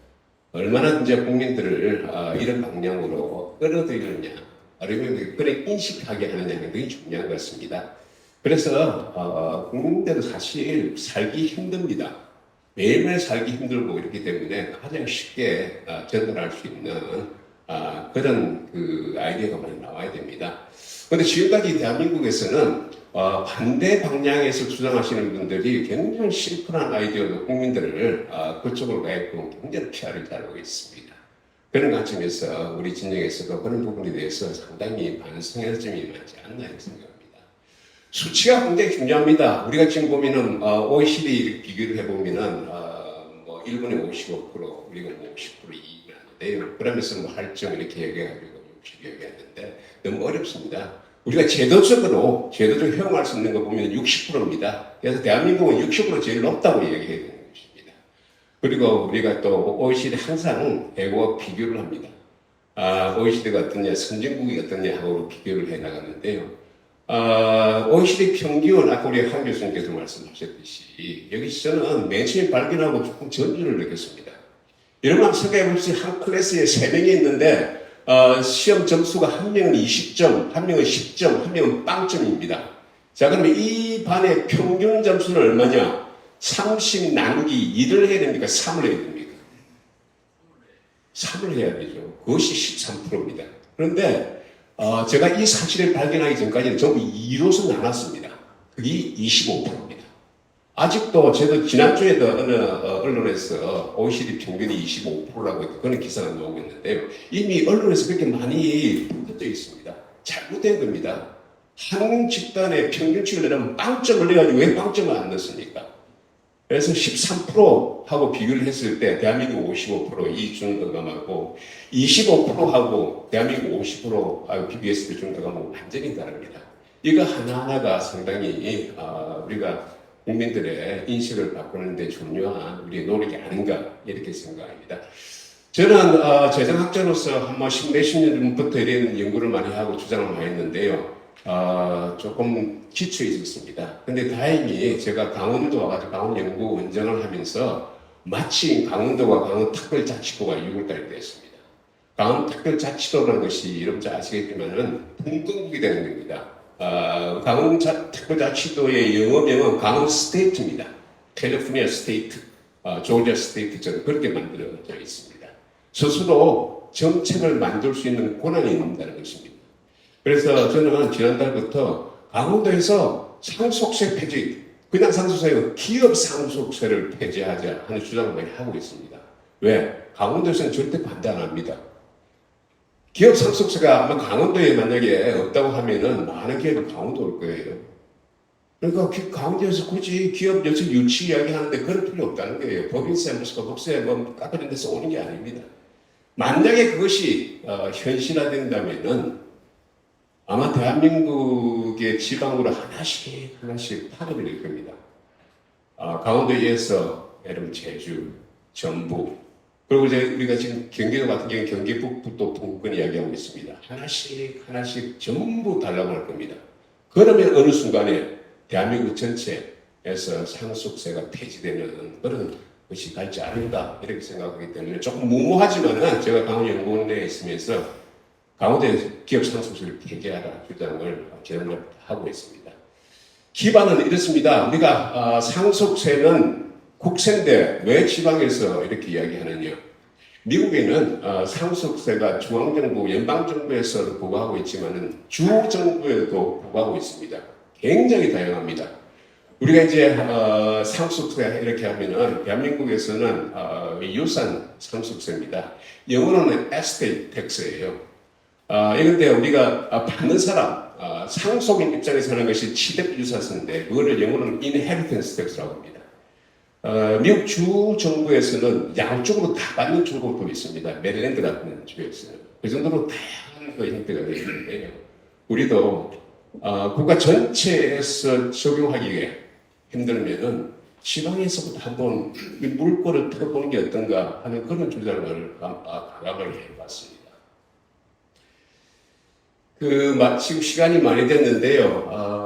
얼마나 이제 국민들을 이런 방향으로 끌어들이느냐, 아니면 그런 인식하게 하느냐가 되게 중요한 것 같습니다. 그래서 국민들은 사실 살기 힘듭니다. 매일매일 살기 힘들고 이렇기 때문에 가장 쉽게 전달할 수 있는 그런 그 아이디어가 많이 나와야 됩니다. 그런데 지금까지 대한민국에서는 반대 방향에서 주장하시는 분들이 굉장히 심플한 아이디어로 국민들을 그쪽으로 가있고 굉장히 피해를 잘하고 있습니다. 그런 관점에서 우리 진영에서도 그런 부분에 대해서 상당히 반성할 점이 많지 않나 생각합니다. 수치가 굉장히 중요합니다. 우리가 지금 보면은 OECD 비교를 해보면은 뭐 일본의 55%, 우리가 뭐 50% 이익을 하는데요. 그러면서 뭐 할증 이렇게 얘기해가지고 60 얘기하는데 너무 어렵습니다. 우리가 제도적으로 허용할 수 있는 거 보면 60%입니다. 그래서 대한민국은 60% 제일 높다고 얘기해야 되는 것입니다. 그리고 우리가 또 OECD 항상 배우와 비교를 합니다. OECD가 어떠냐, 선진국이 어떠냐 하고 비교를 해 나가는데요. OECD 평균, 아까 우리 한 교수님께서 말씀하셨듯이 여기서는 맨 처음에 발견하고 조금 전율을 느꼈습니다. 여러분 한번 생각해보세요. 한 클래스에 3명이 있는데 시험 점수가 한 명은 20점, 한 명은 10점, 한 명은 빵점입니다. 자, 그러면 이 반의 평균 점수는 얼마냐? 30 나누기 2를 해야 됩니까? 3을 해야 됩니까? 3을 해야 되죠. 그것이 13%입니다. 그런데 제가 이 사실을 발견하기 전까지는 전부 2로서 나눴습니다. 그게 25%입니다. 아직도 저도 지난주에도 어느 언론에서 OECD 평균이 25%라고 그런 기사가 나오고 있는데요. 이미 언론에서 그렇게 많이 퍼져 있습니다. 잘못된 겁니다. 한 집단의 평균치를 내려면 빵점을 내가지고 왜 빵점을 안 넣습니까? 그래서 13%하고 비교를 했을 때 대한민국 55% 이 중도감하고 25%하고 대한민국 50%하고 비교했을 때 중도감하고 완전히 다릅니다. 이거 하나하나가 상당히 우리가 국민들의 인식을 바꾸는 데 중요한 우리의 노력이 아닌가 이렇게 생각합니다. 저는 재정학자로서 한 10몇 년부터 이런 연구를 많이 하고 주장을 많이 했는데요. 조금 기초에 있었습니다. 근데 다행히 제가 강원도 와가지고 강원연구 원장을 하면서 마침 강원도가 강원특별자치도가 6월달에 됐습니다. 강원특별자치도라는 것이 여러분 잘 아시겠지만은 분권국이 되는 겁니다. 강원특별자치도의 영어명은 강원스테이트입니다. 캘리포니아 스테이트, 조지아 스테이트처럼 그렇게 만들어져 있습니다. 스스로 정책을 만들 수 있는 권한이 있다는 것입니다. 그래서 저는 지난달부터 강원도에서 상속세 폐지, 그냥 상속세가 기업 상속세를 폐지하자 하는 주장을 많이 하고 있습니다. 왜? 강원도에서는 절대 반대 안 합니다. 기업 상속세가 아마 강원도에 만약에 없다고 하면은 많은 기업이 강원도 올 거예요. 그러니까 강원도에서 굳이 기업 여서 유치 이야기하는데 그럴 필요 없다는 거예요. 법인세, 소득세, 깎아낸 데서 오는 게 아닙니다. 만약에 그것이 현실화된다면은 아마 대한민국의 지방으로 하나씩 파급이 될 겁니다. 강원도에서 여러분 제주, 전북, 그리고 이제 우리가 지금 경기도 같은 경우는 경기 북부도 동권 이야기하고 있습니다. 하나씩 전부 달라고 할 겁니다. 그러면 어느 순간에 대한민국 전체에서 상속세가 폐지되는 그런 것이 갈지 않을까 이렇게 생각하기 때문에 조금 무모하지만은 제가 강원연구원에 있으면서 강원도에서 기업 상속세를 폐지하라 주장을 계속 하고 있습니다. 기반은 이렇습니다. 우리가 상속세는 국세인데 왜 지방에서 이렇게 이야기하느냐? 미국에는 상속세가 중앙정부, 연방정부에서 부과하고 있지만은 주정부에도 부과하고 있습니다. 굉장히 다양합니다. 우리가 이제 상속세 이렇게 하면은 대한민국에서는 유산 상속세입니다. 영어로는 estate tax예요. 이런데 우리가 받는 사람, 상속인 입장에서 하는 것이 취득유산세인데 그거를 영어로는 inheritance tax라고 합니다. 미국 주 정부에서는 양쪽으로 다 받는 조국도 있습니다. 메릴랜드 같은 주에서는 그 정도로 다양한 그 형태가 되어 있는데요. 우리도 국가 전체에서 적용하기에 힘들면은 지방에서부터 한번 물꼬를 틀어보는 게 어떤가 하는 그런 주장을 가감을 해봤습니다. 지금 시간이 많이 됐는데요.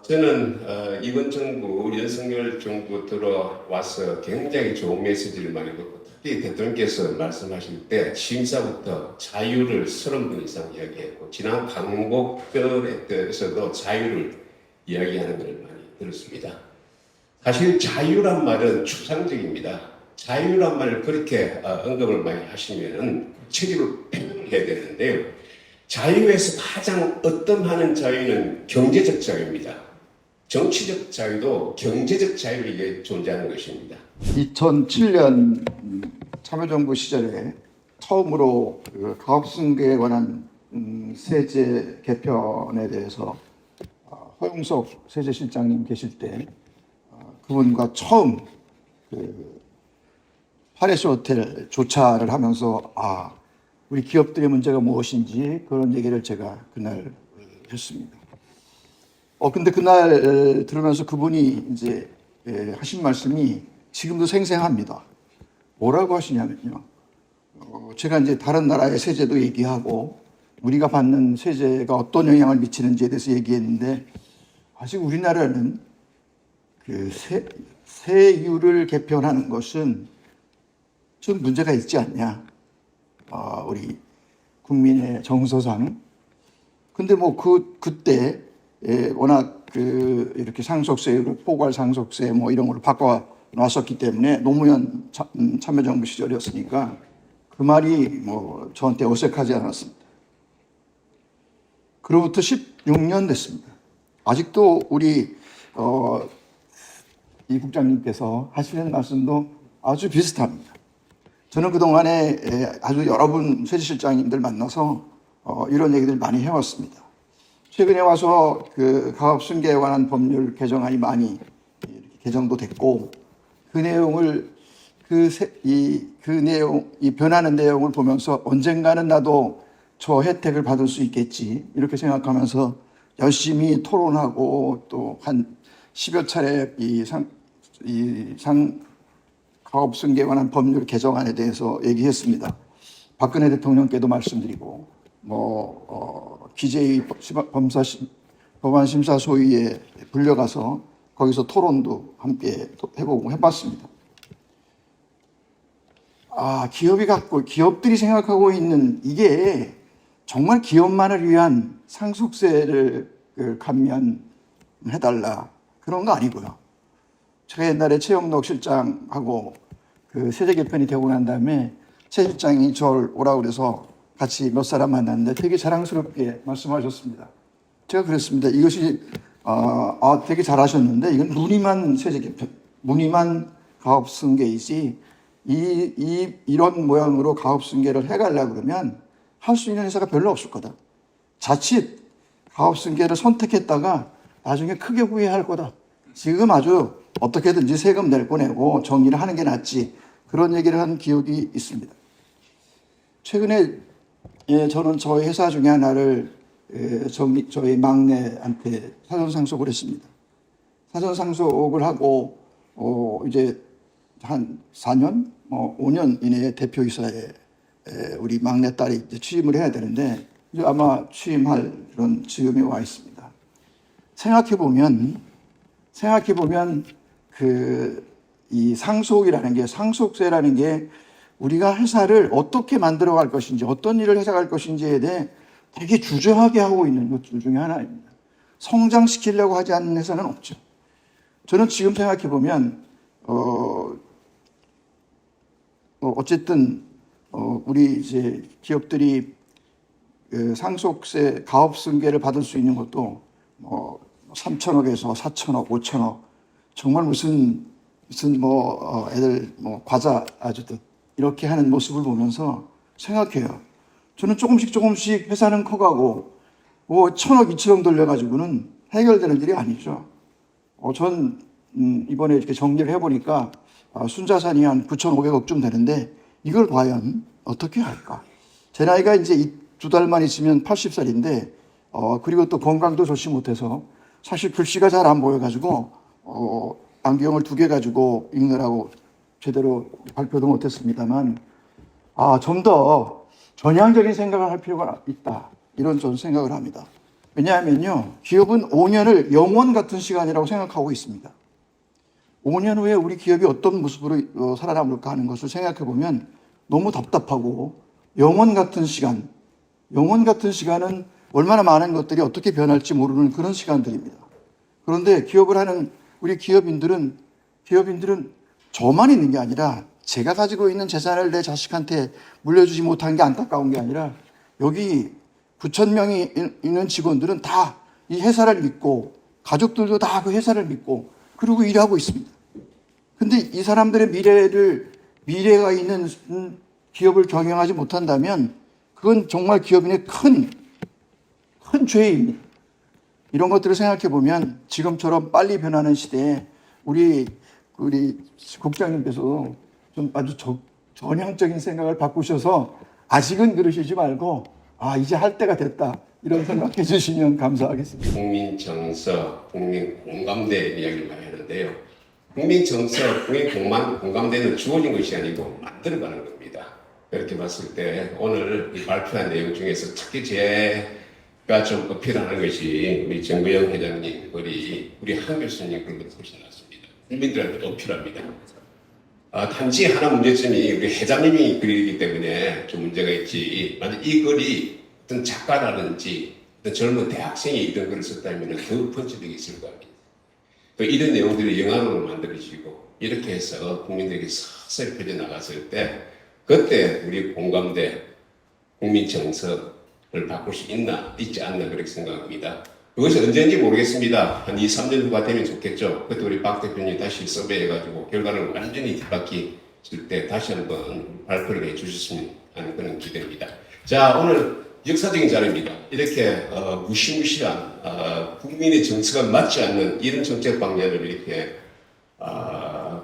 저는 이번 정부, 윤석열 정부 들어와서 굉장히 좋은 메시지를 많이 듣고 특히 대통령께서 말씀하실 때 심사부터 자유를 30분 이상 이야기했고 지난 강복절에서도 자유를 이야기하는 걸 많이 들었습니다. 사실 자유란 말은 추상적입니다. 자유란 말을 그렇게 언급을 많이 하시면은 구체적으로 표현을 해야 되는데요. 자유에서 가장 어떤 자유는 경제적 자유입니다. 정치적 자유도 경제적 자유에 존재하는 것입니다. 2007년 참여정부 시절에 처음으로 가업승계에 관한 세제 개편에 대해서 허용석 세제실장님 계실 때 그분과 처음 파레시 호텔 조차를 하면서 우리 기업들의 문제가 무엇인지 그런 얘기를 제가 그날 했습니다. 근데 그날 들으면서 그분이 이제 하신 말씀이 지금도 생생합니다. 뭐라고 하시냐면요. 제가 이제 다른 나라의 세제도 얘기하고 우리가 받는 세제가 어떤 영향을 미치는지에 대해서 얘기했는데 아직 우리나라는 그 세율을 개편하는 것은 좀 문제가 있지 않냐. 우리 국민의 정서상. 근데 그때 워낙 이렇게 상속세율을 포괄 상속세 이런 걸로 바꿔 놨었기 때문에 노무현 참여정부 시절이었으니까 그 말이 저한테 어색하지 않았습니다. 그로부터 16년 됐습니다. 아직도 우리 이 국장님께서 하시는 말씀도 아주 비슷합니다. 저는 그동안에 아주 여러 분 세제실장님들 만나서 이런 얘기들 많이 해왔습니다. 최근에 와서 그 가업승계에 관한 법률 개정안이 많이 이렇게 개정도 됐고 그 내용을 이 변하는 내용을 보면서 언젠가는 나도 저 혜택을 받을 수 있겠지 이렇게 생각하면서 열심히 토론하고 또 한 10여 차례 가업승계에 관한 법률 개정안에 대해서 얘기했습니다. 박근혜 대통령께도 말씀드리고 기재위 법안심사소위에 불려가서 거기서 토론도 함께 해보고 해봤습니다. 기업들이 생각하고 있는 이게 정말 기업만을 위한 상속세를 감면해달라 그런 거 아니고요. 제가 옛날에 최영록 실장하고 그 세제 개편이 되고 난 다음에 최 실장이 저를 오라고 그래서 같이 몇 사람 만났는데 되게 자랑스럽게 말씀하셨습니다. 제가 그랬습니다. 이것이 되게 잘하셨는데 이건 무늬만 세제 개편, 무늬만 가업승계이지 이런 모양으로 가업승계를 해가려고 그러면 할 수 있는 회사가 별로 없을 거다. 자칫 가업승계를 선택했다가 나중에 크게 후회할 거다. 지금 아주 어떻게든지 세금 낼 거 내고 정리를 하는 게 낫지. 그런 얘기를 한 기억이 있습니다. 최근에 저는 저희 회사 중에 하나를 저희 막내한테 사전상속을 했습니다. 사전상속을 하고 이제 한 4년, 5년 이내에 대표이사에 우리 막내딸이 이제 취임을 해야 되는데 이제 아마 취임할 그런 즈음에 와 있습니다. 생각해 보면 이 상속세라는 게 우리가 회사를 어떻게 만들어갈 것인지, 어떤 일을 해서갈 것인지에 대해 되게 주저하게 하고 있는 것들 중에 하나입니다. 성장시키려고 하지 않는 회사는 없죠. 저는 지금 생각해 보면 어쨌든 우리 이제 기업들이 상속세 가업승계를 받을 수 있는 것도 3천억에서 4천억, 5천억 정말 무슨 애들 과자 아주듯 이렇게 하는 모습을 보면서 생각해요. 저는 조금씩 회사는 커가고 1,000억, 2천억 돌려가지고는 해결되는 일이 아니죠. 전 이번에 이렇게 정리를 해보니까 순자산이 한 9,500억쯤 되는데 이걸 과연 어떻게 할까? 제 나이가 이제 2달만 있으면 80살인데 그리고 또 건강도 좋지 못해서 사실 글씨가 잘 안 보여가지고 안경을 2개 가지고 읽느라고 제대로 발표도 못했습니다만 좀 더 전향적인 생각을 할 필요가 있다. 이런 저는 생각을 합니다. 왜냐하면요. 기업은 5년을 영원 같은 시간이라고 생각하고 있습니다. 5년 후에 우리 기업이 어떤 모습으로 살아남을까 하는 것을 생각해 보면 너무 답답하고 영원 같은 시간은 얼마나 많은 것들이 어떻게 변할지 모르는 그런 시간들입니다. 그런데 기업을 하는 우리 기업인들은 저만 있는 게 아니라 제가 가지고 있는 재산을 내 자식한테 물려주지 못한 게 안타까운 게 아니라 여기 9,000명이 있는 직원들은 다 이 회사를 믿고 가족들도 다 그 회사를 믿고 그러고 일하고 있습니다. 근데 이 사람들의 미래가 있는 기업을 경영하지 못한다면 그건 정말 기업인의 큰 죄입니다. 이런 것들을 생각해 보면 지금처럼 빨리 변하는 시대에 우리 국장님께서 좀 아주 전향적인 생각을 바꾸셔서 아직은 그러시지 말고 이제 할 때가 됐다 이런 생각해 주시면 감사하겠습니다. 국민 정서, 국민 공감대 이야기를 많이 하는데요. 국민 정서, 국민 공감대는 주어진 것이 아니고 만들어가는 겁니다. 그렇게 봤을 때 오늘 이 발표한 내용 중에서 특히 제가 좀 어필하는 것이 우리 정구영 회장님, 우리 한 교수님 그런 것 훨씬 낫습니다. 국민들한테 어필합니다. 단지 하나 문제점이 우리 회장님이 글이기 때문에 좀 문제가 있지. 만약 이 글이 어떤 작가라든지 어떤 젊은 대학생이 이런 글을 썼다면 더 펀치력이 있을 거 아닙니까? 또 이런 내용들을 영화로 만들어주시고 이렇게 해서 국민들에게 서서히 퍼져나갔을 때 그때 우리 공감대, 국민 정서를 바꿀 수 있지 않나 그렇게 생각합니다. 그것이 언제인지 모르겠습니다. 한 2, 3년 후가 되면 좋겠죠. 그때 우리 박 대표님 다시 서베이해가지고 결과를 완전히 뒷바퀴 칠 때 다시 한번 발표를 해주셨으면 하는 그런 기대입니다. 자, 오늘 역사적인 자리입니다. 이렇게 무시무시한 국민의 정서가 맞지 않는 이런 정책 방향을 이렇게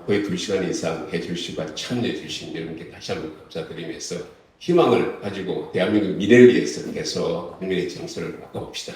거의 2시간 이상 해주시고 참여해 주신 여러분께 다시 한번 감사드리면서 희망을 가지고 대한민국 미래를 위해서 계속 국민의 정서를 바꿔봅시다.